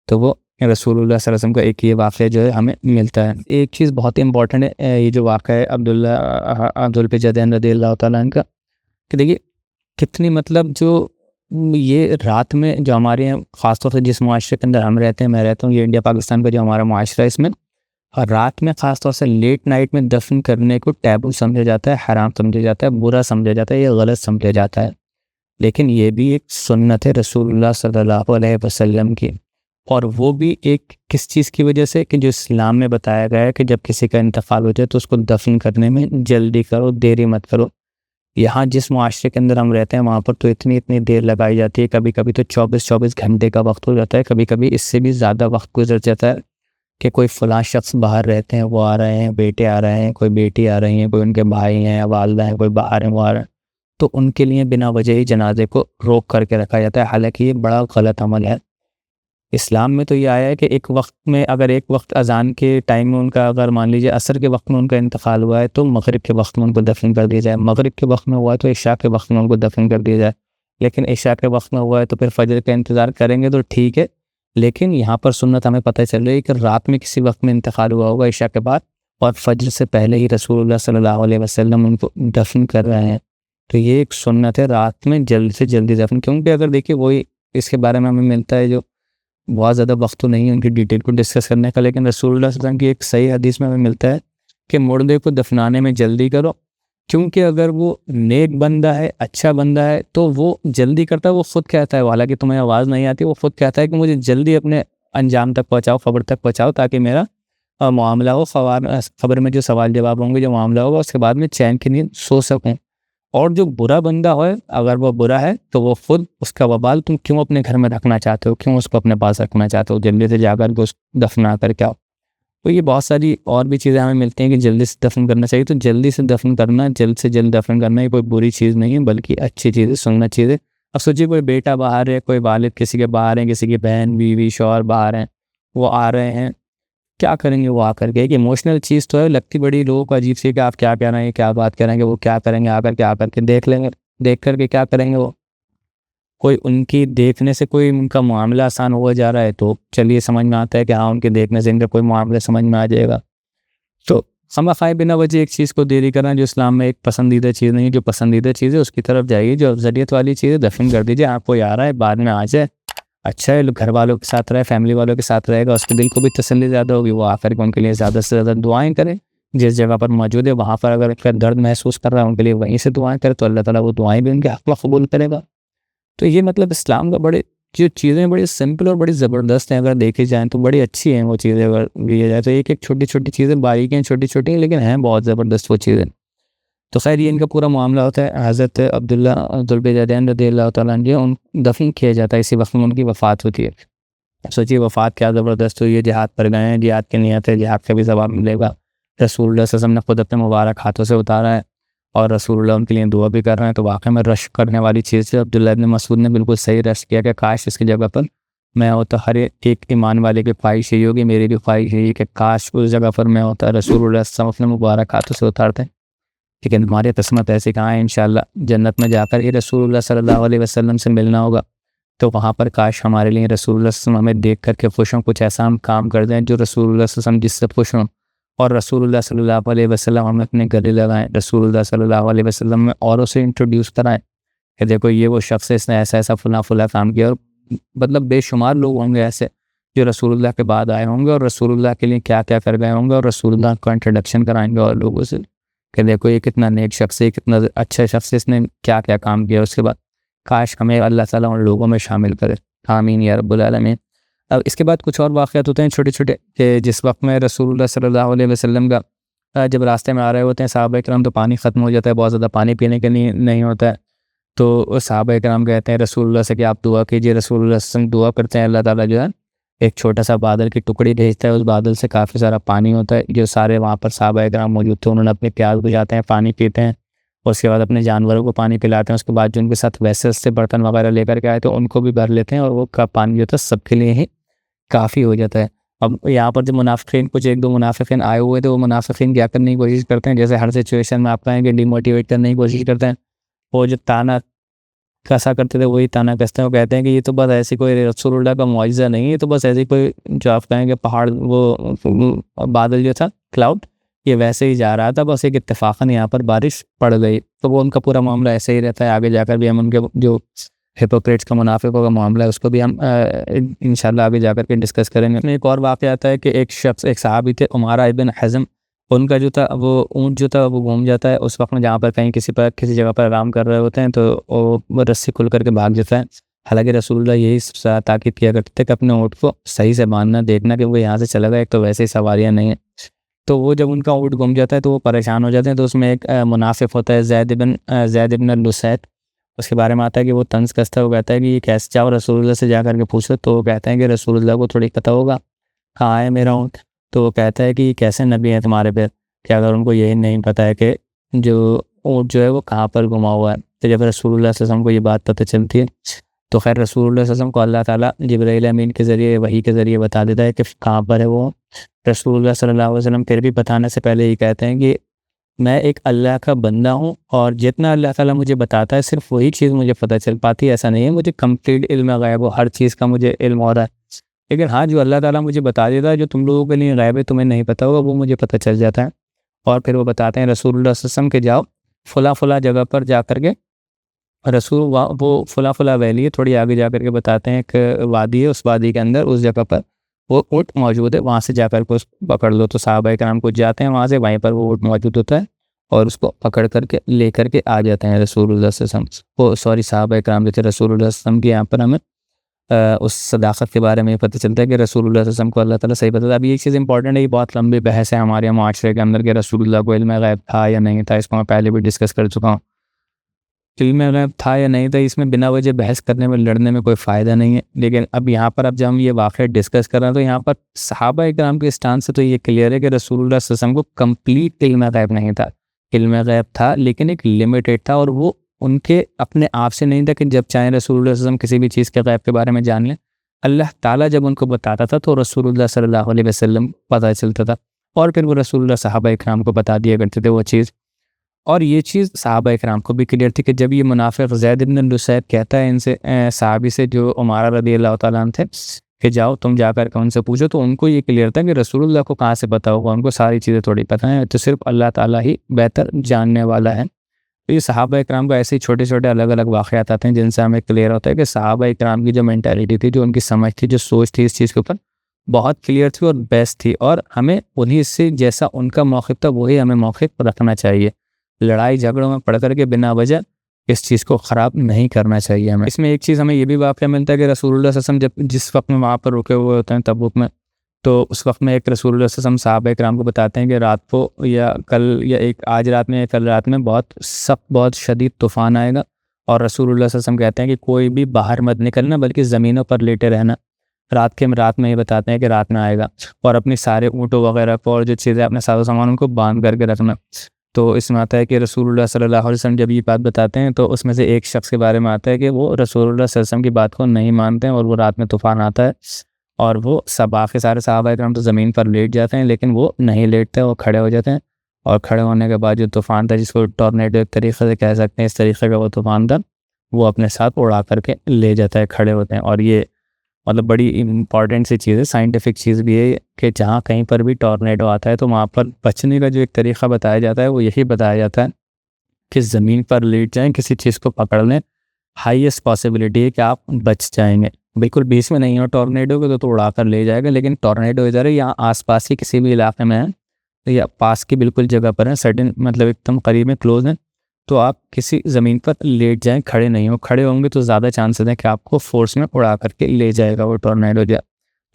तो वो रसूलुल्लाह सल्लल्लाहु अलैहि वसल्लम का एक ये वाक़या जो है हमें मिलता है। एक चीज़ बहुत ही इम्पॉर्टेंट है, ये जो वाक़या है अब्दुल बिजदैन रज़ियल्लाहु तआला अन्हु का, कि देखिए कितनी मतलब जो ये रात में जो हमारे यहाँ ख़ासतौर से जिस मुआशरे के अंदर हम रहते हैं, मैं रहता हूँ, ये इंडिया पाकिस्तान का जो हमारा मुआशरा है, इसमें और रात में ख़ासतौर से लेट नाइट में दफन करने को टैबू समझा जाता है, हराम समझा जाता है, बुरा समझा जाता है, ये गलत समझा जाता है। लेकिन ये भी एक सुन्नत है रसूलुल्लाह सल्लल्लाहु अलैहि वसल्लम की, और वो भी एक किस चीज़ की वजह से, कि जो इस्लाम में बताया गया है कि जब किसी का इंतकाल हो जाए तो उसको दफन करने में जल्दी करो, देरी मत करो। यहाँ जिस मुआशरे के अंदर हम रहते हैं वहाँ पर तो इतनी देर लगाई जाती है, कभी कभी तो 24 घंटे का वक्त हो जाता है, कभी कभी इससे भी ज़्यादा वक्त गुजर जाता है कि कोई फ़लाँ शख्स बाहर रहते हैं, वो आ रहे हैं, बेटे आ रहे हैं, कोई बेटी आ रही हैं, कोई उनके भाई हैं या वालिदा हैं, कोई बाहर हैं, वो आ रहे हैं, तो उनके लिए बिना वजह ही जनाजे को रोक करके रखा जाता है। हालांकि ये बड़ा गलत अमल है। इस्लाम में तो ये आया है कि एक वक्त में, अगर एक वक्त अजान के टाइम में उनका, अगर मान लीजिए असर के वक्त में उनका इंतकाल हुआ है तो मगरिब के वक्त में उनको दफन कर दिया जाए, मगरिब के वक्त में हुआ है तो इशा के वक्त में उनको दफन कर दिया जाए। लेकिन इशा के वक्त में हुआ है तो फिर फजर का इंतज़ार करेंगे तो ठीक है, लेकिन यहाँ पर सुन्नत हमें पता चल रही है कि रात में किसी वक्त में इंतकाल हुआ होगा इशा के बाद, और फजर से पहले ही रसूलुल्लाह सल्लल्लाहु अलैहि वसल्लम उनको दफन कर रहे हैं। तो ये एक सुन्नत है रात में जल्द से जल्दी दफन, क्योंकि अगर देखिए वही इसके बारे में हमें मिलता है, जो बहुत ज़्यादा वक्त तो नहीं है उनकी डिटेल को डिस्कस करने का, लेकिन रसूलुल्लाह सल्लल्लाहु अलैहि वसल्लम की एक सही हदीस में हमें मिलता है कि मुर्दे को दफनाने में जल्दी करो, क्योंकि अगर वो नेक बंदा है, अच्छा बंदा है, तो वो जल्दी करता है। वो खुद कहता है, हालांकि तुम्हें आवाज़ नहीं आती, वो खुद कहता है कि मुझे जल्दी अपने अंजाम तक पहुँचाओ, ख़बर तक पहुँचाओ, ताकि मेरा मामला हो, ख़बर में जो सवाल जवाब होंगे, जो मामला होगा, उसके बाद में चैन की नींद सो सकूँ। और जो बुरा बंदा है, अगर वो बुरा है तो वो खुद, उसका वबाल तुम क्यों अपने घर में रखना चाहते हो, क्यों उसको अपने पास रखना चाहते हो, जल्दी से जाकर के उसको दफना करके आओ। तो ये बहुत सारी और भी चीज़ें हमें मिलती हैं कि जल्दी से दफन करना चाहिए। तो जल्दी से दफन करना, जल्द से जल्द दफन करना, ये कोई बुरी चीज़ नहीं है, बल्कि अच्छी चीज़ है, सुन्नत चीज़ है। अब सोचिए कोई बेटा बाहर है, कोई वालिद किसी के बाहर हैं, किसी की बहन, बीवी, शौहर बाहर हैं, वो आ रहे हैं, क्या करेंगे वो आकर के? एक इमोशनल चीज़ तो है, लगती बड़ी लोगों को अजीब सी कि आप क्या कह रहे हैं, क्या बात करेंगे, वो क्या करेंगे, आकर के देख लेंगे, देख कर के क्या करेंगे वो? कोई उनकी देखने से कोई उनका मामला आसान हुआ जा रहा है तो चलिए समझ में आता है कि हाँ, उनके देखने से इनका कोई मामला समझ में आ जाएगा। तो खामख़ा बिना वजह एक चीज़ को देरी करना जो इस्लाम में एक पसंदीदा चीज़ नहीं है। जो पसंदीदा चीज़ है उसकी तरफ जाइए, जो अफ़ज़लियत वाली चीज़ है दफ़न कर दीजिए। आप कोई आ रहा है बाद में आ जाए, अच्छा है, घर वालों के साथ रहे, फैमिली वालों के साथ रहेगा, उसके दिल को भी तसल्ली ज़्यादा होगी, वो आकर के उनके लिए ज़्यादा से ज़्यादा दुआएँ करें। जिस जगह पर मौजूद है वहाँ पर अगर उसका दर्द महसूस कर रहा है उनके लिए वहीं से दुआएँ करे तो अल्लाह ताला वो दुआएँ भी उनके हक़ में कबूल करेगा। तो ये मतलब इस्लाम का बड़े जो चीज़ें बड़ी सिंपल और बड़ी ज़बरदस्त हैं, अगर देखी जाएँ तो बड़ी अच्छी हैं वो चीज़ें। अगर लिया जाए तो एक-एक छोटी-छोटी चीज़ें, बारीकियाँ छोटी-छोटी हैं, लेकिन हैं बहुत ज़बरदस्त वो चीज़ें। तो ख़ैर ये इनका पूरा मामला होता है। हज़रत अब्दुल्लाह ज़ुल्बिजदैन रज़ियल्लाहु तआला अन्हु उन दफ़न किया जाता है, इसी वक्त में उनकी वफ़ात होती है। सोचिए वफ़ात क्या ज़बरदस्त हुई है, जिहाद पर गए हैं, जिहाद की नीयत है, जिहाद का भी सवाब मिलेगा। रसूलुल्लाह सल्लल्लाहु अलैहि वसल्लम ने खुद अपने मुबारक हाथों से उतारा है और रसूलुल्लाह उनके लिए दुआ भी कर रहे हैं। तो वाक़ई में रश्क करने वाली चीज़ है। अब्दुल्लाह इब्न मसूद ने बिल्कुल सही रश्क किया कि काश इसकी जगह पर मैं होता। हर एक ईमान वाले की ख्वाहिश यही होगी, मेरी भी ख्वाहिश यही कि काश उस जगह पर मैं होता, रसूलुल्लाह सल्लल्लाहु अलैहि वसल्लम अपने मुबारक हाथों से उतारते। लेकिन हमारी किस्मत ऐसी कहाँ है, इंशाअल्लाह जन्नत में जाकर ही रसूलुल्लाह सल्लल्लाहु अलैहि वसल्लम से मिलना होगा। तो वहाँ पर काश हमारे लिए रसूलुल्लाह सल्लल्लाहु अलैहि वसल्लम हमें देख कर के खुश हों, कुछ ऐसा हम काम कर दें जो रसूलुल्लाह सल्लल्लाहु अलैहि वसल्लम जिससे खुश हों, और रसूलुल्लाह सल्लल्लाहु अलैहि वसल्लम हमें अपने गले लगाएं, रसूलुल्लाह सल्लल्लाहु अलैहि वसल्लम में औरों से इंट्रोड्यूस कराएं कि देखो ये वो शख्स है, इसने ऐसा ऐसा फला काम किया। और मतलब बेशुमार लोग होंगे ऐसे जो रसूलुल्लाह के बाद आए होंगे और रसूलुल्लाह के लिए क्या क्या कर गए होंगे, और रसूलुल्लाह को इंट्रोडक्शन कराएंगे और लोगों से कि देखो ये कितना नेक शख्स है, कितना अच्छा शख्स है, इसने क्या क्या काम किया। उसके बाद काश हमें अल्लाह ताला उन लोगों में शामिल करे। आमीन या रब्बुल आलमीन। अब इसके बाद कुछ और वाक़यात होते हैं छोटे छोटे, कि जिस वक्त में रसूलुल्लाह सल्लल्लाहु अलैहि वसल्लम का जब रास्ते में आ रहे होते हैं सहाबा इकराम, तो पानी ख़त्म हो जाता है, बहुत ज़्यादा पानी पीने के लिए नहीं होता है। तो सहाबा इकराम कहते हैं रसूलुल्लाह से कि आप दुआ कीजिए। रसूलुल्लाह से दुआ करते हैं, अल्लाह ताला जो है एक छोटा सा बादल की टुकड़ी भेजता है, उस बादल से काफ़ी सारा पानी होता है। जो सारे वहाँ पर सहाबा इकराम मौजूद थे उन्होंने अपनी प्यास बुझाते हैं, पानी पीते हैं, और उसके बाद अपने जानवरों को पानी पिलाते हैं। उसके बाद जो उनके साथ वेसल्स से बर्तन वगैरह लेकर के आए तो उनको भी भर लेते हैं, और वो का पानी जो था सबके लिए ही काफ़ी हो जाता है। अब यहाँ पर जो मुनाफ़िक़ीन, कुछ एक दो मुनाफ़िक़ीन आए हुए थे, वो मुनाफ़िक़ीन क्या करने की कोशिश करते हैं, जैसे हर सिचुएशन में आप कहेंगे डिमोटिवेट करने की कोशिश करते हैं। वो जो ताना कसा करते थे वही ताना कसते हैं। वो कहते हैं कि ये तो बस ऐसी कोई रसूलुल्लाह का मुआजिज़ा नहीं है, ये तो बस ऐसी कोई, जो आप कहेंगे पहाड़, वो बादल जो था क्लाउड, ये वैसे ही जा रहा था, बस एक इत्तेफ़ाक़न यहाँ पर बारिश पड़ गई। तो वो उनका पूरा मामला ऐसे ही रहता है। आगे जाकर भी हम उनके जो हिपोक्रेट्स का, मुनाफिकों का मामला है, उसको भी हम इंशाल्लाह आगे जाकर के डिस्कस करेंगे। एक और वाक़या आता है कि एक शख्स, एक सहाबी थे उमारा इब्न हज़म, उनका जो था वो ऊँट जो था वो घूम जाता है उस वक्त में, जहाँ पर कहीं किसी जगह पर आराम कर रहे होते हैं, तो वो रस्सी खुल करके भाग जाता है। हालांकि रसूलुल्लाह यही ताकीद किया करते थे कि अपने ऊँट को सही से बांधना, देखना कि वो यहाँ से चला गया, एक तो वैसे ही सवारियाँ नहीं है। तो वो जब उनका ऊँट गुम जाता है तो वो परेशान हो जाते हैं। तो उसमें एक मुनाफिक होता है ज़ैद इब्न लुसैत, उसके बारे में आता है कि वो तंज़ कसता है। वो कहता है कि ये कैसे, जाओ रसूलुल्लाह से जा कर के पूछो। तो वो कहते हैं कि रसूलुल्लाह को थोड़ी पता होगा कहाँ है मेरा ऊँट। तो वो कहता है कि कैसे नबी है तुम्हारे पे, कि अगर उनको यही नहीं पता है कि जो ऊँट जो है वो कहाँ पर गुमा हुआ है। तो जब रसूलुल्लाह सल्लल्लाहु अलैहि वसल्लम को ये बात पता चलती है, तो खैर रसूलुल्लाह सल्लल्लाहु अलैहि वसल्लम को अल्लाह ताला जिब्राईल अमीन के ज़रिए, वही के ज़रिए बता देता है कि कहाँ पर है वो। रसूलुल्लाह सल्लल्लाहु अलैहि वसल्लम फिर भी बताने से पहले ये कहते हैं कि मैं एक अल्लाह का बंदा हूँ, और जितना अल्लाह ताला मुझे बताता है सिर्फ वही चीज़ मुझे पता चल पाती है। ऐसा नहीं है मुझे कंप्लीट इल्म गैब हो, हर चीज़ का मुझे इल्म हो रहा है। लेकिन हाँ, जो अल्लाह ताला मुझे बता देता है, जो तुम लोगों के लिए गैब है, तुम्हें नहीं पता होगा, वो मुझे पता चल जाता है। और फिर वो बताते हैं रसूलुल्लाह सल्लल्लाहु अलैहि वसल्लम के जाओ फला जगह पर जा कर के, वो फला वैली है, थोड़ी आगे जा कर के बताते हैं एक वादी है, उस वादी के अंदर उस जगह पर वो ऊँट मौजूद है, वहाँ से जाकर के उसको पकड़ लो। तो सहाबा इकराम कुछ जाते हैं वहाँ से, वहीं पर वो ऊँट मौजूद होता है, और उसको पकड़ करके लेकर के आ जाते हैं रसूलुल्लाह सल्लल्लाहु अलैहि वसल्लम। वो सॉरी, सहाबा इकराम जो थे, रसूलुल्लाह सल्लल्लाहु अलैहि वसल्लम की यहाँ पर हमें उस सदाकत के बारे में पता चलता है कि रसूलुल्लाह सल्लल्लाहु अलैहि वसल्लम को अल्लाह ताला सही बताता है। अभी एक चीज़ इंपॉर्टेंट है, ये बहुत लंबी बहस है हमारे माशरे के अंदर कि रसूलुल्लाह को इल्म गैब था या नहीं था। इसको मैं पहले भी डिस्कस कर चुका हूँ। इल्म गैब था या नहीं था, इसमें बिना वजह बहस करने में, लड़ने में कोई फ़ायदा नहीं है। लेकिन अब यहाँ पर, अब जब हम ये वाक़या डिस्कस कर रहे हैं, तो यहाँ पर सहाबा इकराम के स्टांस से तो ये क्लियर है कि रसूलुल्लाह सल्लल्लाहु अलैहि वसल्लम को कंप्लीट इल्म गैब नहीं था। इल्म गैब था लेकिन एक लिमिटेड था, और वो उनके अपने आप से नहीं था कि जब चाहें रसूलुल्लाह सल्लल्लाहु अलैहि वसल्लम किसी भी चीज़ के गैब के बारे में जान लें। अल्लाह ताला जब उनको बताता था तो रसूलुल्लाह सल्लल्लाहु अलैहि वसल्लम पता चलता था, और फिर वो रसूलुल्लाह सहाबा इकराम को बता दिया करते थे वो चीज़। और ये चीज़ सहाबा इकराम को भी क्लियर थी कि जब ये मुनाफिक ज़ैद इब्न लुसैद कहता है इनसे, सहाबी से जो उमारा रज़ियल्लाहु ताला अन्हु थे, कि जाओ तुम जाकर के उनसे पूछो, तो उनको ये क्लियर था कि रसूलुल्लाह को कहाँ से पता होगा, उनको सारी चीज़ें थोड़ी पता हैं, तो सिर्फ अल्लाह ताला ही बेहतर जानने वाला है। तो ये सहाबा इकराम का ऐसे ही छोटे-छोटे अलग-अलग वाक़यात आते हैं जिनसे हमें क्लियर होता है कि सहाबा इकराम की जो मेंटालिटी थी, जो उनकी समझ थी, जो सोच थी इस चीज़ के ऊपर, बहुत क्लियर थी और बेस्ट थी, और हमें उन्हीं से, जैसा उनका मौक़िफ़ था वही हमें मौक़िफ़ रखना चाहिए। लड़ाई झगड़ों में पड़ कर के बिना वजह इस चीज़ को ख़राब नहीं करना चाहिए हमें। इसमें एक चीज़ हमें ये भी वाक़या मिलता है कि रसूलुल्लाह सल्लल्लाहु अलैहि वसल्लम जब जिस वक्त में वहाँ पर रुके हुए होते हैं तबूक में, तो उस वक्त में एक रसूलुल्लाह सल्लल्लाहु अलैहि वसल्लम सहाबा इकराम को बताते हैं कि रात को या कल या एक आज रात में या कल रात में बहुत सख्त, बहुत शदीद तूफ़ान आएगा, और रसूलुल्लाह सल्लल्लाहु अलैहि वसल्लम कहते हैं कि कोई भी बाहर मत निकलना, बल्कि ज़मीनों पर लेटे रहना। रात में ये बताते हैं कि रात में आएगा, और अपने सारे ऊँटों वगैरह को और जो चीज़ें अपने सारा सामान उनको बांध करके रखना। तो इसमें आता है कि रसूलुल्लाह सल्लल्लाहु अलैहि वसल्लम जब ये बात बताते हैं, तो उसमें से एक शख्स के बारे में आता है कि वो रसूलुल्लाह सल्लल्लाहु अलैहि वसल्लम की बात को नहीं मानते हैं, और वो रात में तूफ़ान आता है, और वो सब बाकी सारे सहाबा इकराम तो ज़मीन पर लेट जाते हैं, लेकिन वो नहीं लेटते, वो खड़े हो जाते हैं, और खड़े होने के बाद जो तूफ़ान था, जिसको टॉर्नेडो एक तरीक़े से कह सकते हैं, इस तरीक़े का वो तूफ़ान था, वो अपने साथ उड़ा करके ले जाता है, खड़े होते हैं। और ये मतलब बड़ी इम्पॉर्टेंट सी चीज़ है, साइंटिफिक चीज़ भी है कि जहाँ कहीं पर भी टॉर्नेडो आता है तो वहाँ पर बचने का जो एक तरीक़ा बताया जाता है वो यही बताया जाता है कि ज़मीन पर लेट जाएँ, किसी चीज़ को पकड़ लें, हाईएस्ट पॉसिबिलिटी है कि आप बच जाएँगे। बिल्कुल बीच में नहीं हो टॉर्नेडो के तो उड़ा कर ले जाएगा, लेकिन टॉर्नेडो इधर है, यहाँ आस-पास ही किसी भी इलाके में है, या पास की बिल्कुल जगह पर है, सर्टेन मतलब एकदम करीब में, क्लोज़ है, तो आप किसी ज़मीन पर लेट जाएँ, खड़े नहीं हो। खड़े होंगे तो ज़्यादा चांसेस हैं कि आपको फ़ोर्स में उड़ा करके ले जाएगा वो टॉर्नेडो जो है।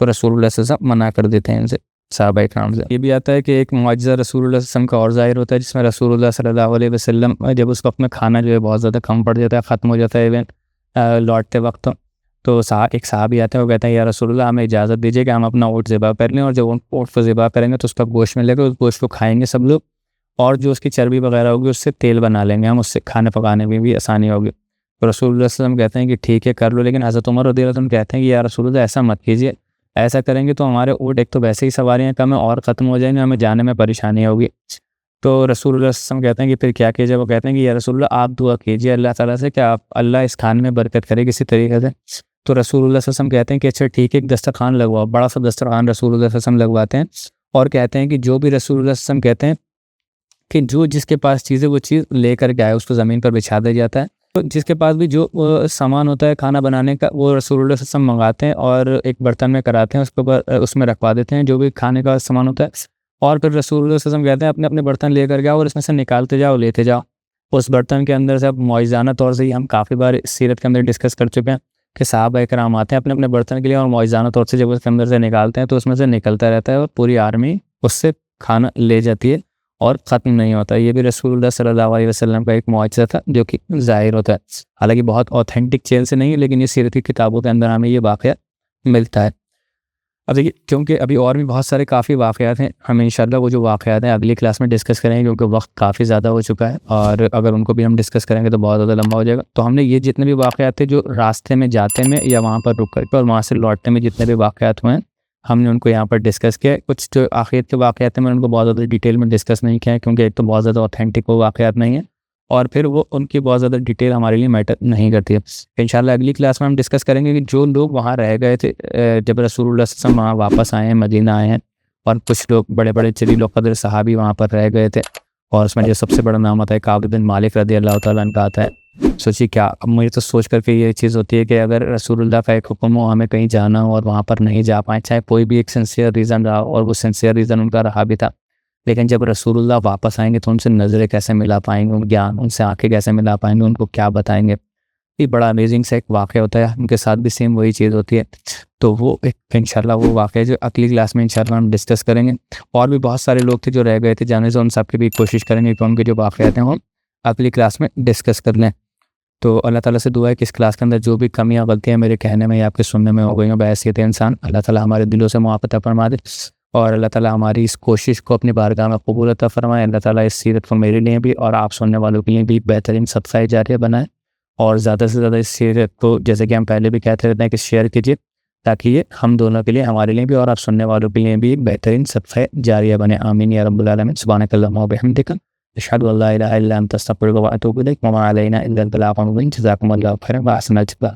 तो रसूलुल्लाह सल्लल्लाहु अलैहि वसल्लम मना कर देते हैं इनसे, सहाबा इकराम से। ये भी आता है कि एक मुआजिज़ा रसूलुल्लाह सल्लल्लाहु अलैहि वसल्लम का और ज़ाहिर होता है, जिसमें रसूलुल्लाह सल्लल्लाहु अलैहि वसल्लम जब उस वक्त में खाना जो है बहुत ज़्यादा कम पड़ जाता है, ख़त्म हो जाता है इवन लौटते वक्त, तो एक साहबी आते हैं, वो कहते हैं या रसूलुल्लाह हमें इजाज़त दीजिए कि हम अपना ऊँट ज़िबा कर लें, और जब ऊँट को ज़िबा करेंगे तो उसका गोश्त मिलेगा, उस गोश्त को खाएँगे सब लोग, और जो उसकी चर्बी वगैरह होगी उससे तेल बना लेंगे हम, उससे खाने पकाने में भी आसानी होगी। तो रसूलुल्लाह सल्लल्लाहु अलैहि वसल्लम कहते हैं कि ठीक है कर लो, लेकिन हज़रत उमर रज़ियल्लाहु अन्हु कहते हैं कि या रसूलुल्लाह ऐसा मत कीजिए, ऐसा करेंगे तो हमारे ऊँट एक तो वैसे ही सवारियाँ कम है और ख़त्म हो जाएंगे, हमें जाने में परेशानी होगी। तो रसूलुल्लाह सल्लल्लाहु अलैहि वसल्लम कहते हैं कि फिर क्या कीजिए, वो कहते हैं कि या रसूलुल्लाह आप दुआ कीजिए अल्लाह ताला से कि आप अल्लाह इस खाने में बरकत करे किसी तरीके से। तो रसूलुल्लाह सल्लल्लाहु अलैहि वसल्लम कहते हैं कि अच्छा ठीक है, एक दस्तरखान लगवाओ, बड़ा सा दस्तरखान रसूलुल्लाह सल्लल्लाहु अलैहि वसल्लम लगवाते हैं, और कहते हैं कि जो भी रसूलुल्लाह सल्लल्लाहु अलैहि वसल्लम कहते हैं कि जो जिसके पास चीज़ है वो चीज़ लेकर के आए, उसको ज़मीन पर बिछा दिया जाता है। तो जिसके पास भी जो सामान होता है खाना बनाने का, वो रसूलुल्लाह सल्लल्लाहु अलैहि वसल्लम मंगाते हैं और एक बर्तन में कराते हैं, उसके ऊपर उसमें रखवा देते हैं जो भी खाने का सामान होता है, और फिर रसूलुल्लाह सल्लल्लाहु अलैहि वसल्लम कहते हैं अपने अपने बर्तन लेकर के आओ और इसमें से निकालते जाओ, लेते जाओ। उस बर्तन के अंदर से अब मौइज़ाना तौर से ही हम काफ़ी बार सीरत के अंदर डिस्कस कर चुके हैं कि सहाबा इकराम आते हैं अपने अपने बर्तन के लिए, और मौइज़ाना तौर से जब उसके अंदर से निकालते हैं तो उसमें से निकलता रहता है और पूरी आर्मी उससे खाना ले जाती है और ख़त्म नहीं होता। ये भी रसूलुल्लाह सल्लल्लाहु अलैहि वसल्लम का एक मुआजिज़ा था जो कि ज़ाहिर होता है। हालाँकि बहुत ऑथेंटिक चेन से नहीं है, लेकिन ये सीरत की किताबों के अंदर हमें ये वाक़या मिलता है। अब देखिए, क्योंकि अभी और भी बहुत सारे काफ़ी वाक़यात हैं, हम इंशाअल्लाह वो जो वाक़यात हैं अगली क्लास में डिस्कस करेंगे, क्योंकि वक्त काफ़ी ज़्यादा हो चुका है, और अगर उनको भी हम डिस्कस करेंगे तो बहुत ज़्यादा लंबा हो जाएगा। तो हमने ये जितने भी वाक़यात थे जो रास्ते में जाते में या वहाँ पर रुक कर के और वहाँ से लौटने में जितने भी वाक़यात हुए हैं, हमने उनको यहाँ पर डिस्कस किया। कुछ जो आखिरत के वाक़यात हैं मैंने उनको बहुत ज़्यादा डिटेल में डिस्कस नहीं किया है, क्योंकि एक तो बहुत ज़्यादा ऑथेंटिक वो वाक़यात नहीं है, और फिर वो उनकी बहुत ज़्यादा डिटेल हमारे लिए मैटर नहीं करती है। इंशाअल्लाह अगली क्लास में हम डिस्कस करेंगे कि जो लोग वहाँ रह गए थे जब रसूलुल्लाह सल्लल्लाहु अलैहि वसल्लम वहाँ वापस आए हैं, मदीना आए हैं, और कुछ लोग बड़े-बड़े जलील क़द्र सहाबी वहाँ पर रह गए थे, और उसमें जो सबसे बड़ा नाम आता है काब बिन मालिक रज़ियल्लाहु तआला अन्हु का आता है। सोचिए क्या, अब मुझे तो सोच कर के ये चीज़ होती है कि अगर रसूलुल्लाह का एक हुक्म हो, हमें कहीं जाना हो और वहाँ पर नहीं जा पाएँ, चाहे कोई भी एक सिंसियर रीज़न रहा, और वो सिंसियर रीज़न उनका रहा भी था, लेकिन जब रसूलुल्लाह वापस आएँगे तो उनसे नज़रें कैसे मिला पाएँगे, ज्ञान उनसे आँखें कैसे मिला पाएँगे, उनको क्या बताएँगे। ये बड़ा अमेजिंग सा एक वाक़या होता है, उनके साथ भी सेम वही चीज़ होती है। तो वो एक इंशाअल्लाह वो वाक़या जो अगली क्लास में इंशाअल्लाह हम डिस्कस करेंगे। और भी बहुत सारे लोग थे जो रह गए थे जाने से, उन सब की भी कोशिश करेंगे कि उनके जो वाक़यात हैं वो अगली क्लास में डिस्कस कर लें। तो अल्लाह ताला से दुआ है कि इस क्लास के अंदर जो भी कमियाँ गलतियाँ मेरे कहने में या आपके सुनने में हो गई हों बहैसियत इंसान, अल्लाह ताला हमारे दिलों से मुआफ़ अता फरमा दे, और अल्लाह ताला हमारी इस कोशिश को अपनी बारगाह में कबूल अता फरमाए। अल्लाह ताला इस सीरत को मेरे लिए भी और आप सुनने वालों के लिए भी बेहतरीन सदक़ा जारिया बनाए, और ज़्यादा से ज़्यादा इस सीरत को, जैसे कि हम पहले भी कहते रहते हैं, कि शेयर कीजिए, ताकि ये हम दोनों के लिए, हमारे लिए भी और आप सुनने वालों के लिए भी बेहतरीन सदक़ा जारिया बने। आमीन या रब्बुल आलमीन। सुब्हानकल्लाहुम्मा व बिहम्दिका अशहदु अल्ला इलाहा इल्ला अंता अस्तग़फिरुका व अतूबु इलैक व मा अलैना इल्लल बलागुल मुबीन। जज़ाकुमुल्लाहु खैरन व अहसनल जज़ा।